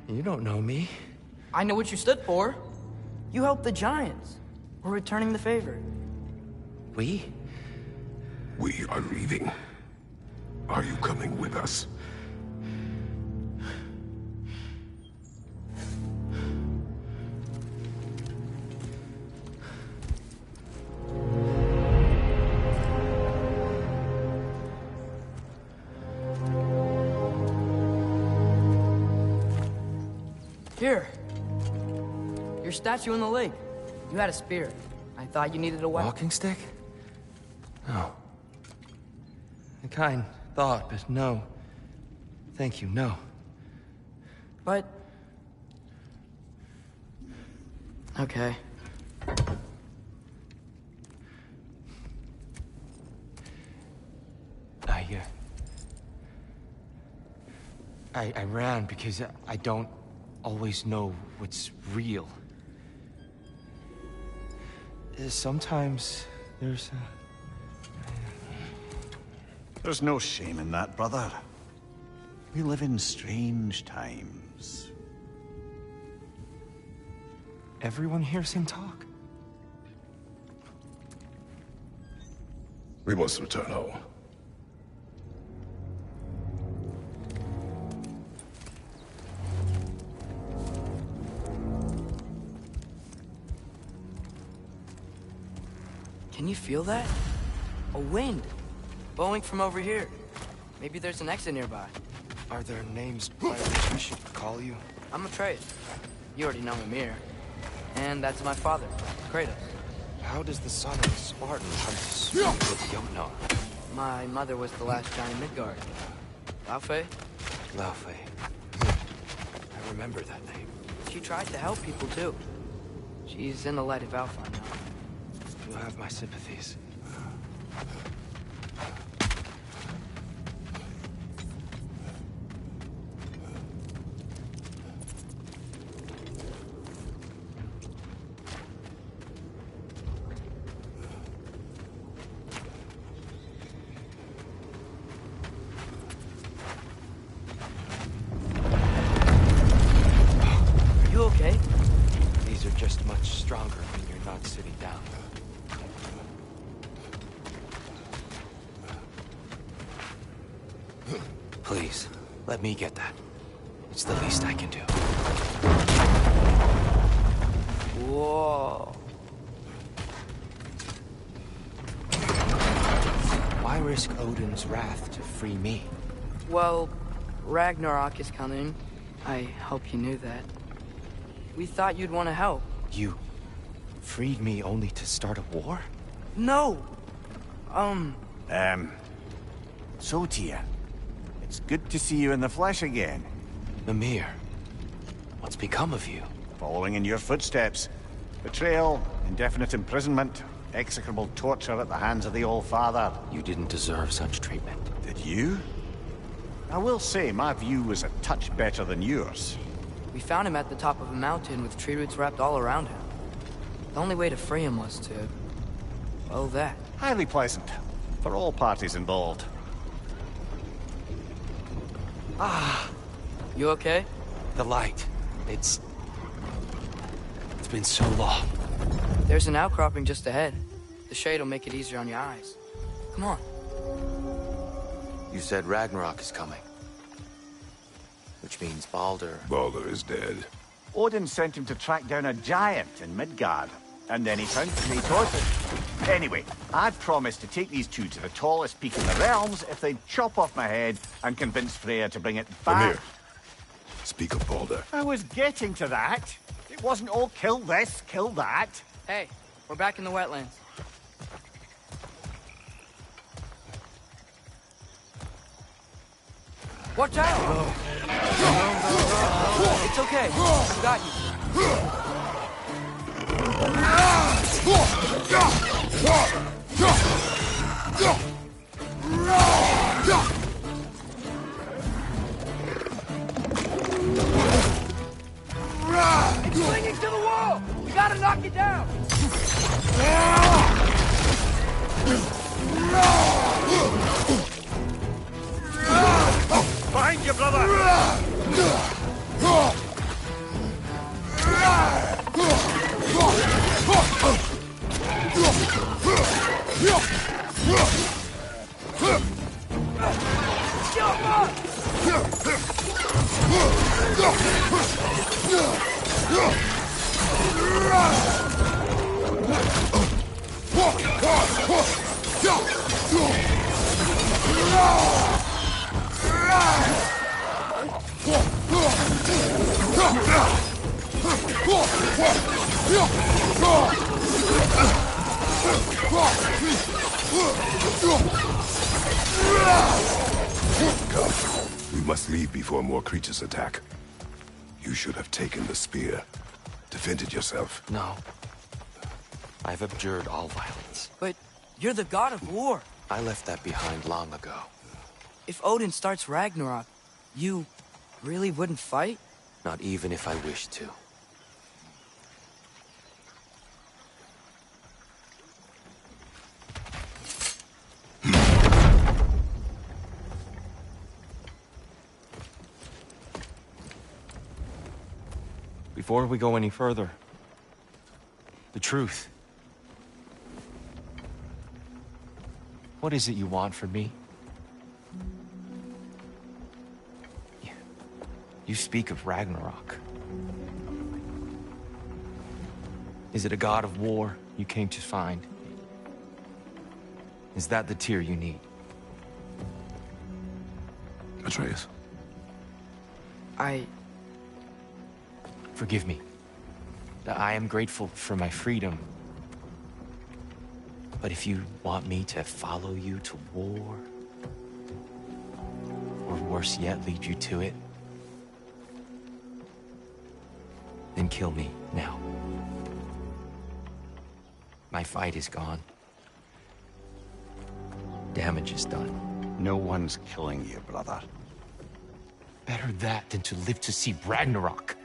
You don't know me. I know what you stood for. You helped the giants. We're returning the favor. We? We are leaving. Are you coming with us? Here. Your statue in the lake. You had a spear. I thought you needed a weapon. Walking stick? No. A kind thought, but no. Thank you, no. But... okay. I ran because I don't always know what's real. Sometimes there's There's no shame in that, brother. We live in strange times. Everyone hears him talk. We must return home. Can you feel that? A wind. Blowing from over here. Maybe there's an exit nearby. Are there names by which I should call you? I'm Atreus. You already know Mimir. And that's my father, Kratos. How does the son of a Spartan come to speak with Jotnar? My mother was the last giant Midgard. Laufey? Laufey. I remember that name. She tried to help people too. She's in the light of Alpha now. You have my sympathies. Are you okay? These are just much stronger when you're not sitting down. Please, let me get that. It's the least I can do. Whoa. Why risk Odin's wrath to free me? Well, Ragnarok is coming. I hope you knew that. We thought you'd want to help. You freed me only to start a war? No! So, Tia, It's good to see you in the flesh again. Mimir, what's become of you? Following in your footsteps. Betrayal, indefinite imprisonment, execrable torture at the hands of the Old Father. You didn't deserve such treatment. Did you? I will say, my view was a touch better than yours. We found him at the top of a mountain with tree roots wrapped all around him. The only way to free him was to... well, that. Highly pleasant. For all parties involved. You okay? The light. It's been so long. There's an outcropping just ahead. The shade will make it easier on your eyes. Come on. You said Ragnarok is coming. Which means Baldur... Baldur is dead. Odin sent him to track down a giant in Midgard. And then he found Kratos. Anyway, I'd promised to take these two to the tallest peak in the realms if they'd chop off my head and convince Freya to bring it back. Mimir, speak of Baldur. I was getting to that. It wasn't all kill this, kill that. Hey, we're back in the wetlands. Watch out! It's okay. I've got you. It's swinging to the wall! We gotta knock it down! Behind you, brother! Come. We must leave before more creatures attack. You should have taken the spear. Defended yourself. No. I've abjured all violence. But you're the god of war. I left that behind long ago. If Odin starts Ragnarok, you really wouldn't fight? Not even if I wished to. Before we go any further, the truth. What is it you want from me? You speak of Ragnarok. Is it a god of war you came to find? Is that the tear you need? Atreus. Forgive me. I am grateful for my freedom. But if you want me to follow you to war, or worse yet, lead you to it, then kill me now. My fight is gone. Damage is done. No one's killing you, brother. Better that than to live to see Ragnarok.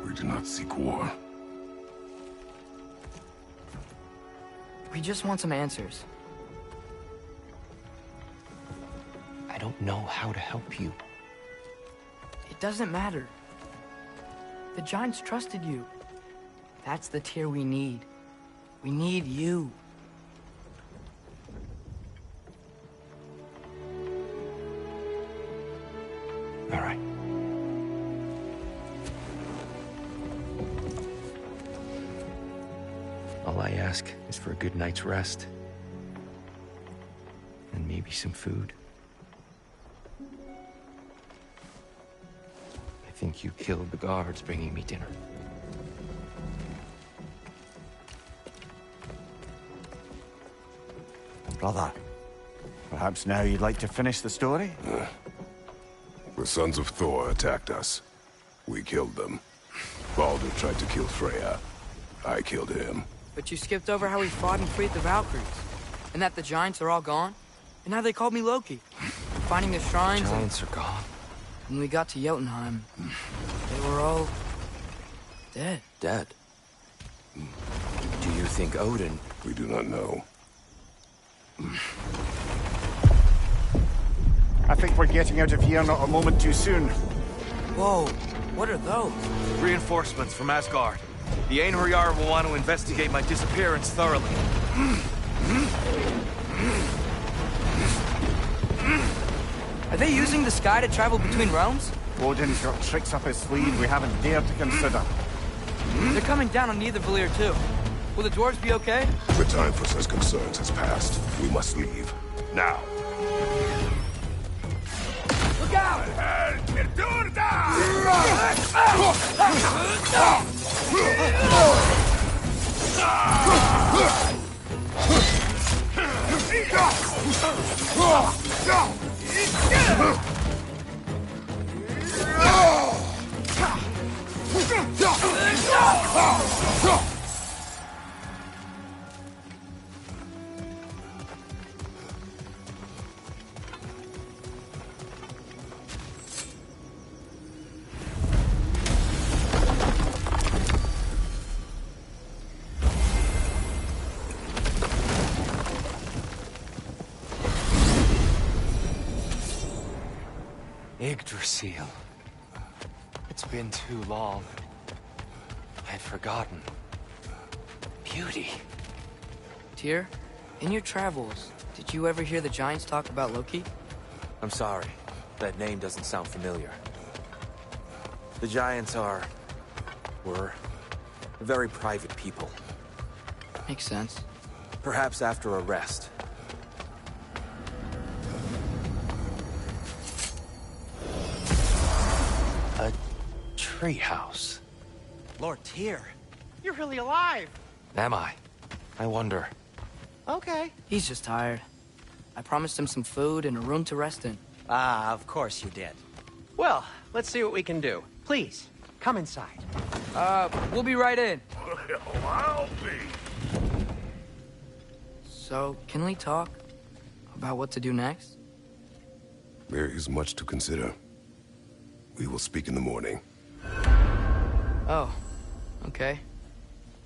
We do not seek war. We just want some answers. I don't know how to help you. It doesn't matter. The giants trusted you. That's the tear we need. We need you. All right. All I ask is for a good night's rest. And maybe some food. I think you killed the guards bringing me dinner. Brother, Perhaps now you'd like to finish the story? The sons of Thor attacked us. We killed them. Baldur tried to kill Freya. I killed him. But you skipped over how he fought and freed the Valkyries. And that the giants are all gone. And how they called me Loki. Finding the shrines. Giants are gone. When we got to Jotunheim, they were all dead. Dead? Do you think Odin... We do not know. I think we're getting out of here not a moment too soon. Whoa, what are those? Reinforcements from Asgard. The Einherjar will want to investigate my disappearance thoroughly. Are they using the sky to travel between realms? Odin's got tricks up his sleeve we haven't dared to consider. They're coming down on Nidavellir too. Will the dwarves be okay? The time for such concerns has passed. We must leave. Now. Look out! Yggdrasil. It's been too long. I'd forgotten. Beauty. Tyr, in your travels, did you ever hear the giants talk about Loki? I'm sorry. That name doesn't sound familiar. The Giants were very private people. Makes sense. Perhaps after a rest. A treehouse. Lord Tyr, you're really alive. Am I? I wonder. Okay. He's just tired. I promised him some food and a room to rest in. Ah, of course you did. Well, let's see what we can do. Please, come inside. We'll be right in. Well, I'll be. So, can we talk about what to do next? There is much to consider. We will speak in the morning. Oh, okay.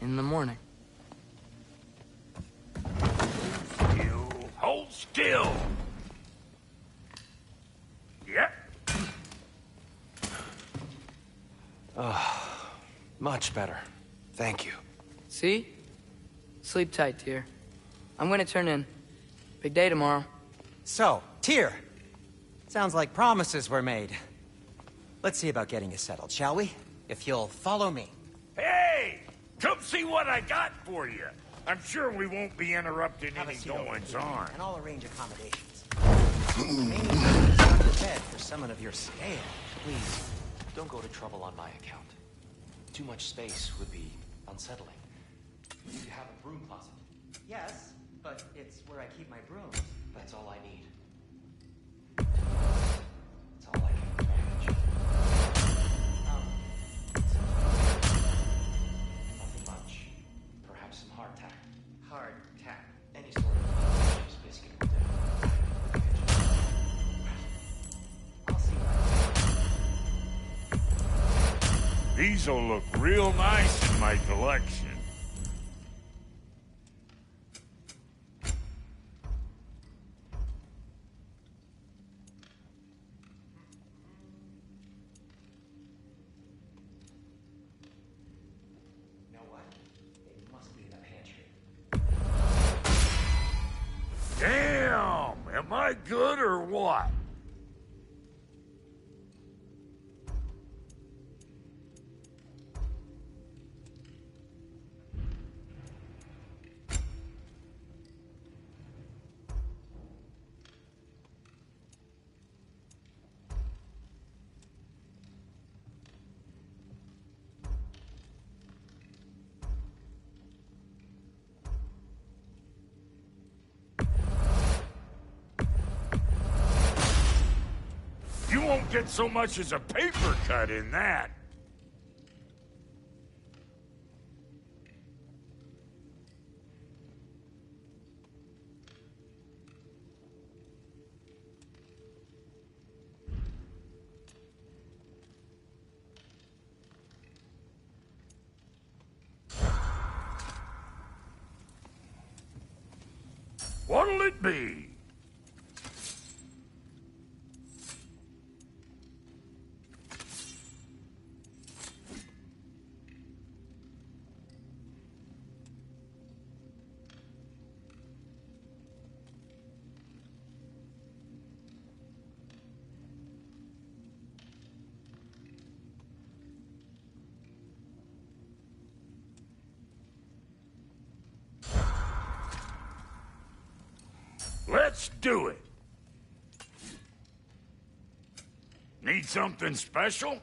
In the morning. You hold still. Yep. Much better. Thank you. See? Sleep tight, Tyr. I'm gonna turn in. Big day tomorrow. So, Tyr. Sounds like promises were made. Let's see about getting you settled, shall we? If you'll follow me. Hey! Come see what I got for you. I'm sure we won't be interrupting Have a any seat over goings here, on. and I'll arrange accommodations. Maybe some bed for someone of your scale. Please, don't go to trouble on my account. Too much space would be unsettling. You have a broom closet. Yes, but it's where I keep my brooms. That's all I need. That's all I can manage. Nothing much. Perhaps some hardtack. Hardtack. Any sort of cheese biscuit will do. I'll see you. These'll look real nice in my collection. You know what? It must be in the pantry. Damn! Am I good or what? don't get so much as a paper cut in that. What'll it be? Let's do it. Need something special?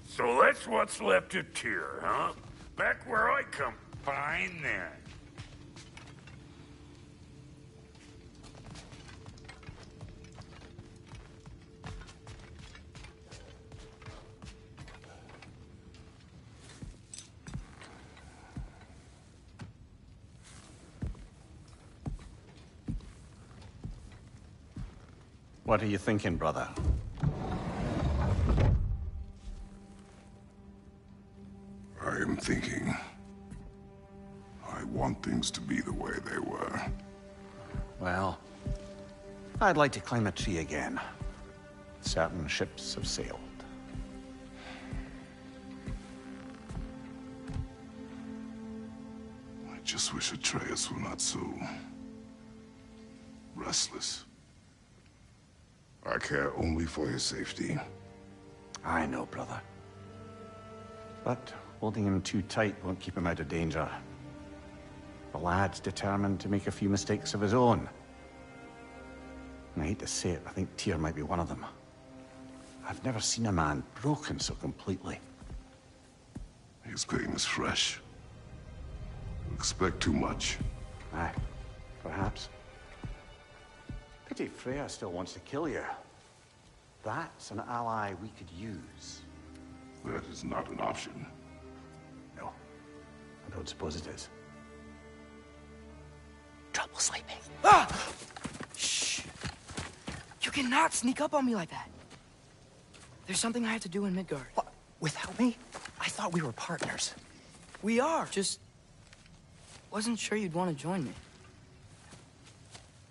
So that's what's left of Tyr, huh? Back where I come. Fine then. What are you thinking, brother? I am thinking. I want things to be the way they were. Well, I'd like to climb a tree again. Certain ships have sailed. I just wish Atreus were not so restless. I care only for his safety. I know, brother. But holding him too tight won't keep him out of danger. The lad's determined to make a few mistakes of his own. And I hate to say it, I think Tyr might be one of them. I've never seen a man broken so completely. His pain is fresh. You expect too much. Aye, perhaps. Pity Freya still wants to kill you. That's an ally we could use. That is not an option. No, I don't suppose it is. Trouble sleeping. Ah! Shh! You cannot sneak up on me like that. There's something I have to do in Midgard. What? Without me? I thought we were partners. We are. Just wasn't sure you'd want to join me.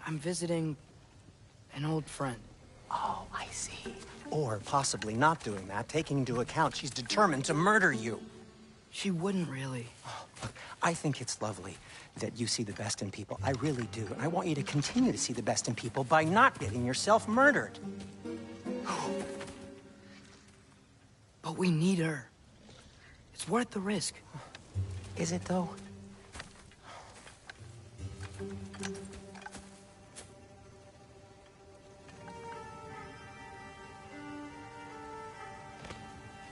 I'm visiting an old friend. Oh, I see. Or possibly not doing that, taking into account she's determined to murder you. She wouldn't really. Oh, look, I think it's lovely that you see the best in people. I really do. And I want you to continue to see the best in people by not getting yourself murdered. But we need her. It's worth the risk. Is it, though?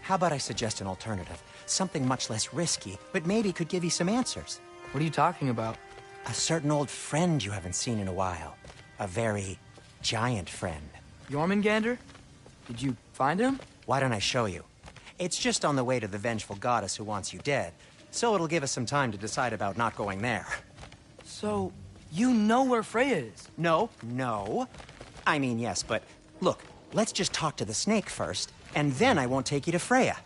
How about I suggest an alternative? Something much less risky, but maybe could give you some answers. What are you talking about? A certain old friend you haven't seen in a while. A very giant friend. Jormungandr? Did you find him? Why don't I show you? It's just on the way to the vengeful goddess who wants you dead, so it'll give us some time to decide about not going there. So, you know where Freya is? No. I mean, yes, but look, let's just talk to the snake first, and then I won't take you to Freya.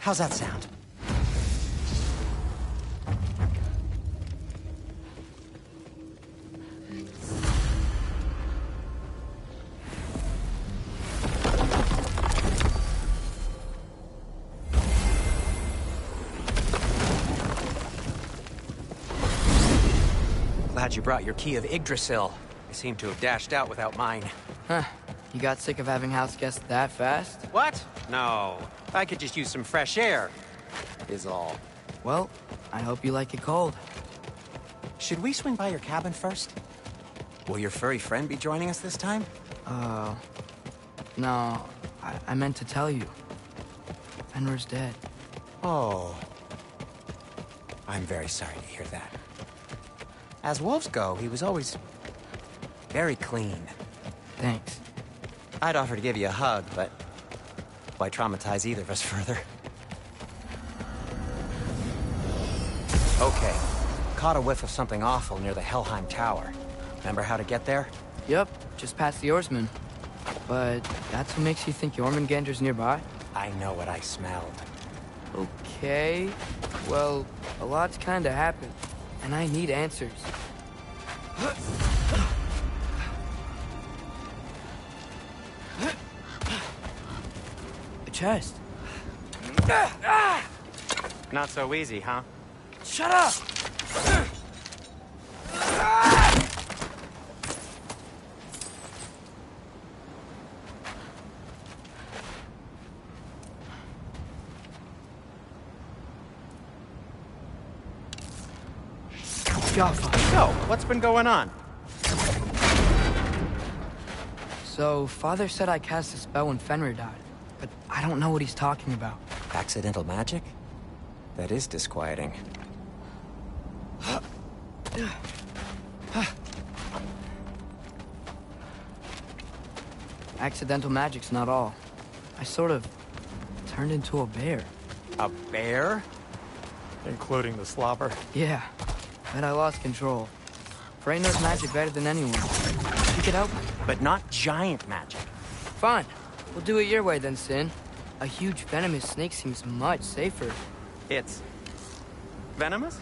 How's that sound? Glad you brought your key of Yggdrasil. I seem to have dashed out without mine. Huh. You got sick of having house guests that fast? What? No. I could just use some fresh air, is all. Well, I hope you like it cold. Should we swing by your cabin first? Will your furry friend be joining us this time? No, I meant to tell you. Fenrir's dead. Oh. I'm very sorry to hear that. As wolves go, he was always very clean. Thanks. I'd offer to give you a hug, but why traumatize either of us further? Okay. Caught a whiff of something awful near the Helheim Tower. Remember how to get there? Yep, just past the oarsman. But that's what makes you think Jormungandr's nearby? I know what I smelled. Okay. Well, a lot's kinda happened, and I need answers. A chest. Not so easy, huh? Shut up! So, what's been going on? So, Father said I cast a spell when Fenrir died, but I don't know what he's talking about. Accidental magic? That is disquieting. Accidental magic's not all. I sort of turned into a bear. A bear? Including the slobber? Yeah, but I lost control. Frey knows magic better than anyone. You could help me. But not giant magic. Fine. We'll do it your way then, Sin. A huge venomous snake seems much safer. It's venomous?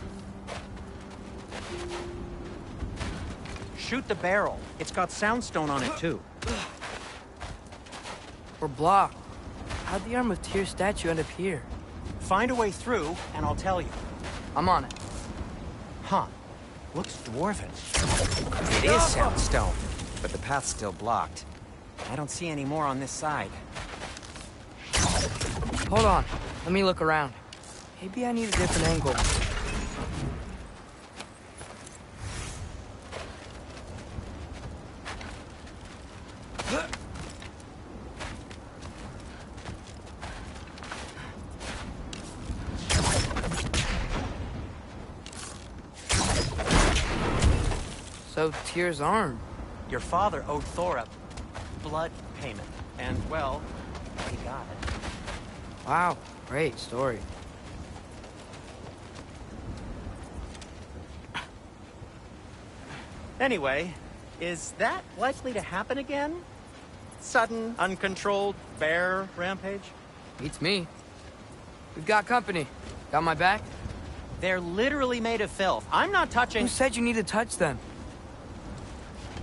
Shoot the barrel. It's got soundstone on it, too. We're blocked. How'd the Arm of Tyr statue end up here? Find a way through, and I'll tell you. I'm on it. Huh. Looks dwarven. It is soundstone, but the path's still blocked. I don't see any more on this side. Hold on. Let me look around. Maybe I need a different angle. So, Tyr's arm. Your father owed Thor a blood payment, and, well, he got it. Wow, great story. Anyway, is that likely to happen again? Sudden, uncontrolled bear rampage? Beats me. We've got company. Got my back? They're literally made of filth. I'm not touching... Who said you need to touch them?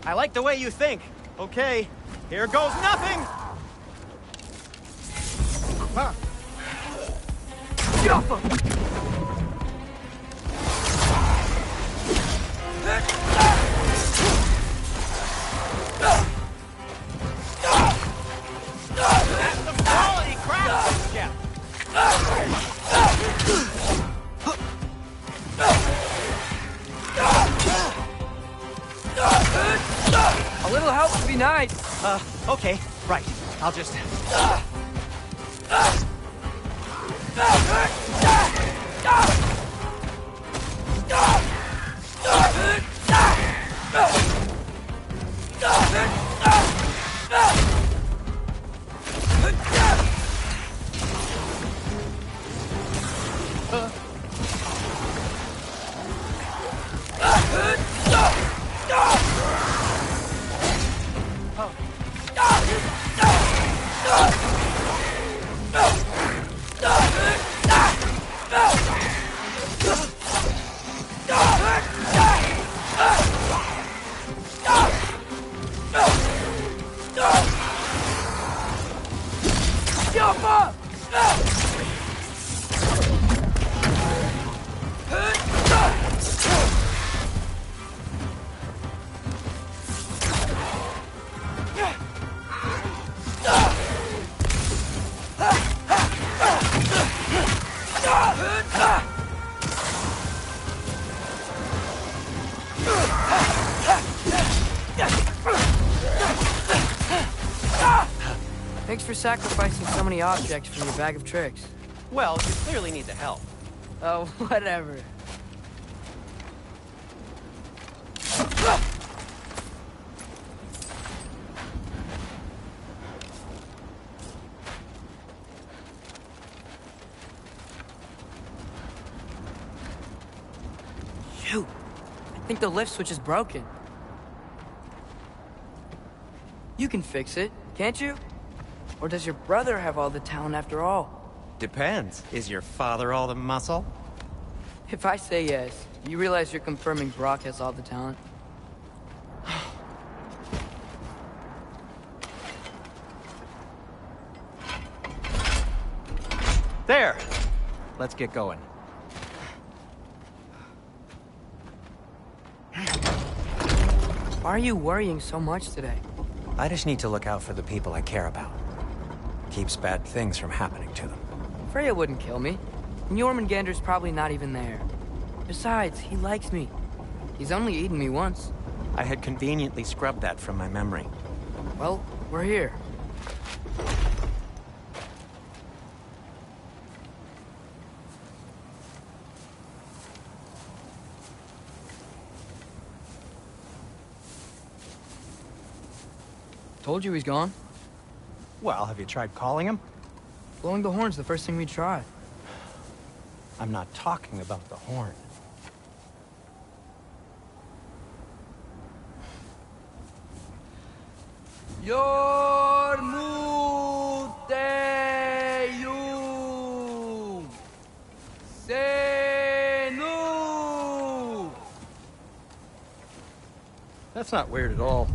I like the way you think. Okay, here goes nothing! That's some quality craftsmanship! A little help would be nice. Okay, right. I'll just... for sacrificing so many objects from your bag of tricks. Well, you clearly need the help. Oh, whatever. Shoot! I think the lift switch is broken. You can fix it, can't you? Or does your brother have all the talent after all? Depends. Is your father all the muscle? If I say yes, you realize you're confirming Brock has all the talent? There! Let's get going. Why are you worrying so much today? I just need to look out for the people I care about. Keeps bad things from happening to them. Freya wouldn't kill me. And Jormungandr's probably not even there. Besides, he likes me. He's only eaten me once. I had conveniently scrubbed that from my memory. Well, we're here. Told you he's gone. Well, have you tried calling him? Blowing the horn's the first thing we tried. I'm not talking about the horn. Yormuteum Senu. That's not weird at all.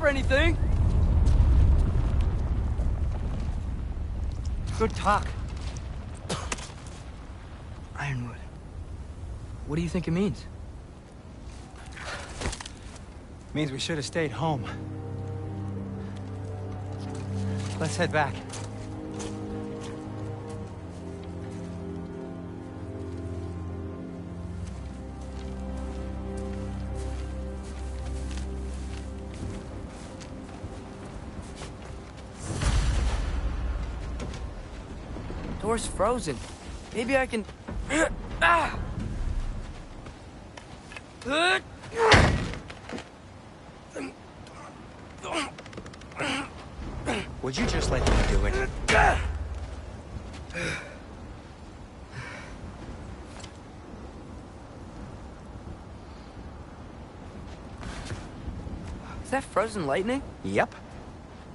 Or anything. Good talk. Ironwood. What do you think it means? Means we should have stayed home. Let's head back. Door's frozen. Maybe I can... Would you just let me do it? Is that frozen lightning? Yep.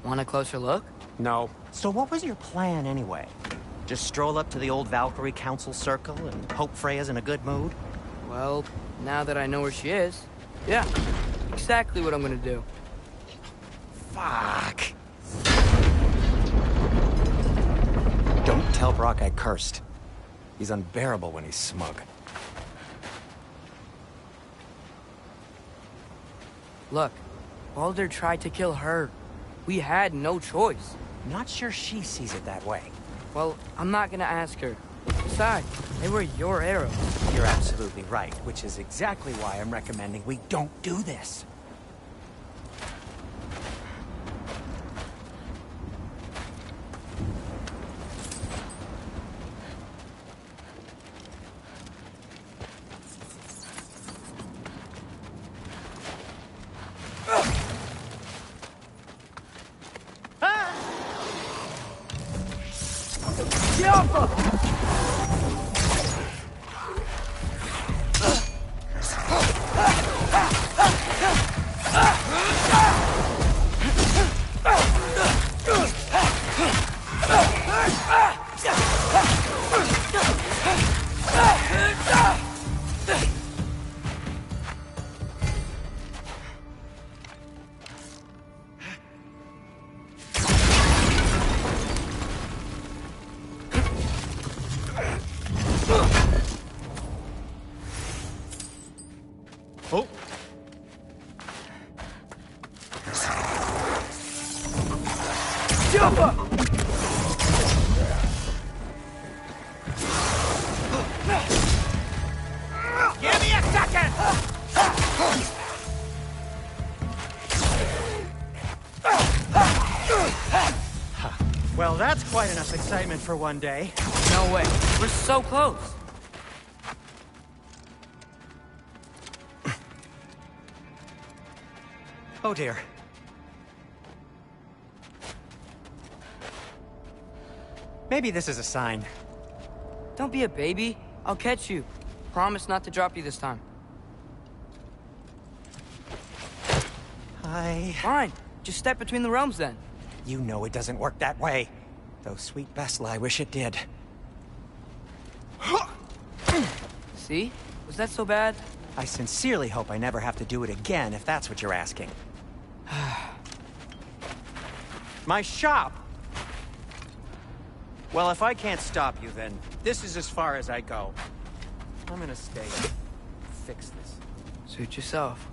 Want a closer look? No. So what was your plan anyway? Just stroll up to the old Valkyrie Council Circle and hope Freya's in a good mood? Well, now that I know where she is, yeah, exactly what I'm gonna do. Fuck. Don't tell Brock I cursed. He's unbearable when he's smug. Look, Baldur tried to kill her. We had no choice. Not sure she sees it that way. Well, I'm not gonna ask her. Besides, they were your arrows. You're absolutely right, which is exactly why I'm recommending we don't do this. Well, that's quite enough excitement for one day. No way. We're so close. Oh dear. Maybe this is a sign. Don't be a baby. I'll catch you. Promise not to drop you this time. Fine. Just step between the realms then. You know it doesn't work that way. Though sweet Bessel, I wish it did. See? Was that so bad? I sincerely hope I never have to do it again, if that's what you're asking. My shop! Well, if I can't stop you, then this is as far as I go. I'm gonna stay. Fix this. Suit yourself.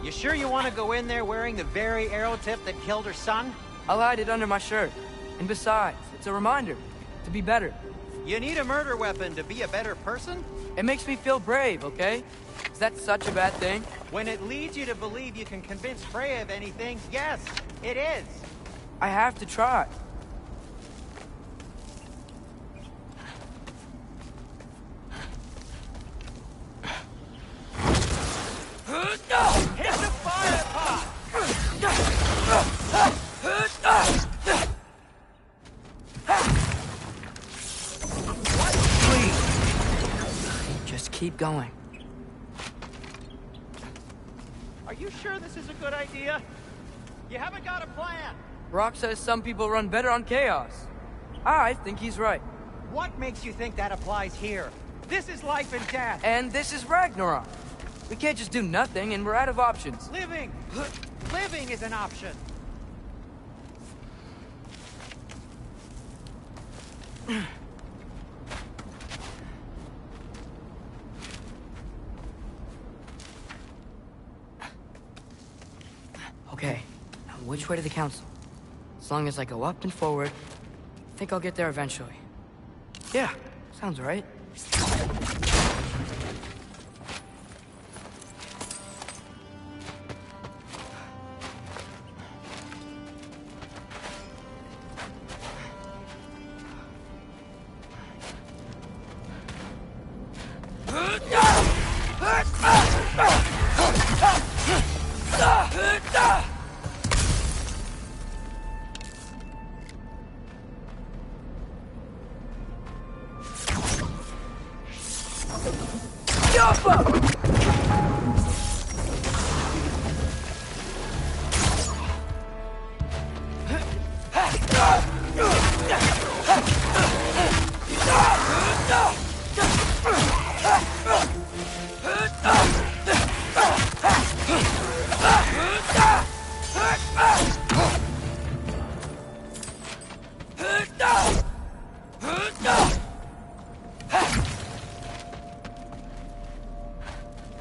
You sure you want to go in there wearing the very arrow tip that killed her son? I'll hide it under my shirt. And besides, it's a reminder to be better. You need a murder weapon to be a better person? It makes me feel brave, okay? Is that such a bad thing? When it leads you to believe you can convince Freya of anything, yes, it is. I have to try. Hit the fire pot! Just keep going. Are you sure this is a good idea? You haven't got a plan. Rock says some people run better on chaos. I think he's right. What makes you think that applies here? This is life and death. And this is Ragnarok. We can't just do nothing, and we're out of options. Living! Living is an option. Okay, now which way to the council? As long as I go up and forward, I think I'll get there eventually. Yeah, sounds right.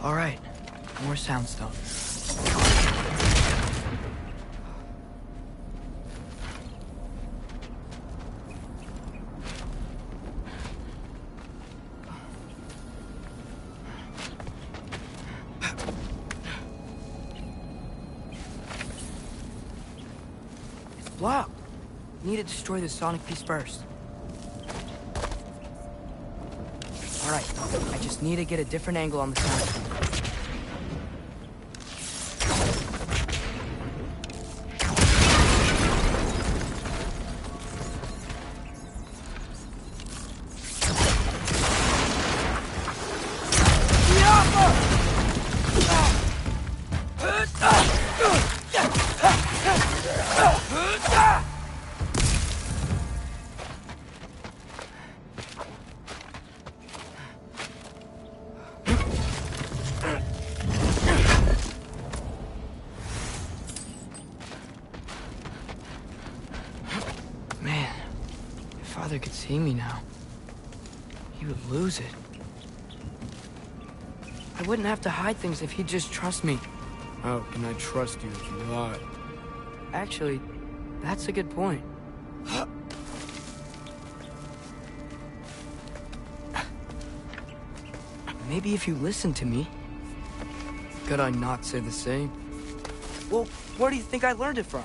All right, more soundstone. It's blocked. Need to destroy the sonic piece first. All right, I just need to get a different angle on the sound. Father could see me now. He would lose it. I wouldn't have to hide things if he'd just trust me. How can I trust you if you lie? Actually, that's a good point. Maybe if you listen to me. Could I not say the same? Well, where do you think I learned it from?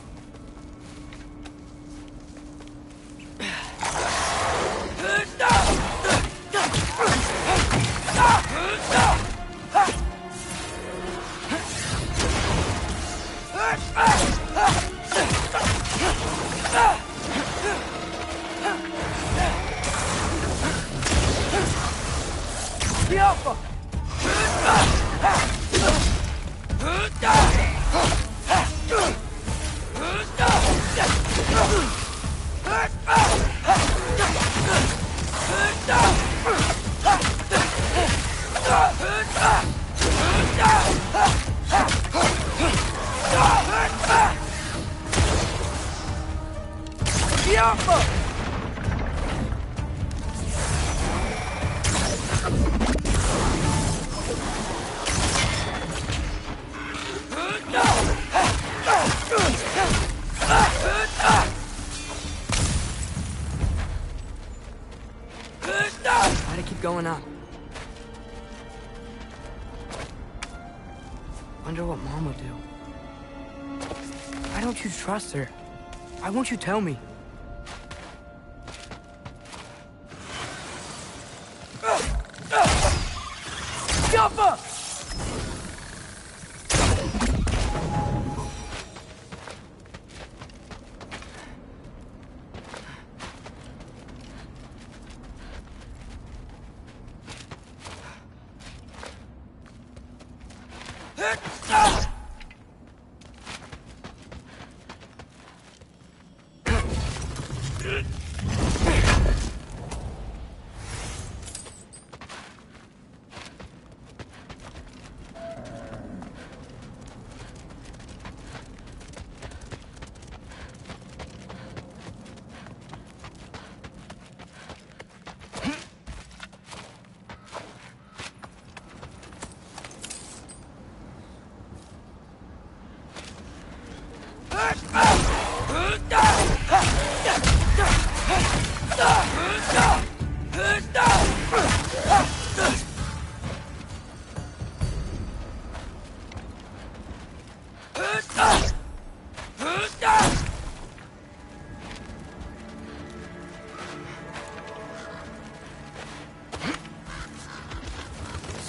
Gotta keep going up. Wonder what Mom would do. Why don't you trust her? Why won't you tell me? Jumper!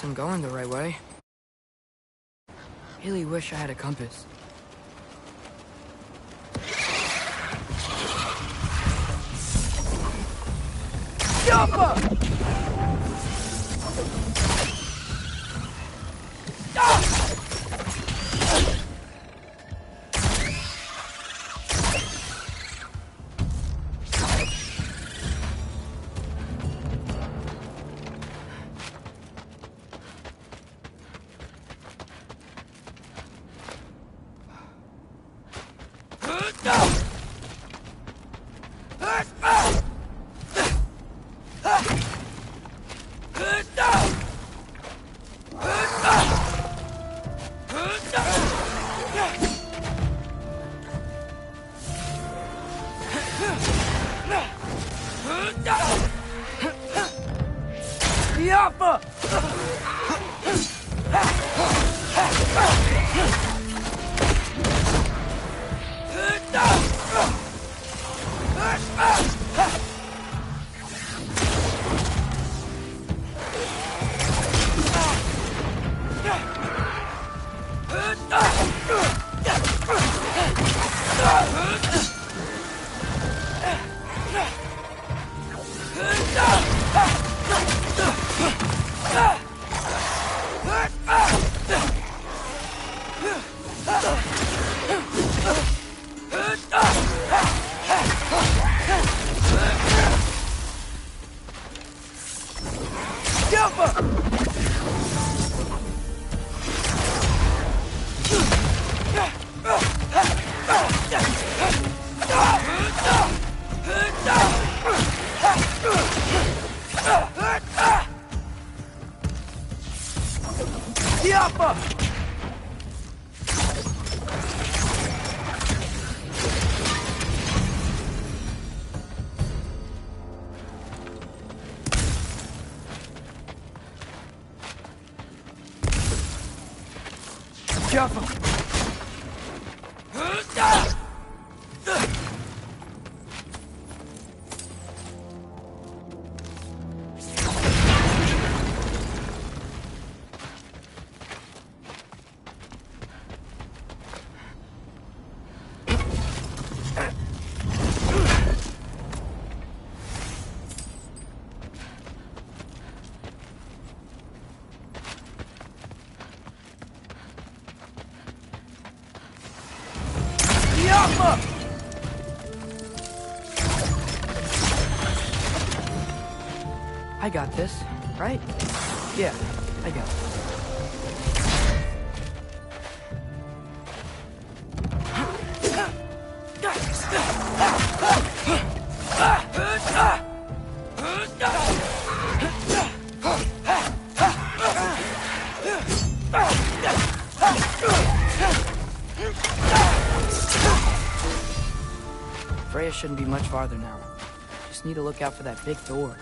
I'm going the right way. Really wish I had a compass. Jumper! I got this, right? Yeah, I got it. Freya shouldn't be much farther now. Just need to look out for that big door.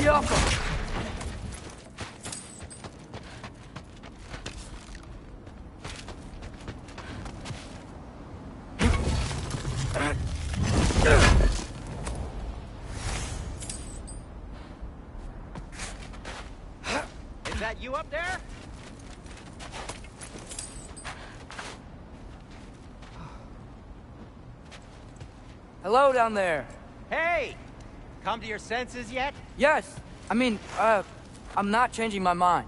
Get off him! Is that you up there? Hello down there. Hey! Come to your senses yet? Yes. I mean, I'm not changing my mind.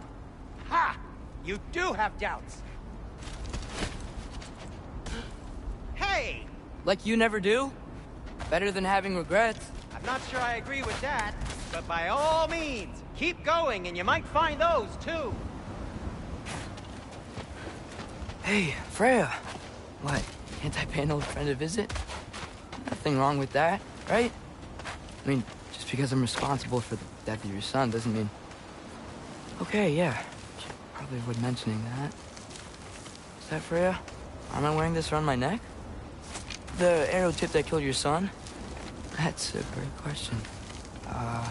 Ha! You do have doubts. Hey! Like you never do? Better than having regrets. I'm not sure I agree with that, but by all means, keep going and you might find those too. Hey, Freya. What, can't I pay an old friend a visit? Nothing wrong with that, right? I mean, just because I'm responsible for the death of your son doesn't mean... Okay, yeah. Probably would mentioning that. Is that Freya? Am I wearing this around my neck? The arrow tip that killed your son? That's a great question. I'm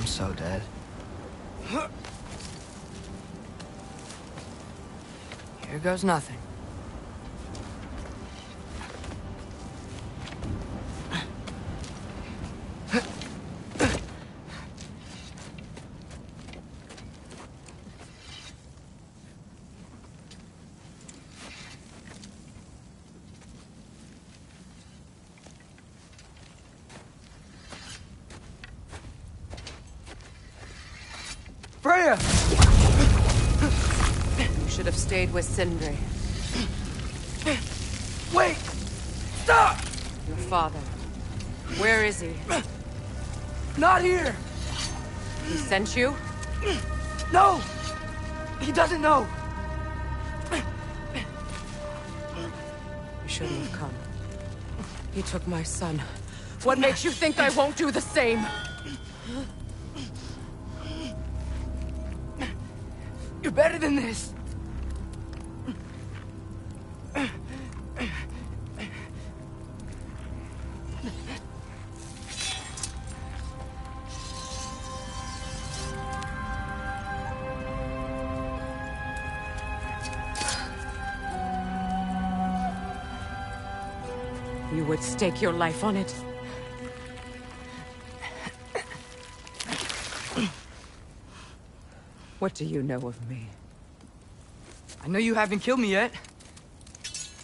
so dead. Here goes nothing. Freya! You should have stayed with Sindri. Wait! Stop! Your father. Where is he? Not here! He sent you? No! He doesn't know! You shouldn't have come. He took my son. What makes you think I won't do the same? You're better than this! You would stake your life on it? What do you know of me? I know you haven't killed me yet.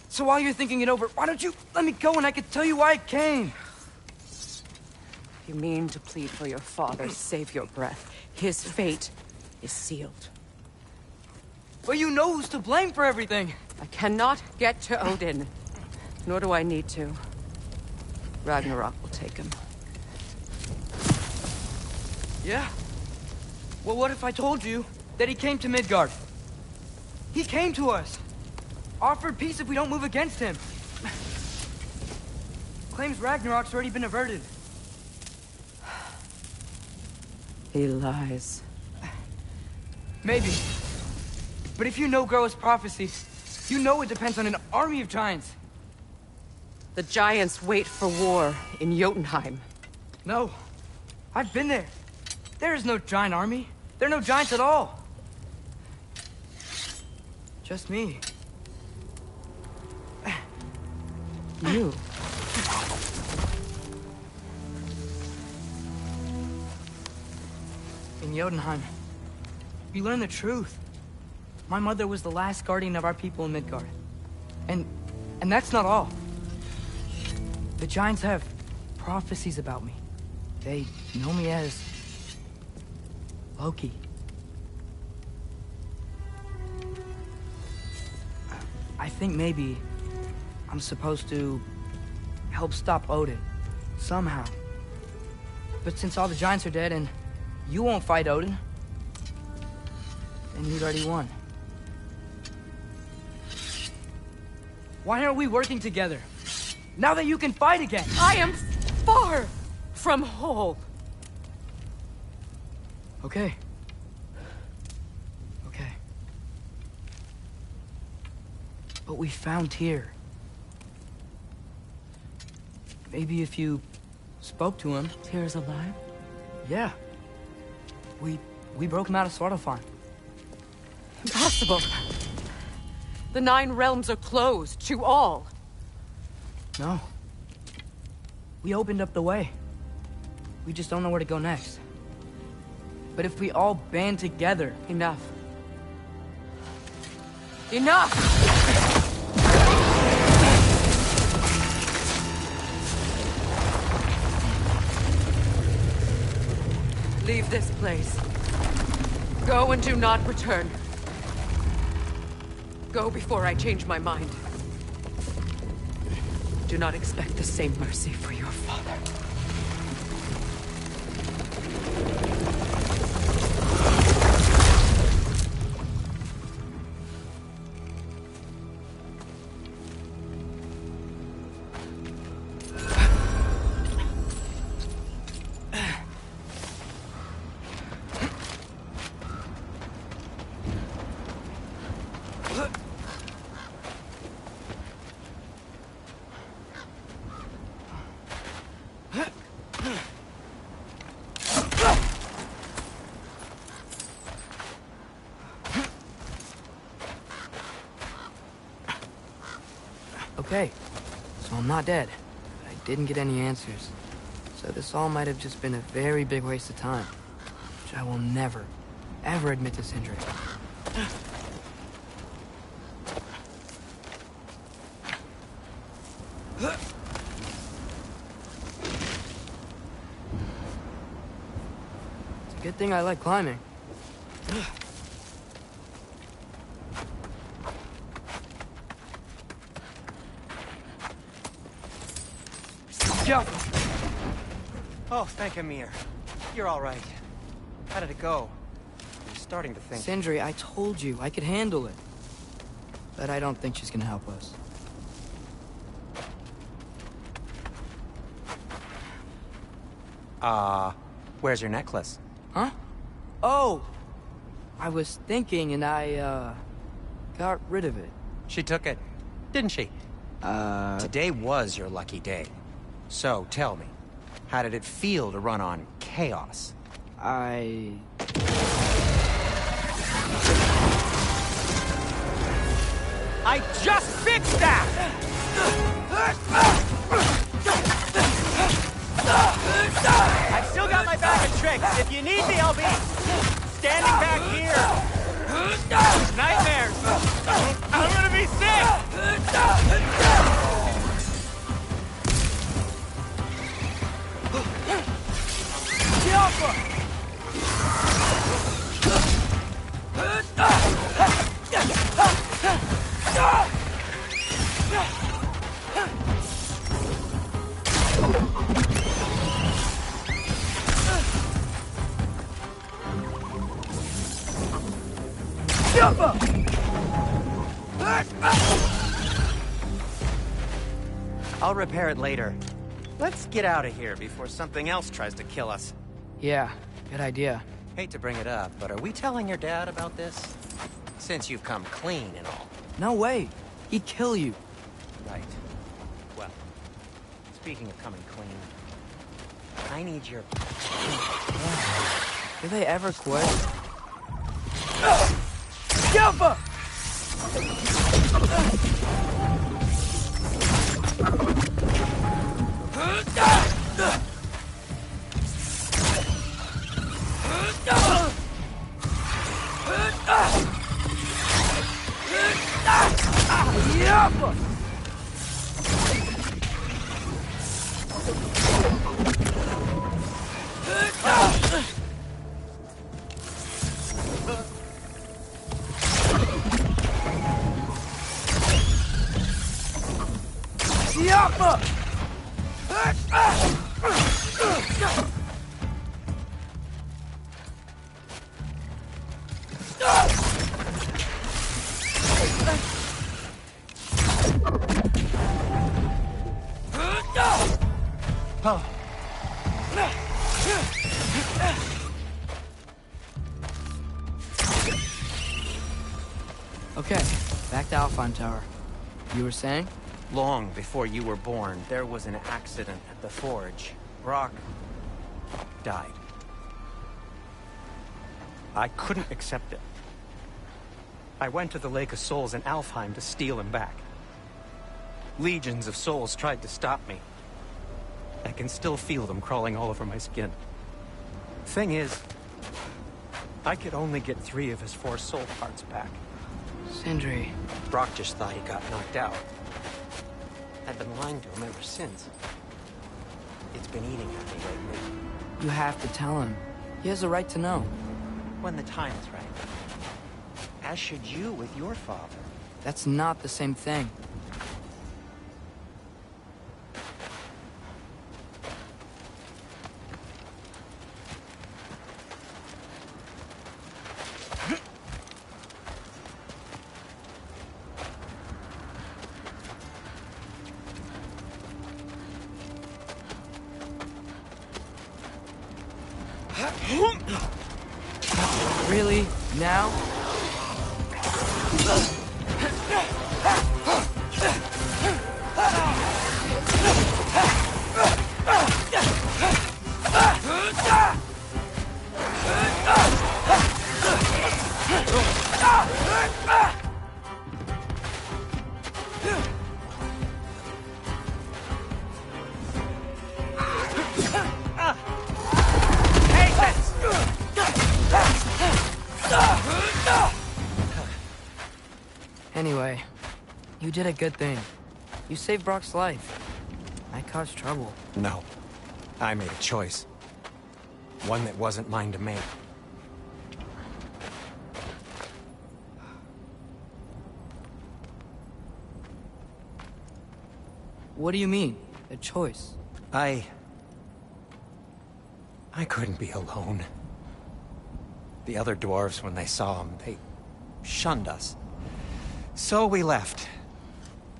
So while you're thinking it over, why don't you let me go and I can tell you why I came? You mean to plead for your father, save your breath. His fate is sealed. But you know who's to blame for everything. I cannot get to Odin. Nor do I need to. Ragnarok will take him. Yeah? Well, what if I told you that he came to Midgard? He came to us. Offered peace if we don't move against him. Claims Ragnarok's already been averted. He lies. Maybe. But if you know Groa's prophecy, you know it depends on an army of giants. The giants wait for war in Jotunheim. No. I've been there. There is no giant army. There are no giants at all. Just me. You. In Jotunheim, you learn the truth. My mother was the last guardian of our people in Midgard. And that's not all. The giants have prophecies about me. They know me as Loki. I think maybe I'm supposed to help stop Odin, somehow. But since all the giants are dead and you won't fight Odin, then he'd already won. Why aren't we working together? Now that you can fight again! I am far from whole. Okay. Okay. But we found Tyr. Maybe if you spoke to him... Tyr's alive? Yeah. We broke him out of Svartalfheim. Impossible. The 9 realms are closed to all. No. We opened up the way. We just don't know where to go next. But if we all band together... Enough. Enough! Leave this place. Go and do not return. Go before I change my mind. Do not expect the same mercy for your father. Okay, so I'm not dead, but I didn't get any answers. So this all might have just been a very big waste of time, which I will never, ever admit to Sindri. It's a good thing I like climbing. Oh, thank Amir. You're all right. How did it go? I'm starting to think... Sindri, I told you I could handle it. But I don't think she's gonna help us. Where's your necklace? Huh? Oh! I was thinking and I, got rid of it. She took it, didn't she? Today was your lucky day. So, tell me, how did it feel to run on chaos? I just fixed that! I've still got my bag of tricks. If you need me, I'll be standing back here. Nightmares. I'm gonna be sick! I'll repair it later. Let's get out of here before something else tries to kill us. Yeah, good idea. Hate to bring it up, but are we telling your dad about this? Since you've come clean and all. No way. He'd kill you. Right. Well, speaking of coming clean, I need your... Do they ever quit? Okay, back to Alfheim Tower. You were saying? Long before you were born, there was an accident at the forge. Brock died. I couldn't accept it. I went to the Lake of Souls in Alfheim to steal him back. Legions of souls tried to stop me. I can still feel them crawling all over my skin. Thing is, I could only get 3 of his 4 soul parts back. Sindri. Brock just thought he got knocked out. I've been lying to him ever since. It's been eating at me lately. You have to tell him. He has a right to know. When the time is right. As should you with your father. That's not the same thing. Really? Now? Anyway, you did a good thing. You saved Brock's life. I caused trouble. No. I made a choice. One that wasn't mine to make. What do you mean? A choice? I couldn't be alone. The other dwarves, when they saw him, they shunned us. So we left.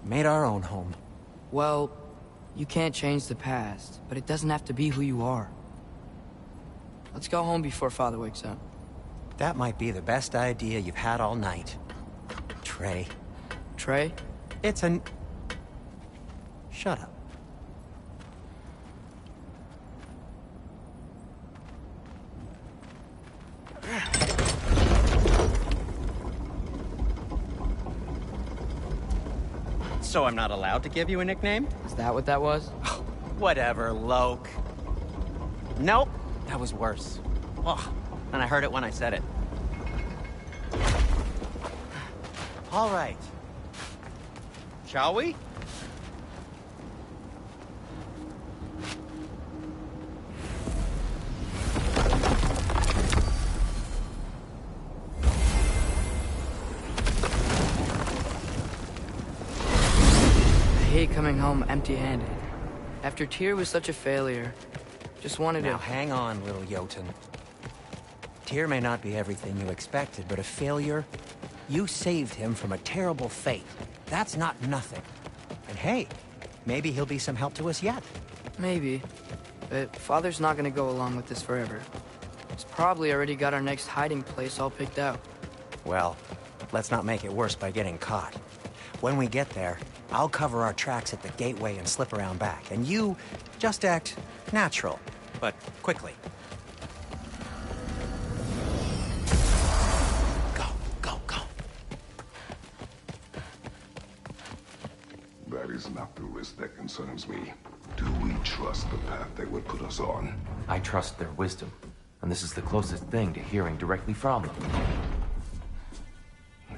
Made our own home. Well, you can't change the past, but it doesn't have to be who you are. Let's go home before Father wakes up. That might be the best idea you've had all night. Trey. Trey? It's an... Shut up. So I'm not allowed to give you a nickname? Is that what that was? Whatever, Loke. Nope, that was worse. Oh, and I heard it when I said it. All right. Shall we? I hate coming home empty-handed. After Tyr was such a failure, just wanted Now to... hang on, little Jotun. Tyr may not be everything you expected, but a failure? You saved him from a terrible fate. That's not nothing. And hey, maybe he'll be some help to us yet. Maybe. But Father's not gonna go along with this forever. He's probably already got our next hiding place all picked out. Well, let's not make it worse by getting caught. When we get there, I'll cover our tracks at the gateway and slip around back. And you just act natural, but quickly. Go, go, go. That is not the risk that concerns me. Do we trust the path they would put us on? I trust their wisdom, and this is the closest thing to hearing directly from them.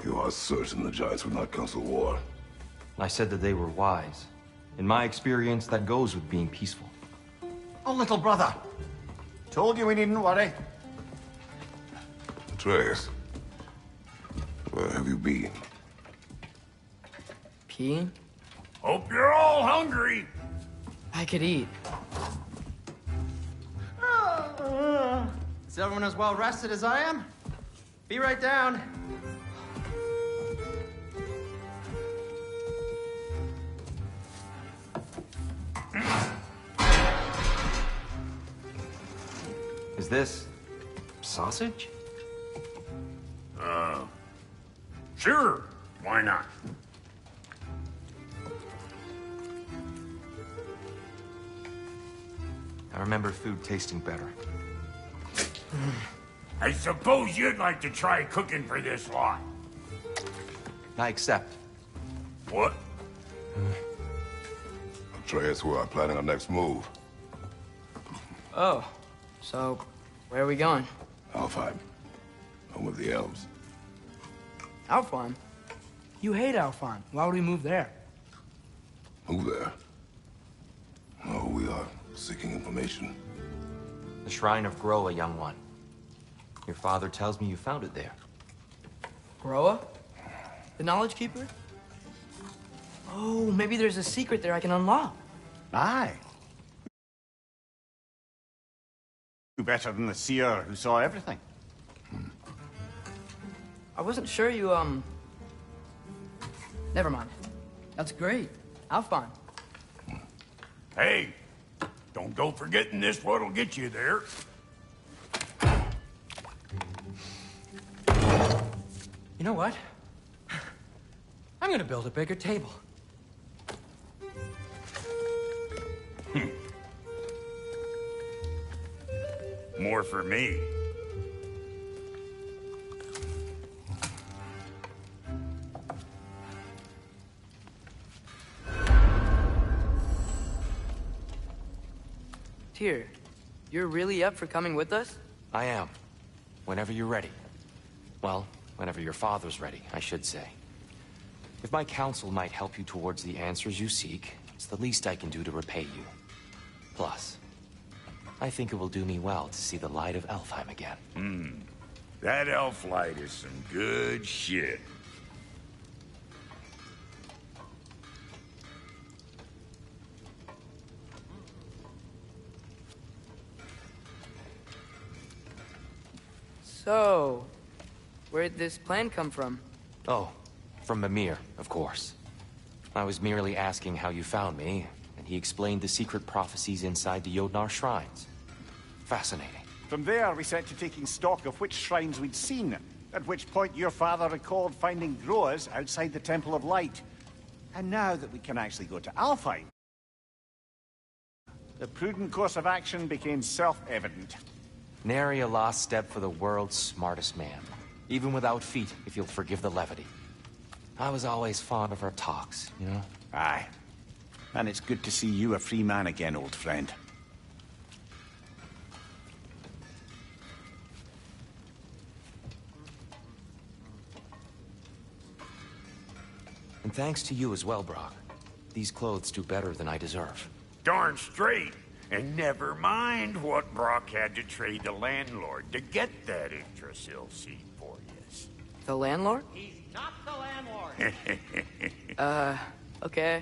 You are certain the Giants would not counsel war? I said that they were wise. In my experience, that goes with being peaceful. Oh, little brother. Told you we needn't worry. Atreus, where have you been? Peeing? Hope you're all hungry. I could eat. Is everyone as well rested as I am? Be right down. Is this sausage? Sure. Why not? I remember food tasting better. I suppose you'd like to try cooking for this lot. I accept. What? Atreus, we are planning our next move. Oh, so where are we going? Alfheim. Home of the elves. Alfheim? You hate Alfheim. Why would we move there? Move there? Oh, we are seeking information. The Shrine of Groa, young one. Your father tells me you found it there. Groa? The Knowledge Keeper? Oh, maybe there's a secret there I can unlock. Aye. Better than the seer who saw everything. I wasn't sure you, Never mind. That's great. Alfheim. Hey, don't go forgetting this what'll get you there. You know what? I'm gonna build a bigger table. More for me. Tyr, you're really up for coming with us? I am. Whenever you're ready. Well, whenever your father's ready, I should say. If my counsel might help you towards the answers you seek, it's the least I can do to repay you. Plus, I think it will do me well to see the light of Alfheim again. That elf light is some good shit. So, where'd this plan come from? Oh, from Mimir, of course. I was merely asking how you found me, and he explained the secret prophecies inside the Jotnar shrines. Fascinating. From there, we set to taking stock of which shrines we'd seen, at which point your father recalled finding Groas outside the Temple of Light. And now that we can actually go to Alfheim, the prudent course of action became self-evident. Nary a lost step for the world's smartest man. Even without feet, if you'll forgive the levity. I was always fond of our talks, you know? Aye. And it's good to see you a free man again, old friend. And thanks to you as well, Brock. These clothes do better than I deserve. Darn straight. And never mind what Brock had to trade the landlord to get that Yggdrasil seed for you. The landlord? He's not the landlord. Okay.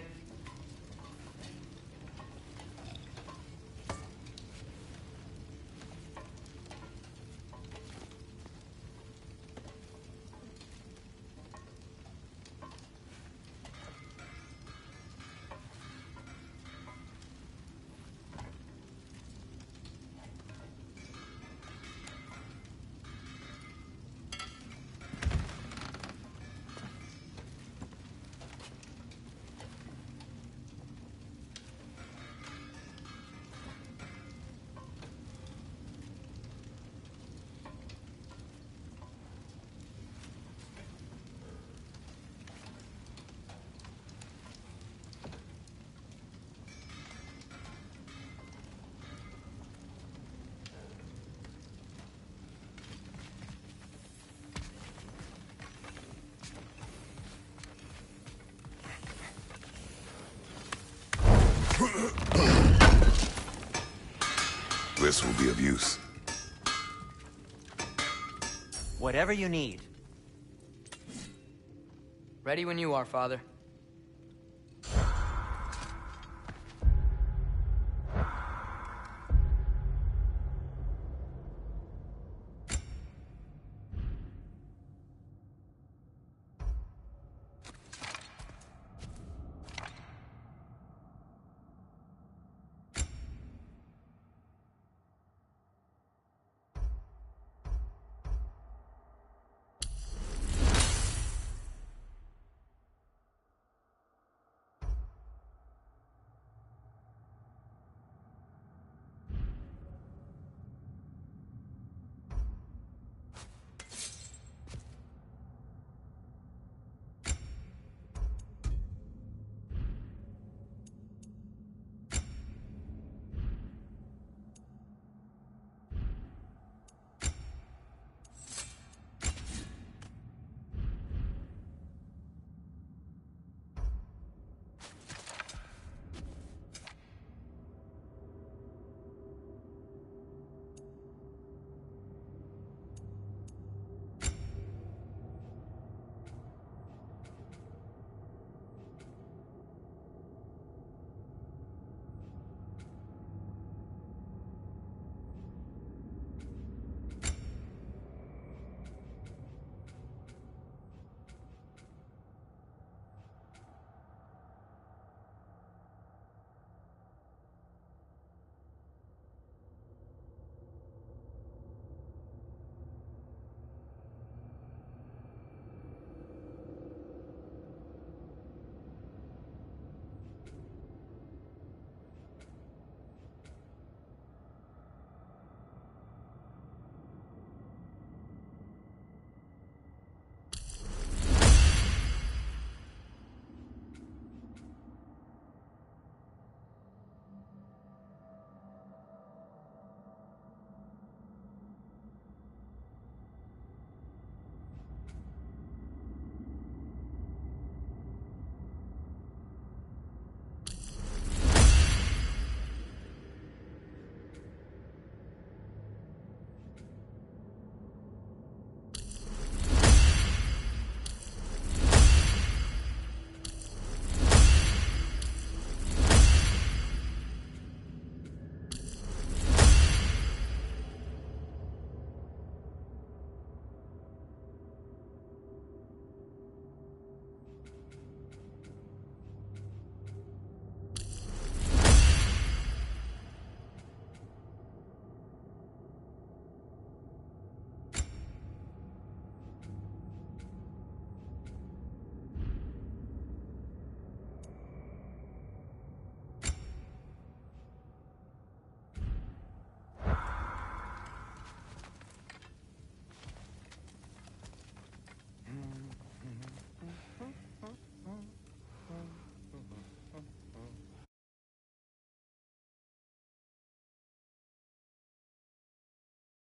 This will be of use. Whatever you need. Ready when you are, Father.